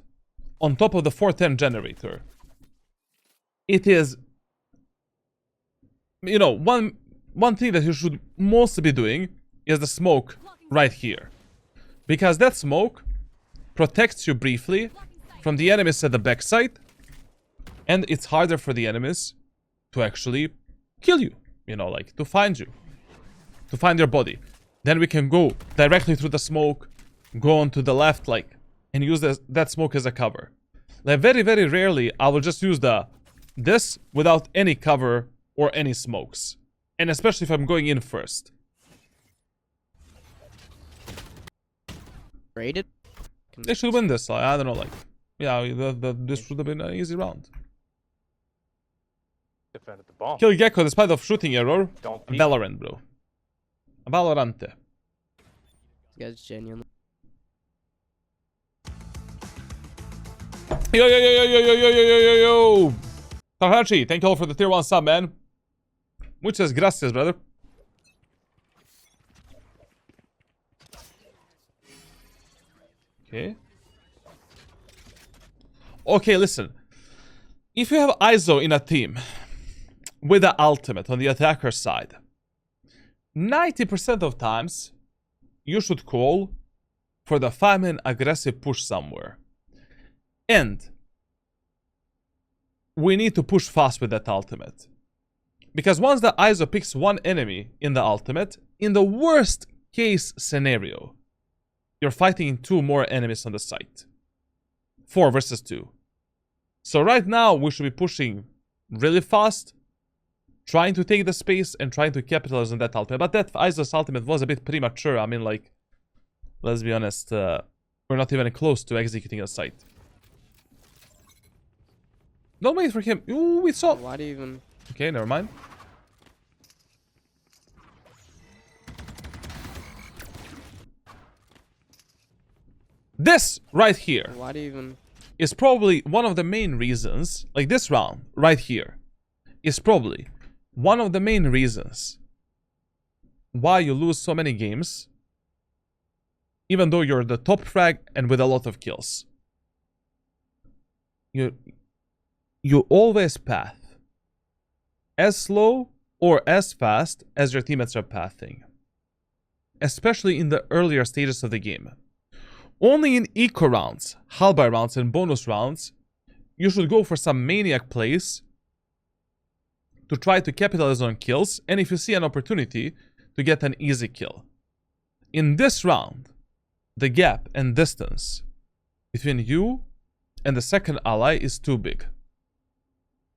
on top of the 410 generator, it is, you know, one thing that you should mostly be doing is the smoke right here. Because that smoke protects you briefly from the enemies at the backside, and it's harder for the enemies to actually kill you, you know, like to find you, to find your body. Then we can go directly through the smoke, go on to the left, like, and use that smoke as a cover. Like very, very rarely I will just use this without any cover or any smokes. And especially if I'm going in first. Rated? They should win this. I don't know, like, yeah, this should have been an easy round. Defended the bomb. Kill Gecko despite of shooting error. Don't peek. Valorant, bro. Valorante. This guy's genuine. Yo, yo, yo, yo, yo, yo, yo, yo, yo, yo, yo. Takahashi, thank you all for the tier 1 sub, man. Muchas gracias, brother. Okay. Okay, listen. If you have ISO in a team with the ultimate on the attacker side, 90% of times you should call for the 5-man aggressive push somewhere. And we need to push fast with that ultimate. Because once the ISO picks one enemy in the ultimate, in the worst case scenario, you're fighting 2 more enemies on the site. 4 versus 2. So right now, we should be pushing really fast, trying to take the space and trying to capitalize on that ultimate. But that ISO's ultimate was a bit premature. I mean, like, let's be honest, we're not even close to executing a site. Don't wait for him. Ooh, we saw. Why do you even... Okay, never mind. This right here Why do you even... is probably one of the main reasons, like this round right here, is probably one of the main reasons why you lose so many games, even though you're the top frag and with a lot of kills. You always path as slow or as fast as your teammates are pathing, especially in the earlier stages of the game. Only in eco rounds, halberd rounds, and bonus rounds, you should go for some maniac plays to try to capitalize on kills, and if you see an opportunity, to get an easy kill. In this round, the gap and distance between you and the second ally is too big.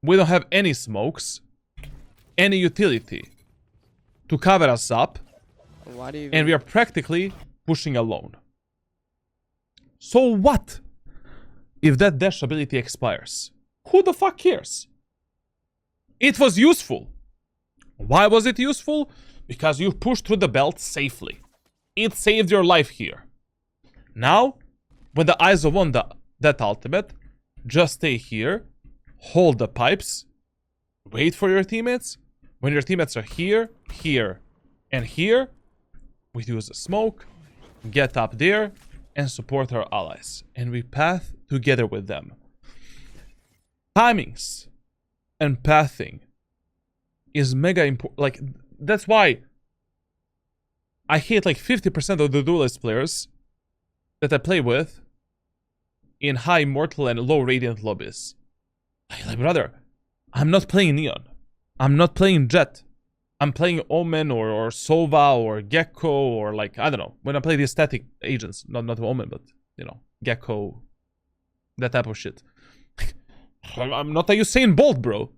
We don't have any smokes, any utility to cover us up, Why do you even... and we are practically pushing alone. So what if that dash ability expires? Who the fuck cares? It was useful. Why was it useful? Because you pushed through the belt safely. It saved your life here. Now, when the ISO won that ultimate, just stay here, hold the pipes, wait for your teammates. When your teammates are here, here, and here, we use a smoke, get up there, and support our allies. And we path together with them. Timings and pathing is mega important. Like, that's why I hate like 50% of the duelist players that I play with in high mortal and low radiant lobbies. Like, brother, I'm not playing Neon. I'm not playing Jett. I'm playing Omen or Sova or Gecko or like, I don't know. When I play the static agents, not Omen, but, you know, Gecko, that type of shit. I'm not a Usain Bolt, bro.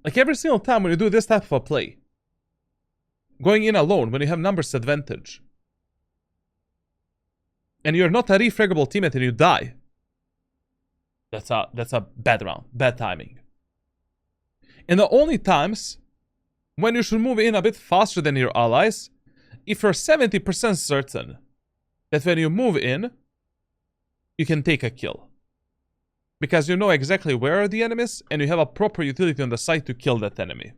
Like every single time when you do this type of a play, going in alone when you have numbers advantage, and you're not a refraggable teammate and you die, that's a bad round, bad timing. And the only times when you should move in a bit faster than your allies, if you're 70% certain that when you move in, you can take a kill. Because you know exactly where are the enemies, and you have a proper utility on the site to kill that enemy.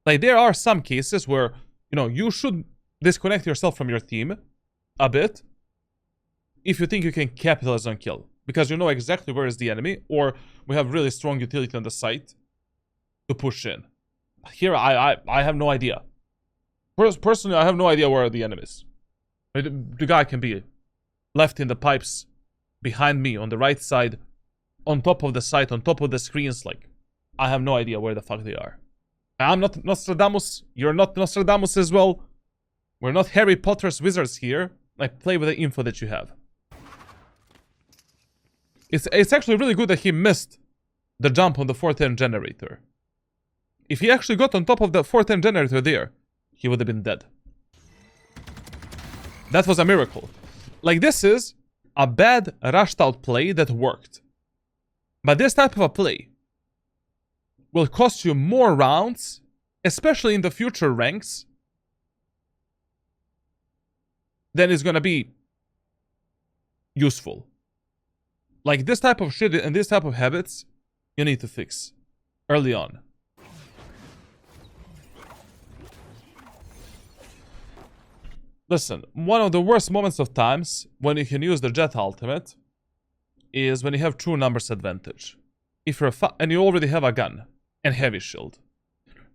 Like, there are some cases where, you know, you should disconnect yourself from your team a bit if you think you can capitalize on kill. Because you know exactly where is the enemy, or we have really strong utility on the site to push in. Here, I have no idea. Personally, I have no idea where are the enemies. The guy can be left in the pipes behind me on the right side, on top of the site, on top of the screens. Like, I have no idea where the fuck they are. I'm not Nostradamus. You're not Nostradamus as well. We're not Harry Potter's wizards here. Like, play with the info that you have. It's actually really good that he missed the jump on the 410 generator. If he actually got on top of the 410 generator there, he would have been dead. That was a miracle. Like, this is a bad rushed out play that worked. But this type of a play will cost you more rounds, especially in the future ranks, than is gonna be useful. Like, this type of shit and this type of habits, you need to fix early on. Listen, one of the worst moments of times when you can use the Jett ultimate is when you have true numbers advantage. If you're and you already have a gun and heavy shield.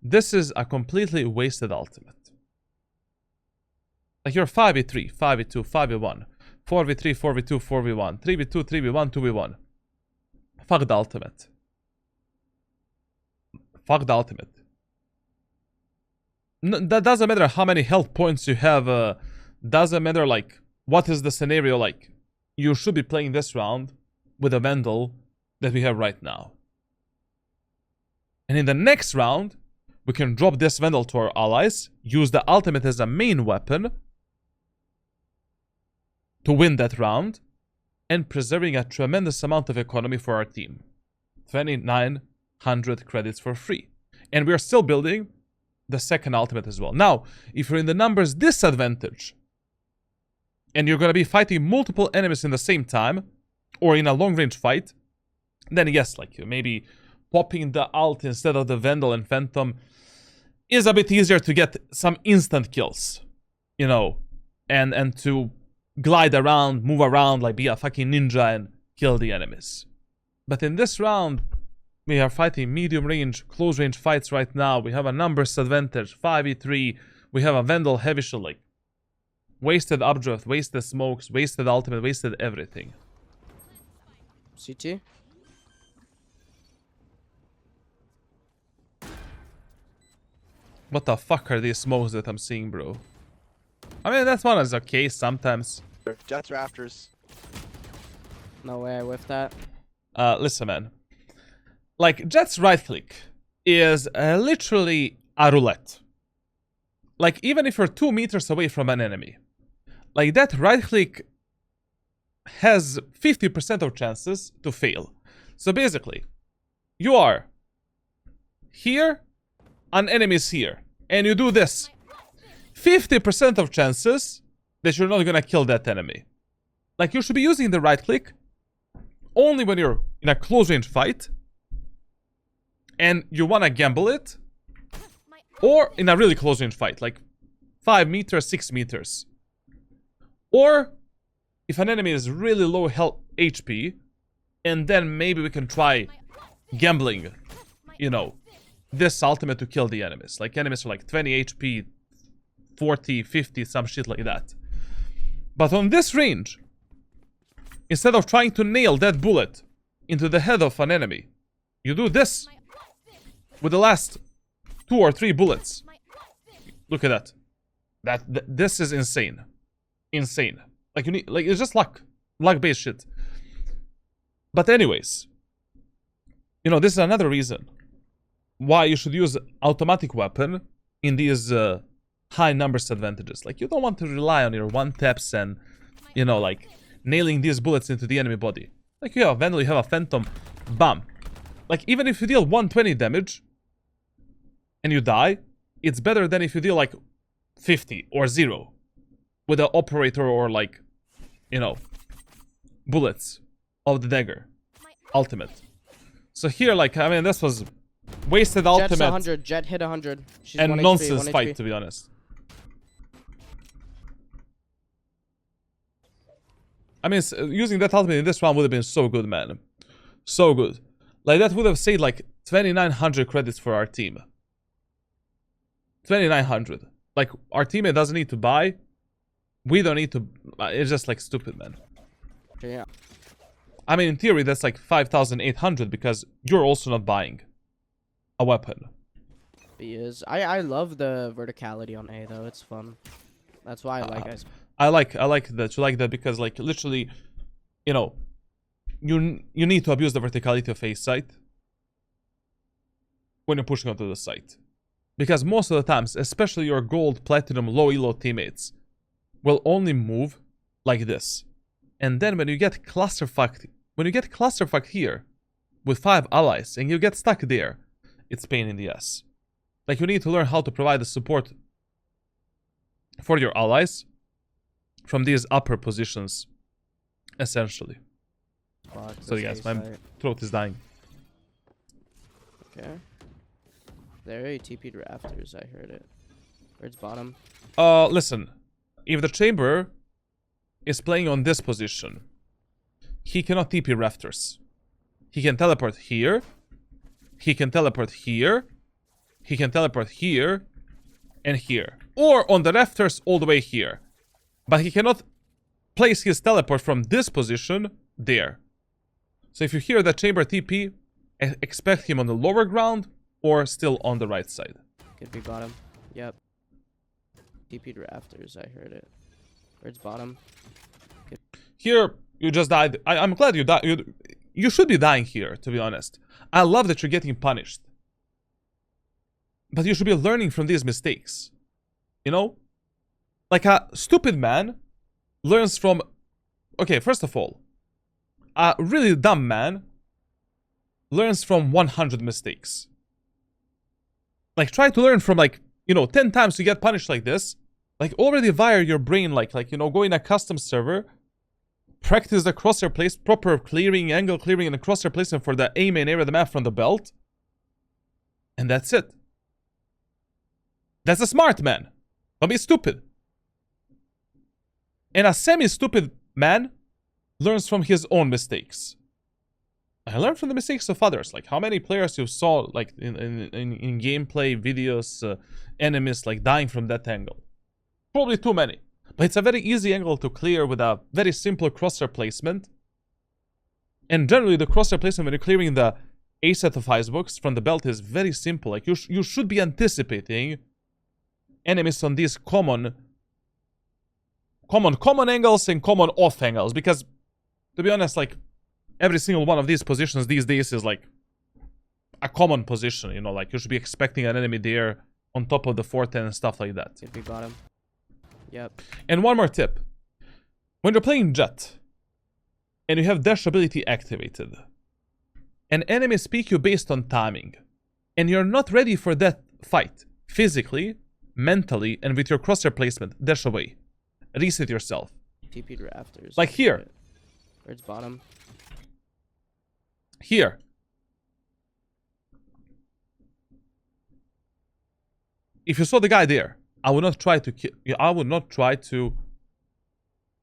This is a completely wasted ultimate. Like, you're 5v3, 5v2, 5v1. 4v3, 4v2, 4v1, 3v2, 3v1, 2v1. Fuck the ultimate. Fuck the ultimate. That doesn't matter how many health points you have. Doesn't matter, like, what is the scenario like. You should be playing this round with a Vandal that we have right now. And in the next round, we can drop this Vandal to our allies, use the ultimate as a main weapon to win that round, and preserving a tremendous amount of economy for our team. 2,900 credits for free. And we are still building the second ultimate as well. Now, if you're in the numbers disadvantage, and you're going to be fighting multiple enemies in the same time, or in a long-range fight, then yes, like, maybe popping the ult instead of the Vandal and Phantom is a bit easier to get some instant kills, you know, and to glide around, move around, like be a fucking ninja and kill the enemies. But in this round, we are fighting medium range, close range fights right now. We have a numbers advantage, 5v3. We have a Vandal heavy shield, like, wasted updraft, wasted smokes, wasted ultimate, wasted everything. CT? What the fuck are these smokes that I'm seeing, bro? I mean, that's one is okay sometimes. Jett's rafters. No way I whiffed that. Listen, man. Like, Jett's right click is literally a roulette. Like, even if you're 2 meters away from an enemy, like, that right click has 50% of chances to fail. So basically, you are here, an enemy is here, and you do this. 50% of chances that you're not gonna kill that enemy. Like, you should be using the right click only when you're in a close range fight and you wanna gamble it, or in a really close range fight, like 5 meters, 6 meters. Or if an enemy is really low health HP, and then maybe we can try gambling, you know, this ultimate to kill the enemies. Like, enemies are like 20 HP, 40, 50, some shit like that. But on this range, instead of trying to nail that bullet into the head of an enemy, you do this with the last 2 or 3 bullets. Look at that. This is insane. Insane. Like, you need, like, it's just luck-based shit. But anyways, you know, this is another reason why you should use automatic weapon in these high numbers advantages. Like, you don't want to rely on your one taps and, you know, like, nailing these bullets into the enemy body. Like, you have a Vandal, you have a Phantom, bam. Like, even if you deal 120 damage and you die, it's better than if you deal like 50 or 0 with an operator or, like, you know, bullets of the dagger ultimate. So here, like, I mean, this was wasted Jett's ultimate 100. Jett hit 100. She's and 1 HP, nonsense 1 fight, HP. to be honest. I mean, using that ultimate in this round would have been so good, man. So good. Like, that would have saved, like, 2,900 credits for our team. 2,900. Like, our teammate doesn't need to buy. We don't need to... It's just, like, stupid, man. Yeah. I mean, in theory, that's, like, 5,800 because you're also not buying a weapon. He is. I love the verticality on A, though. It's fun. That's why I like Icebox. I like that. You like that because, like, literally, you know, you need to abuse the verticality of A site when you're pushing onto the site. Because most of the times, especially your gold, platinum, low elo teammates, will only move like this. And then when you get clusterfucked, here with 5 allies and you get stuck there, it's pain in the ass. Like, you need to learn how to provide the support for your allies from these upper positions, essentially. Sorry guys, my throat is dying. Okay. There, he TP'd rafters, I heard it. Where's bottom? Listen. If the chamber is playing on this position, he cannot TP rafters. He can teleport here. He can teleport here. He can teleport here. And here. Or on the rafters all the way here. But he cannot place his teleport from this position there. So if you hear that chamber TP, expect him on the lower ground or still on the right side. Could be bottom. Yep. TP'd rafters, I heard it. Where's bottom? Here, you just died. I'm glad you died. You should be dying here, to be honest. I love that you're getting punished. But you should be learning from these mistakes. You know? Like, a stupid man learns from... Okay, first of all, a really dumb man learns from 100 mistakes. Like, try to learn from, like, you know, 10 times you get punished like this. Like, already wire your brain, like, you know, go in a custom server, practice the crosshair place, proper clearing, angle clearing, and the crosshair placement for the aim and area of the map from the belt. And that's it. That's a smart man. Don't be stupid. And a semi-stupid man learns from his own mistakes. I learned from the mistakes of others. Like, how many players you saw, like, in gameplay videos, enemies, like, dying from that angle? Probably too many. But it's a very easy angle to clear with a very simple crosshair placement. And generally, the crosshair placement when you're clearing the A set of icebox from the belt is very simple. Like, you should be anticipating enemies on these common angles and common off angles. Because, to be honest, like, every single one of these positions these days is, like, a common position, you know? Like, you should be expecting an enemy there on top of the 410 and stuff like that. Could be bottom. Yep. And one more tip. When you're playing Jett, and you have dash ability activated, and enemies peek you based on timing, and you're not ready for that fight, physically, mentally, and with your crosshair placement, dash away. Reset yourself. TP'd rafters. Like here. Where's bottom? Here. If you saw the guy there, I would not try to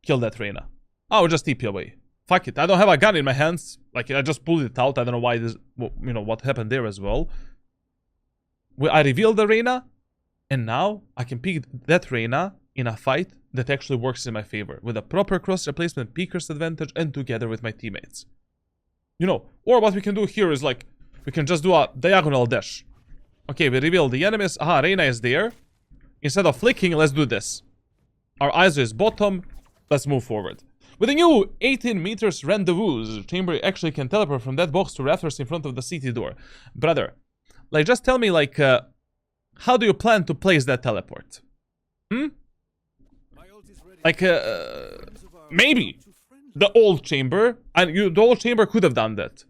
kill that Reyna. I would just TP away. Fuck it. I don't have a gun in my hands. Like, I just pulled it out. I don't know why this, you know, what happened there as well. I revealed the Reyna, and now I can pick that Reyna in a fight that actually works in my favor with a proper cross replacement, peeker's advantage, and together with my teammates. You know, or what we can do here is, like, we can just do a diagonal dash. Okay, we reveal the enemies. Aha, Reyna is there. Instead of flicking, let's do this. Our ISO is bottom. Let's move forward. With the new 18 meters rendezvous, chamber actually can teleport from that box to rafters in front of the city door. Brother, like, just tell me, like, how do you plan to place that teleport? Like, maybe the old chamber, and the old chamber could have done that.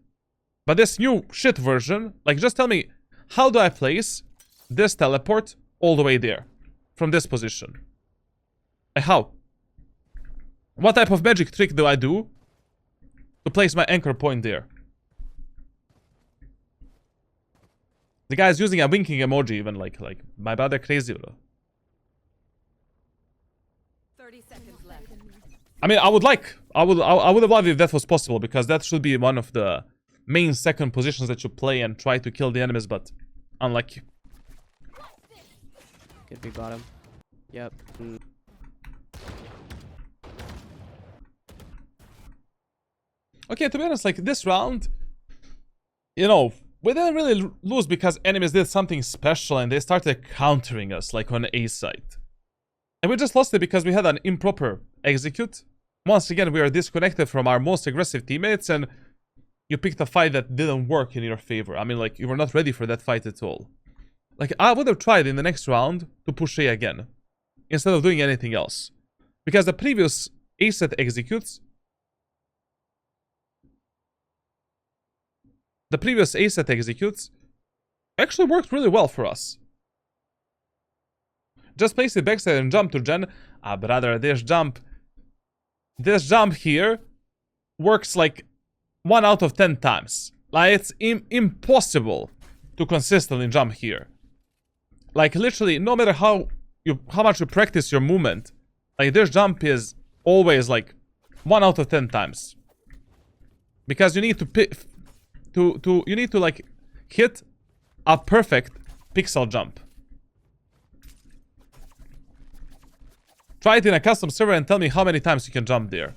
But this new shit version, like, just tell me, how do I place this teleport all the way there? From this position. Like, how? What type of magic trick do I do to place my anchor point there? The guy's using a winking emoji even, like, my brother crazy, bro. 30 seconds left. I mean, I would have loved if that was possible, because that should be one of the main second positions that you play and try to kill the enemies, but unlucky. Could be bottom. Yep. Okay, to be honest, like this round, you know, we didn't really lose because enemies did something special and they started countering us, like on A side. And we just lost it because we had an improper execute. Once again, we are disconnected from our most aggressive teammates, and you picked a fight that didn't work in your favor. I mean, like, you were not ready for that fight at all. Like, I would have tried in the next round to push A again, instead of doing anything else. Because the previous A set executes... The previous A set executes actually worked really well for us. Just place it backside and jump to Jen. Ah, brother, this jump here works like 1 out of 10 times. Like, it's impossible to consistently jump here. Like, literally, no matter how much you practice your movement, like, this jump is always like 1 out of 10 times. Because you need to like hit a perfect pixel jump. Try it in a custom server and tell me how many times you can jump there.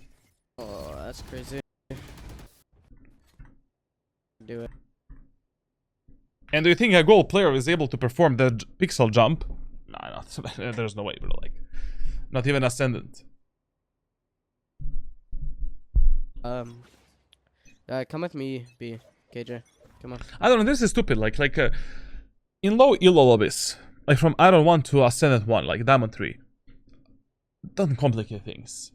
Oh, that's crazy. Do it. And do you think a gold player is able to perform the pixel jump? Nah, not. There's no way, bro. Like, not even Ascendant. Come with me, B. KJ. Come on. I don't know, this is stupid. Like in low elo lobbies, like from Iron 1 to Ascendant 1, like Diamond 3, doesn't complicate things.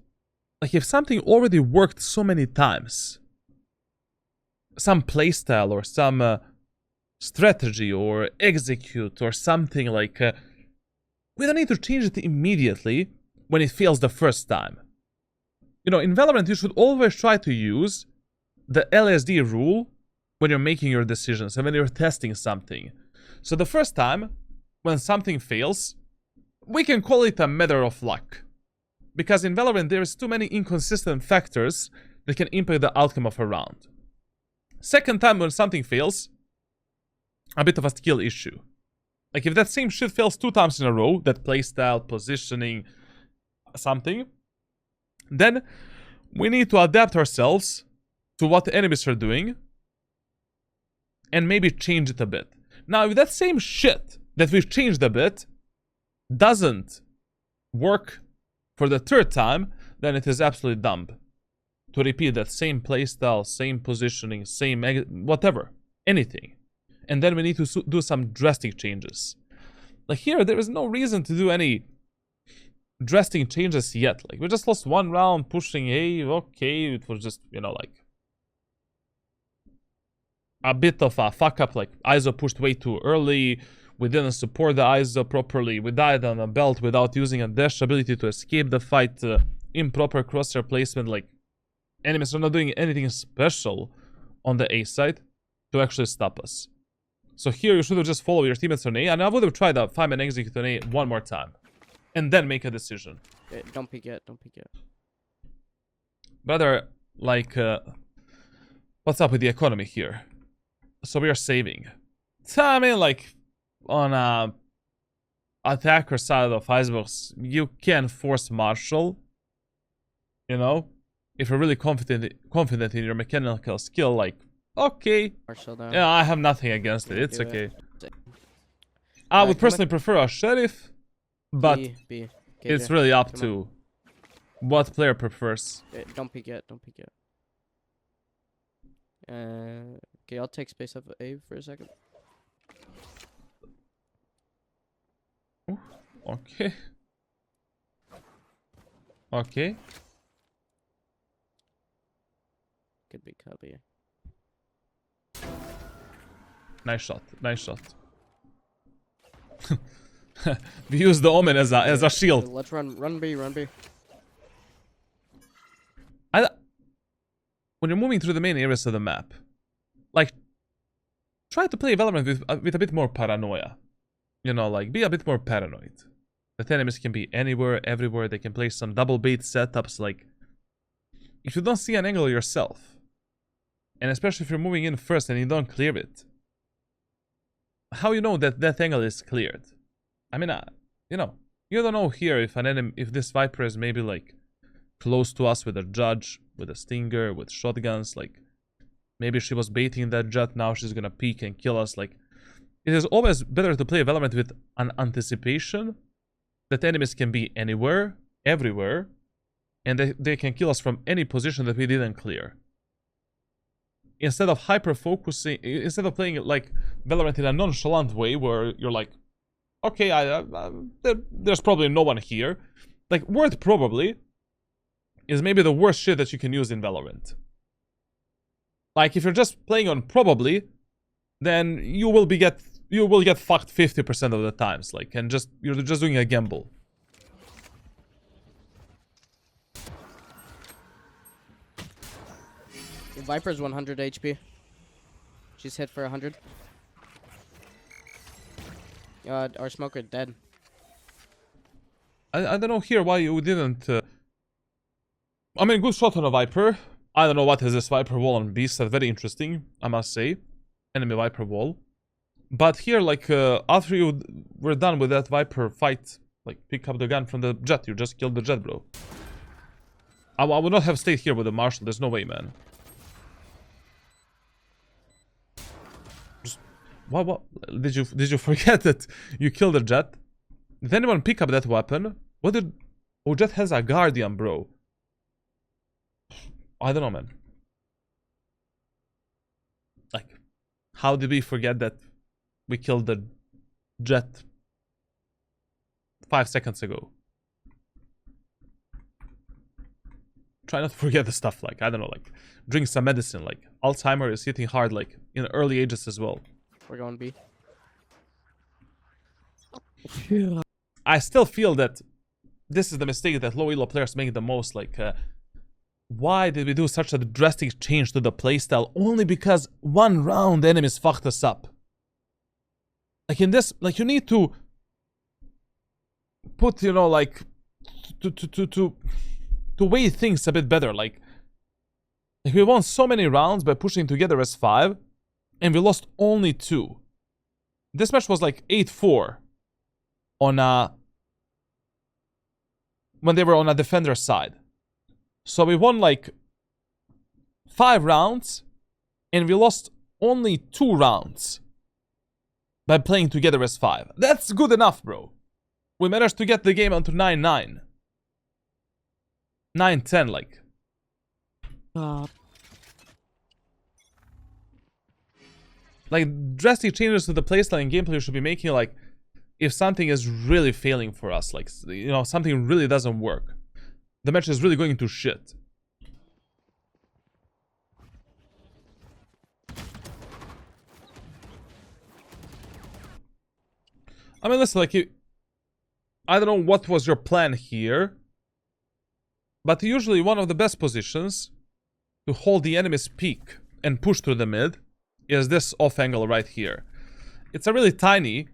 Like, if something already worked so many times, some playstyle or some strategy or execute or something, like, we don't need to change it immediately when it fails the first time. You know, in Valorant, you should always try to use the LSD rule when you're making your decisions and when you're testing something. So the first time, when something fails, we can call it a matter of luck. Because in Valorant, there is too many inconsistent factors that can impact the outcome of a round. Second time when something fails, a bit of a skill issue. Like, if that same shit fails 2 times in a row, that playstyle, positioning, something, then we need to adapt ourselves to what the enemies are doing and maybe change it a bit. Now, if that same shit that we've changed a bit doesn't work for the 3rd time, then it is absolutely dumb to repeat that same playstyle, same positioning, same whatever, anything. And then we need to do some drastic changes. Like, here, there is no reason to do any drastic changes yet. Like, we just lost 1 round pushing A. Okay, it was just, you know, like, a bit of a fuck up. Like, ISO pushed way too early. We didn't support the ISO properly. We died on a belt without using a dash ability to escape the fight. Improper crosshair placement. Like, enemies are not doing anything special on the A side to actually stop us. So here you should have just followed your teammates on A, and I would have tried a 5-man execute on A 1 more time. And then make a decision. Don't peek yet, don't peek yet. Brother, like, what's up with the economy here? So we are saving. So, I mean, like, on a attacker side of Icebox, you can force martial. You know? If you're really confident in your mechanical skill, like, okay. Martial down. Yeah, I have nothing against it. It's okay. It. I would personally prefer a sheriff, but B. it's KJ, really up come to what player prefers. Don't peek yet, don't peek yet. Okay, I'll take space up A for a second. Okay. Okay. Could be cubby. Nice shot. Nice shot. We use the Omen as a shield. Let's run B, run B. When you're moving through the main areas of the map, like, try to play Valorant with a bit more paranoia. You know, like, be a bit more paranoid. That enemies can be anywhere, everywhere. They can play some double bait setups. Like, if you don't see an angle yourself, and especially if you're moving in first and you don't clear it, how you know that that angle is cleared? I mean, you know, you don't know here if an enemy, if this Viper is maybe like close to us with a Judge, with a Stinger, with shotguns. Like, maybe she was baiting that Jett. Now she's gonna peek and kill us. Like, it is always better to play Valorant with an anticipation that enemies can be anywhere, everywhere, and they can kill us from any position that we didn't clear. Instead of hyper-focusing, instead of playing it like Valorant in a nonchalant way where you're like, okay, there's probably no one here. Like, word probably is maybe the worst shit that you can use in Valorant. Like, if you're just playing on probably, then you will get fucked 50% of the times, like, and you're just doing a gamble. The Viper's 100 HP. She's hit for 100. Our smoker dead. I don't know here why you didn't. I mean, good shot on a Viper. I don't know what is this Viper wall on Beast. That's very interesting, I must say. Enemy Viper wall. But here, like, after you were done with that Viper fight, like, pick up the gun from the Jett. You just killed the Jett, bro. I would not have stayed here with the Marshal. There's no way, man. Just, what? Did you forget that you killed the Jett? Did anyone pick up that weapon? What did... Oh, Jett has a Guardian, bro. I don't know, man. Like, how did we forget that we killed the Jett 5 seconds ago? Try not to forget the stuff, like, I don't know, like, drink some medicine, like, Alzheimer is hitting hard, like, in early ages as well. We're going B. I still feel that this is the mistake that low elo players make the most, like, why did we do such a drastic change to the playstyle only because one round enemies fucked us up? Like, in this, like, you need to put, you know, like, to weigh things a bit better. Like we won so many rounds by pushing together as 5, and we lost only 2. This match was like 8-4 on when they were on a defender side. So we won like 5 rounds, and we lost only 2 rounds by playing together as 5. That's good enough, bro. We managed to get the game onto 9-9. 9-10, like. Like, drastic changes to the playstyle and gameplay you should be making, like, if something is really failing for us, like, you know, something really doesn't work. The match is really going to shit. I mean, listen, like, I don't know what was your plan here, but usually one of the best positions to hold the enemy's peak and push through the mid is this off angle right here. It's a really tiny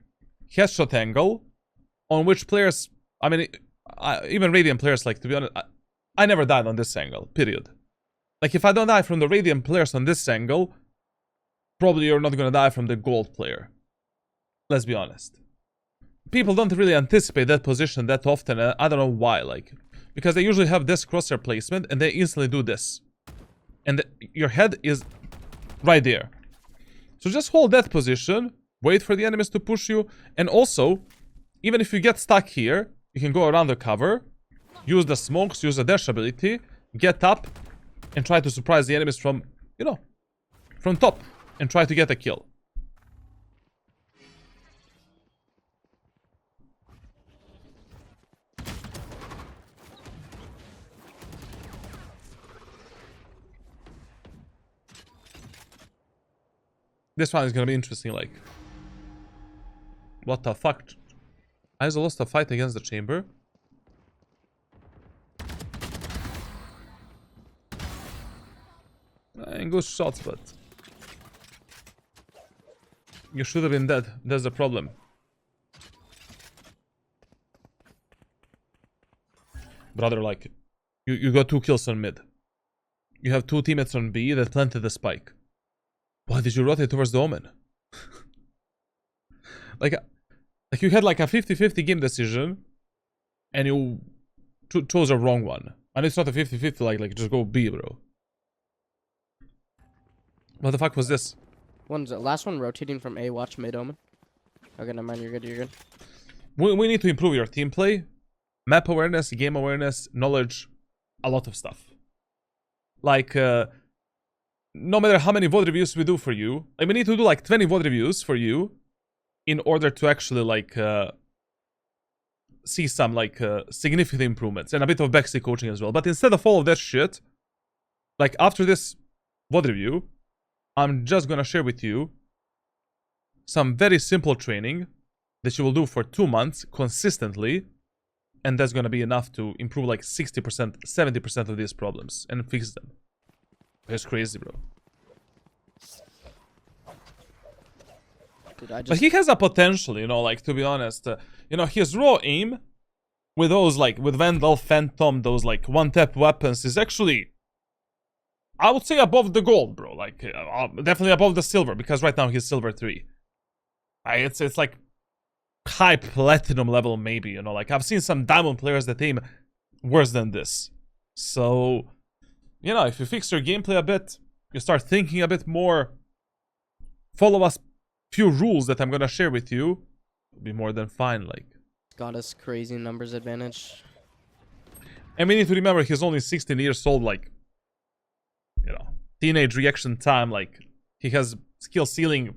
headshot angle on which players, I mean, even Radiant players, like, to be honest, I never died on this angle, period. Like, if I don't die from the Radiant players on this angle, probably you're not gonna die from the gold player. Let's be honest. People don't really anticipate that position that often, and I don't know why, like, because they usually have this crosshair placement and they instantly do this. And your head is right there. So just hold that position, wait for the enemies to push you, and also, even if you get stuck here, you can go around the cover, use the smokes, use the dash ability, get up, and try to surprise the enemies from, you know, from top, and try to get a kill. This one is gonna be interesting, like... What the fuck? I also lost a fight against the chamber. And good shots, but... You should have been dead. That's the problem. Brother, like, you got 2 kills on mid. You have 2 teammates on B that planted the spike. Why did you rotate towards the Omen? like you had like a 50-50 game decision, and you chose a wrong one. And it's not a 50-50, like just go B, bro. What the fuck was this? Last one rotating from A. Watch mid Omen. Okay, never mind. You're good. You're good. We need to improve your team play, map awareness, game awareness, knowledge, a lot of stuff. Like, no matter how many VOD reviews we do for you, like we need to do like 20 VOD reviews for you in order to actually like see some like significant improvements and a bit of backseat coaching as well. But instead of all of that shit, like after this VOD review, I'm just gonna share with you some very simple training that you will do for 2 months consistently, and that's gonna be enough to improve like 60%, 70% of these problems and fix them. It's crazy, bro. Dude, But he has a potential, you know, like, to be honest. You know, his raw aim with those, like, with Vandal, Phantom, those, like, one-tap weapons is actually, I would say, above the gold, bro. Like, definitely above the silver, because right now he's silver 3. It's like high platinum level, maybe, you know. Like, I've seen some diamond players that aim worse than this. So, you know, if you fix your gameplay a bit, you start thinking a bit more, follow us few rules that I'm gonna share with you, it'll be more than fine. Like, got us crazy numbers advantage. and we need to remember he's only 16 years old. Like, you know, teenage reaction time. Like, he has skill ceiling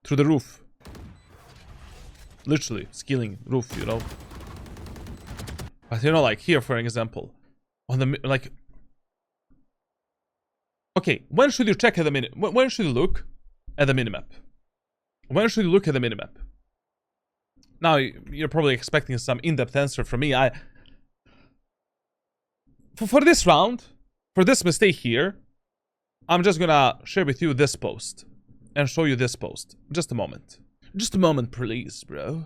through the roof. Literally skilling roof, you know. But you know, like here for example, on the like, okay, when should you check at the minute? When should you look at the minimap? When should you look at the minimap? Now, you're probably expecting some in-depth answer from me. For this round, for this mistake here, I'm just gonna share with you this post and show you this post. Just a moment. Just a moment, please, bro.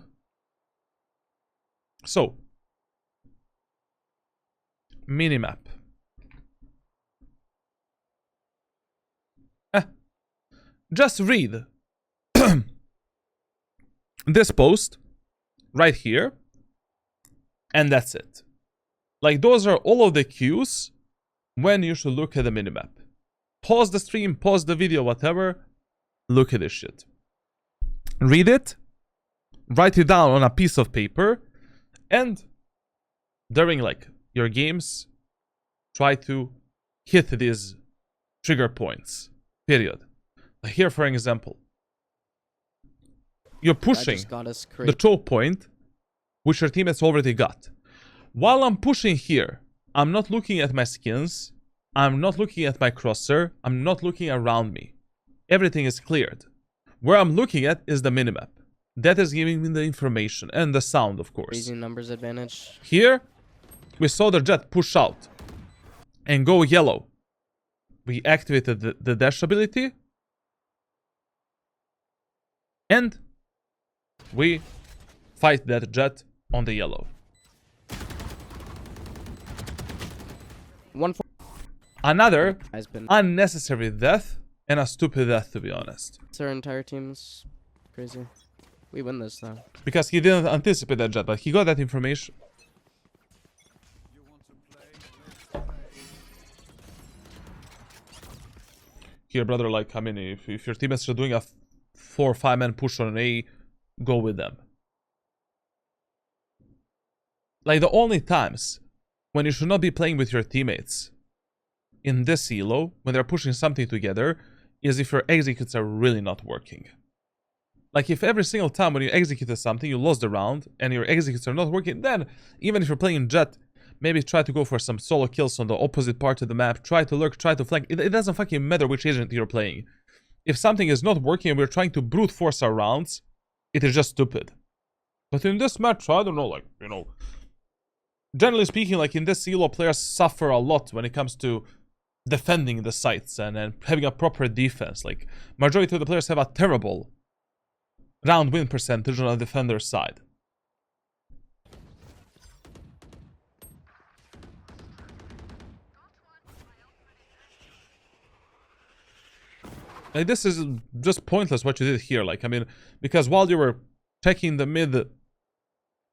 So, minimap. Just read this post right here, and that's it. Like, those are all of the cues when you should look at the minimap. Pause the stream, pause the video, whatever. Look at this shit. Read it, write it down on a piece of paper, and during like your games, try to hit these trigger points. Period. Here, for example, you're pushing the choke point, which your teammates already got. While I'm pushing here, I'm not looking at my skins, I'm not looking at my crosser, I'm not looking around me. Everything is cleared. Where I'm looking at is the minimap. That is giving me the information and the sound, of course. Crazy numbers advantage. Here, we saw the Jett push out and go yellow. We activated the dash ability. And we fight that Jett on the yellow. Another unnecessary death and a stupid death, to be honest. Our entire team's crazy. We win this though. Because he didn't anticipate that Jett, but he got that information. Here, brother, like, I mean, if your teammates are doing a 4 or 5 man push on an A, go with them. Like, the only times when you should not be playing with your teammates in this elo, when they're pushing something together, is if your executes are really not working. Like, if every single time when you executed something, you lost the round, and your executes are not working, then, even if you're playing Jett, maybe try to go for some solo kills on the opposite part of the map, try to lurk, try to flank. It doesn't fucking matter which agent you're playing. If something is not working and we're trying to brute force our rounds, it is just stupid. But in this match, I don't know, like, you know, generally speaking, like, in this elo, players suffer a lot when it comes to defending the sites and having a proper defense. Like, majority of the players have a terrible round win percentage on the defender's side. Like, this is just pointless what you did here. Like, I mean, because while you were checking the mid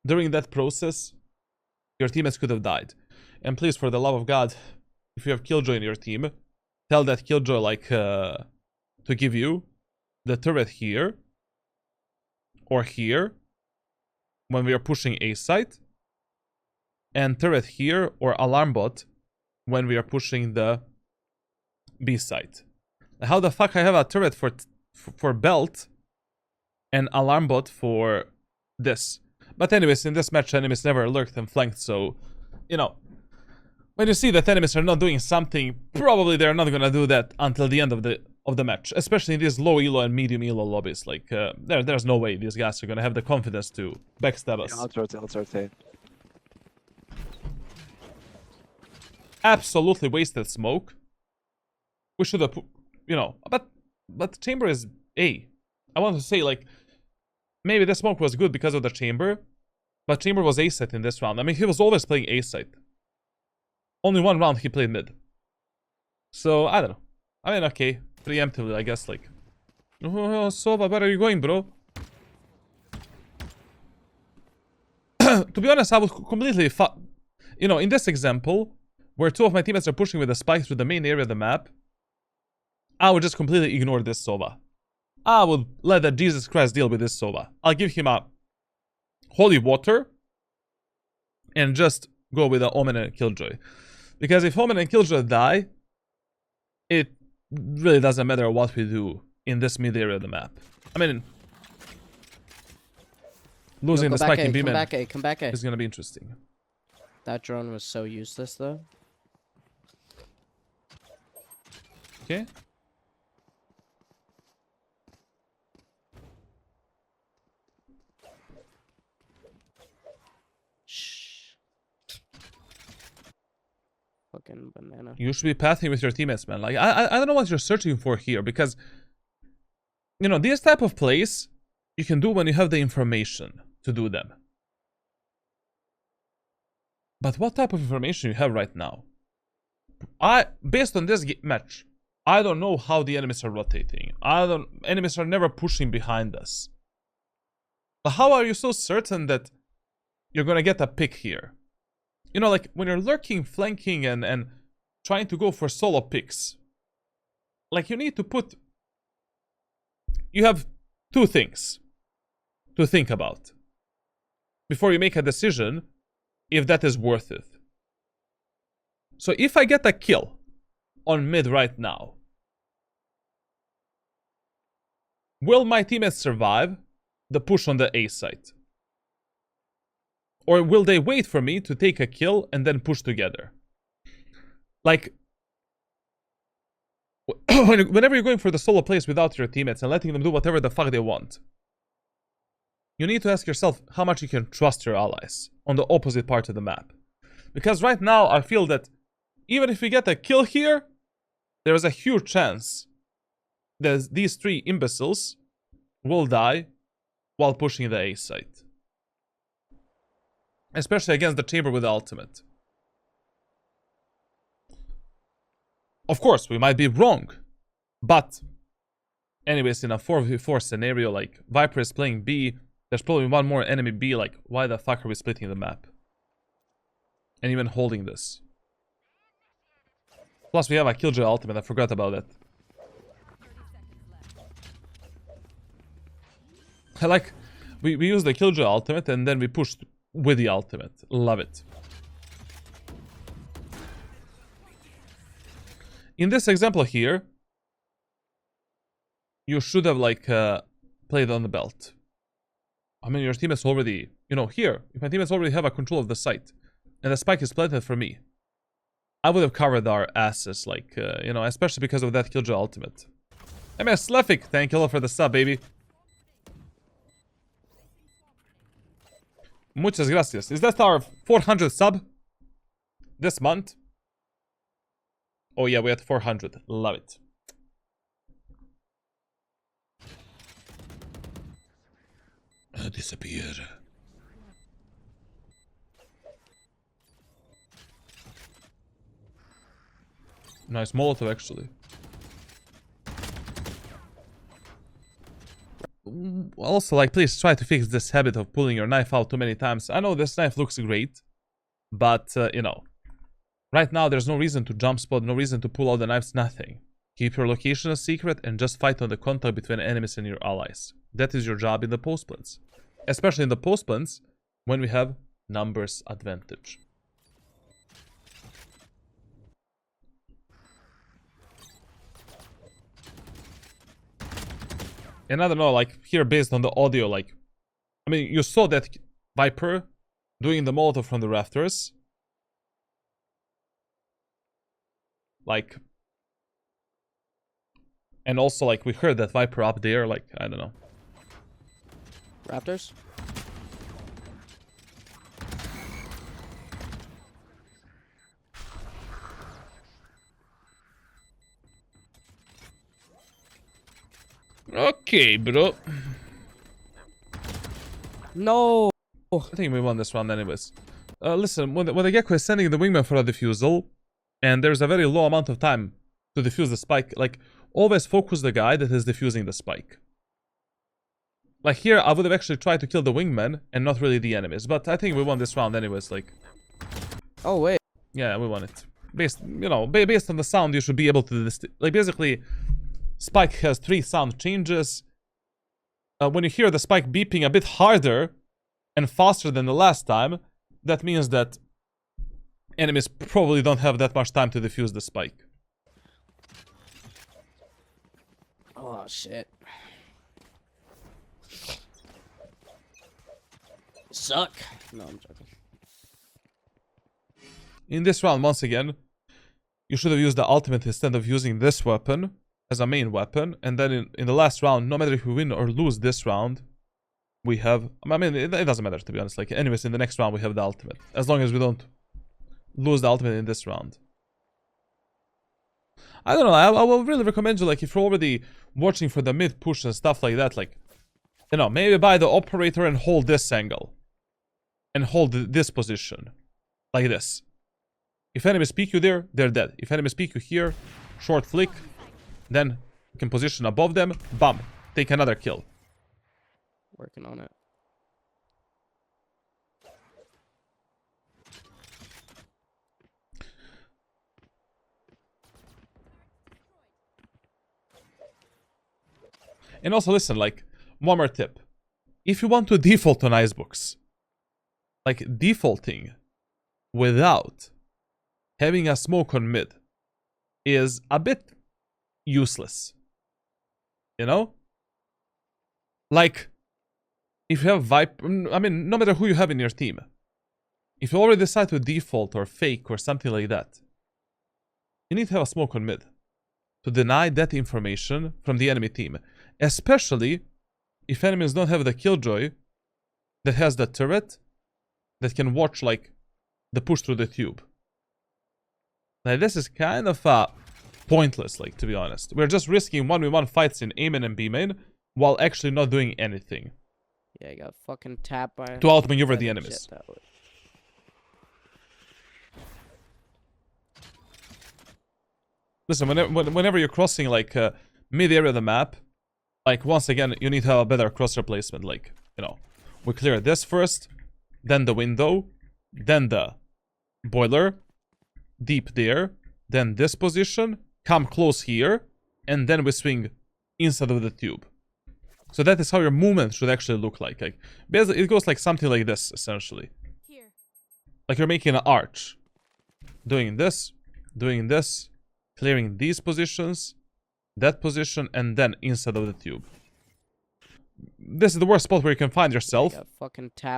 during that process, your teammates could have died. And please, for the love of God, if you have Killjoy in your team, tell that Killjoy, like, to give you the turret here or here when we are pushing A site, and turret here or alarm bot when we are pushing the B site. How the fuck I have a turret for belt and alarm bot for this? But anyways, in this match, enemies never lurked and flanked, so, you know, when you see that enemies are not doing something, probably they're not gonna do that until the end of the match, especially in these low elo and medium elo lobbies. Like, there's no way these guys are gonna have the confidence to backstab us. Yeah, let's rotate. Absolutely wasted smoke. We should have, you know, but chamber is A. I want to say, like, maybe the smoke was good because of the chamber, but chamber was A site in this round. I mean, he was always playing A site. Only one round he played mid. So, I don't know. I mean, okay, preemptively, I guess, like, oh, Sova, where are you going, bro? To be honest, I would completely you know, in this example, where two of my teammates are pushing with a spike through the main area of the map, I would just completely ignore this Sova. I would let that Jesus Christ deal with this Sova. I'll give him a holy water and just go with the Omen and Killjoy. Because if Omen and Killjoy die, it really doesn't matter what we do in this mid area of the map. I mean, losing the spike in B-man Come back A. is gonna be interesting. That drone was so useless, though. Okay. Shh. Fucking banana. You should be pathing with your teammates, man. Like, I don't know what you're searching for here, because, you know, these type of plays you can do when you have the information to do them. But what type of information you have right now? Based on this match, I don't know how the enemies are rotating. Enemies are never pushing behind us. But how are you so certain that you're gonna get a pick here? You know, like, when you're lurking, flanking, and trying to go for solo picks, like, you need to put... You have two things to think about before you make a decision if that is worth it. So if I get a kill on mid right now, will my teammates survive the push on the A site? Or will they wait for me to take a kill and then push together? Like, whenever you're going for the solo plays without your teammates and letting them do whatever the fuck they want, you need to ask yourself how much you can trust your allies on the opposite part of the map. Because right now, I feel that even if we get a kill here, there is a huge chance that these three imbeciles will die while pushing the A site. Especially against the chamber with the ultimate. Of course, we might be wrong. But, anyways, in a 4v4 scenario, like, Viper is playing B, there's probably one more enemy B, like, why the fuck are we splitting the map? And even holding this. Plus, we have a Killjoy ultimate, I forgot about that. I like, we used the Killjoy ultimate and then we pushed with the ultimate. Love it. In this example here, you should have, like, played on the belt. I mean, your teammates already, you know, here, if my teammates already have a control of the site, and the spike is planted for me, I would have covered our asses, like, you know, especially because of that Killjoy ultimate. MS Lefik, thank you for the sub, baby. Muchas gracias. Is that our 400 sub this month? Oh yeah, we had 400. Love it. Disappear. Nice Molotov, actually. also, like, please try to fix this habit of pulling your knife out too many times. I know this knife looks great, but, you know, right now there's no reason to jump spot, no reason to pull out the knives, nothing. Keep your location a secret and just fight on the contact between enemies and your allies. That is your job in the post plants. Especially in the post plants when we have numbers advantage. And I don't know, like, here based on the audio, like, I mean, you saw that Viper doing the Molotov from the rafters. Like, and also, like, we heard that Viper up there, like, I don't know. Raptors? Okay, bro. No! I think we won this round anyways. Listen, when the Gecko is sending the wingman for a defusal, and there's a very low amount of time to defuse the spike, like, always focus the guy that is defusing the spike. Like, here, I would have actually tried to kill the wingman and not really the enemies, but I think we won this round anyways, like... Oh, wait. Yeah, we won it. Based, you know, based on the sound, you should be able to... Like, basically, Spike has 3 sound changes. When you hear the spike beeping a bit harder and faster than the last time, that means that enemies probably don't have that much time to defuse the spike. Oh, shit. Suck. No, I'm joking. In this round, once again, you should have used the ultimate instead of using this weapon as a main weapon. And then in the last round, no matter if we win or lose this round, we have... I mean, it doesn't matter, to be honest. Like, anyways, in the next round, we have the ultimate. As long as we don't lose the ultimate in this round. I don't know, I will really recommend you, like, if you're already watching for the mid push and stuff like that, like, you know, maybe buy the operator and hold this angle. And hold this position. Like this. If enemies peek you there, they're dead. If enemies peek you here, short flick, then you can position above them, bam, take another kill. Working on it. And also, listen, like, one more tip. If you want to default on Icebox, like, defaulting without having a smoke on mid is a bit useless. You know? Like, if you have Viper, I mean, no matter who you have in your team, if you already decide to default or fake or something like that, you need to have a smoke on mid to deny that information from the enemy team. Especially if enemies don't have the killjoy that has the turret that can watch, like, the push through the tube. Like, this is kind of pointless, like, to be honest. We're just risking 1v1 fights in A main and B main while actually not doing anything. Yeah, you got fucking tapped by... To outmaneuver the enemies. Listen, whenever you're crossing, like, mid-area of the map, like, once again, you need to have a better crosshair placement. Like, you know, we clear this first, then the window, then the boiler, deep there, then this position, come close here, and then we swing inside of the tube. So that is how your movement should actually look like. Like, basically, it goes like something like this, essentially. Here. Like you're making an arch. Doing this, clearing these positions, that position, and then inside of the tube. This is the worst spot where you can find yourself,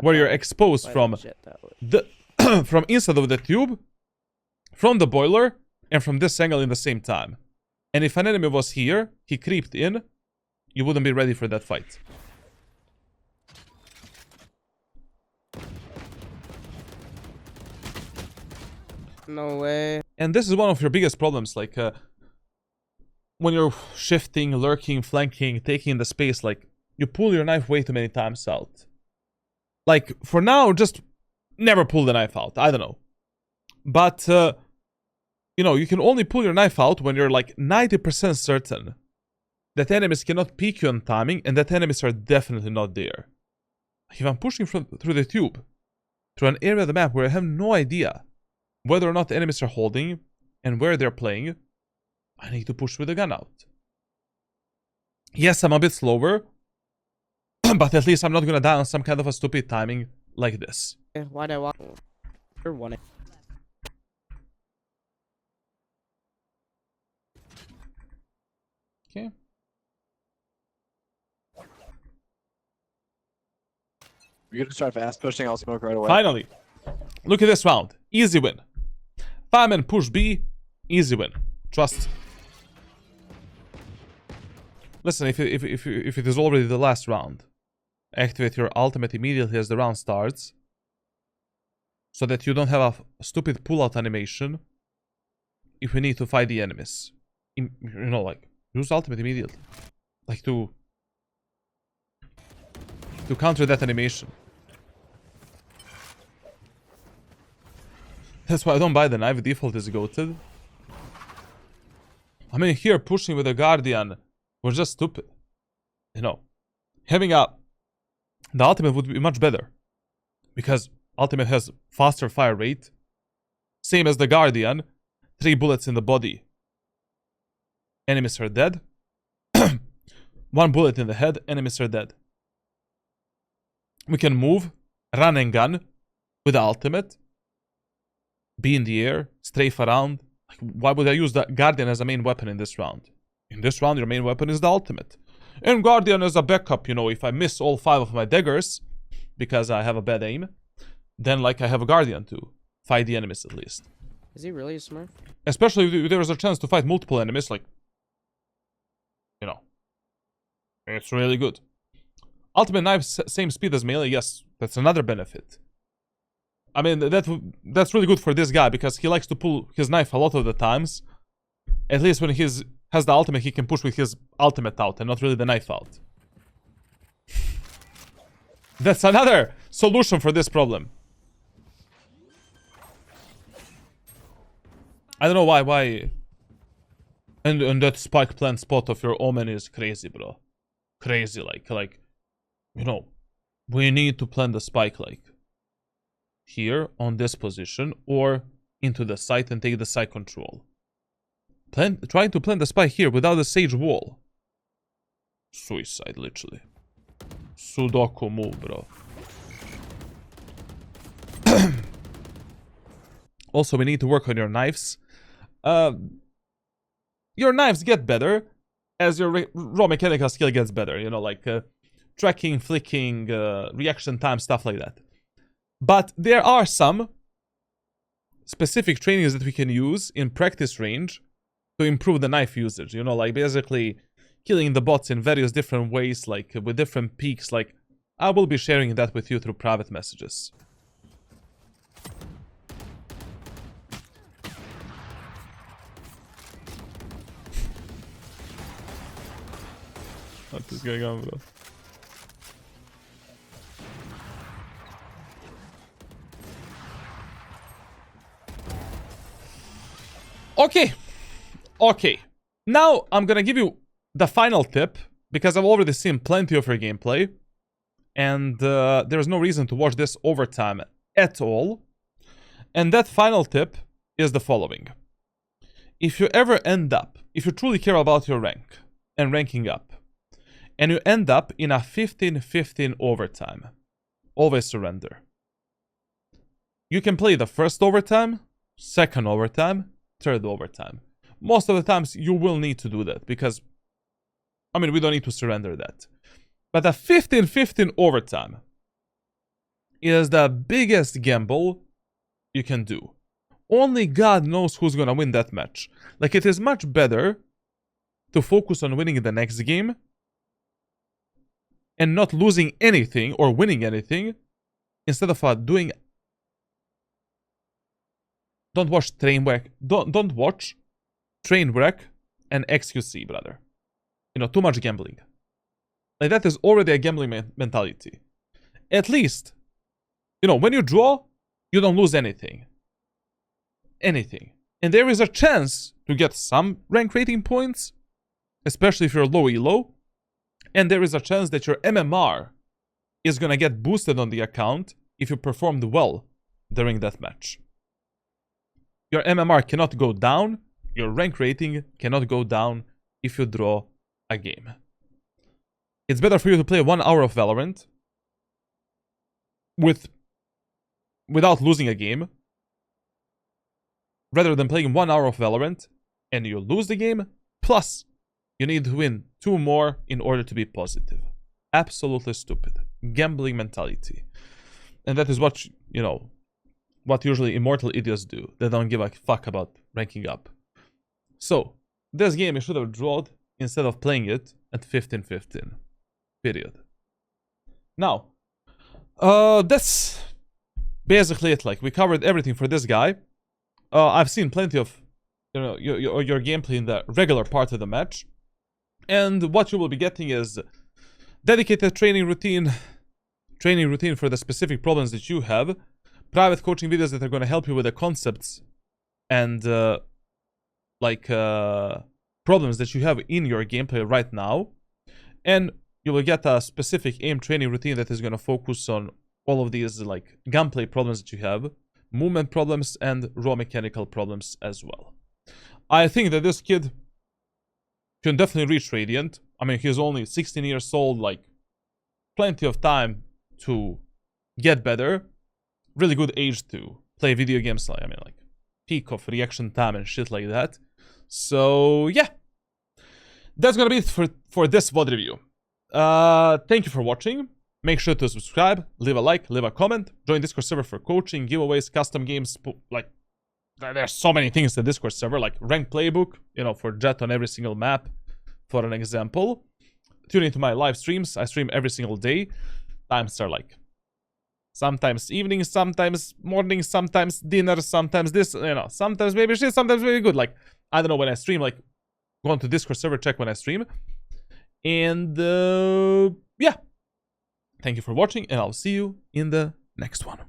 where you're exposed from the from inside of the tube, from the boiler, and from this angle in the same time. And if an enemy was here, he creeped in, you wouldn't be ready for that fight. No way. And this is one of your biggest problems, like, when you're shifting, lurking, flanking, taking the space, like, you pull your knife way too many times out. Like, for now, just never pull the knife out. I don't know. But, you know, you can only pull your knife out when you're, like, 90% certain that enemies cannot peek you on timing, and that enemies are definitely not there. If I'm pushing through the tube, through an area of the map where I have no idea whether or not the enemies are holding and where they're playing, I need to push with the gun out. Yes, I'm a bit slower, but at least I'm not gonna die on some kind of a stupid timing like this. Why'd I walk? You're one. Okay. We're gonna start fast pushing. I'll smoke right away. Finally. Look at this round. Easy win. Fireman push B. Easy win. Trust. Listen, if it is already the last round, activate your ultimate immediately as the round starts, so that you don't have a stupid pull-out animation if we need to fight the enemies. You know, like, use ultimate immediately. Like, to counter that animation. That's why I don't buy the knife. Default is goated. I mean, here pushing with a Guardian was just stupid. You know, having the ultimate would be much better, because ultimate has faster fire rate, same as the Guardian. 3 bullets in the body, enemies are dead. 1 bullet in the head, enemies are dead. We can move, run and gun with the ultimate, be in the air, strafe around. Like, why would I use the Guardian as a main weapon in this round? In this round, your main weapon is the ultimate. And Guardian as a backup, you know, if I miss all 5 of my daggers, because I have a bad aim, then, like, I have a Guardian to fight the enemies at least. Is he really a smurf? Especially if there is a chance to fight multiple enemies, like, you know. It's really good. Ultimate knife, same speed as melee, yes, that's another benefit. I mean, that's really good for this guy, because he likes to pull his knife a lot of the times. At least when he has the ultimate, he can push with his ultimate out and not really the knife out. That's another solution for this problem. I don't know why. And that spike plant spot of your Omen is crazy, bro. Crazy, like, you know, we need to plant the spike, like, here on this position, or into the site and take the site control. Trying to plant the spike here without the sage wall. Suicide, literally. Sudoku move, bro. Also, we need to work on your knives. Your knives get better as your raw mechanical skill gets better. You know, like tracking, flicking, reaction time, stuff like that. But there are some specific trainings that we can use in practice range to improve the knife usage. You know, like basically killing the bots in various different ways, like with different peaks. Like, I will be sharing that with you through private messages. What is going on, bro? Okay. Now I'm gonna give you the final tip, because I've already seen plenty of your gameplay, and there's no reason to watch this overtime at all. And that final tip is the following. If you ever end up, if you truly care about your rank and ranking up, and you end up in a 15-15 overtime, always surrender. You can play the first overtime, second overtime, third overtime. Most of the times you will need to do that, because, I mean, we don't need to surrender that. But a 15-15 overtime is the biggest gamble you can do. Only God knows who's gonna win that match. Like, it is much better to focus on winning the next game and not losing anything or winning anything, instead of doing... Don't watch Trainwreck. Don't watch Trainwreck and XQC, brother. You know, too much gambling. Like, that is already a gambling mentality. At least, you know, when you draw, you don't lose anything. Anything. And there is a chance to get some rank rating points, especially if you're low elo, and there is a chance that your MMR is gonna get boosted on the account if you performed well during that match. Your MMR cannot go down, your rank rating cannot go down if you draw a game. It's better for you to play 1 hour of Valorant without losing a game, rather than playing 1 hour of Valorant and you lose the game, plus you need to win 2 more in order to be positive. Absolutely stupid. Gambling mentality. And that is what, you know, what usually immortal idiots do. They don't give a fuck about ranking up. So, this game you should have drawed instead of playing it at 15-15. Period. Now, that's basically it. Like, we covered everything for this guy. I've seen plenty of, you know, your gameplay in the regular part of the match. And what you will be getting is dedicated training routine for the specific problems that you have, private coaching videos that are going to help you with the concepts and problems that you have in your gameplay right now, and you will get a specific aim training routine that is going to focus on all of these like gunplay problems that you have, movement problems, and raw mechanical problems as well. I think that this kid can definitely reach Radiant. I mean, he's only 16 years old, like plenty of time to get better. Really good age to play video games. Like, I mean, like peak of reaction time and shit like that. So yeah, that's gonna be it for this VOD review. Thank you for watching. Make sure to subscribe, leave a like, leave a comment, join Discord server for coaching, giveaways, custom games. Like, there's so many things in the Discord server, like ranked playbook, you know, for Jett on every single map, for an example. Tune into my live streams. I stream every single day. Times are like sometimes evening, sometimes morning, sometimes dinner, sometimes this, you know, sometimes maybe shit, sometimes maybe good. Like, I don't know when I stream, like, go on to Discord server, check when I stream. And, yeah. Thank you for watching, and I'll see you in the next one.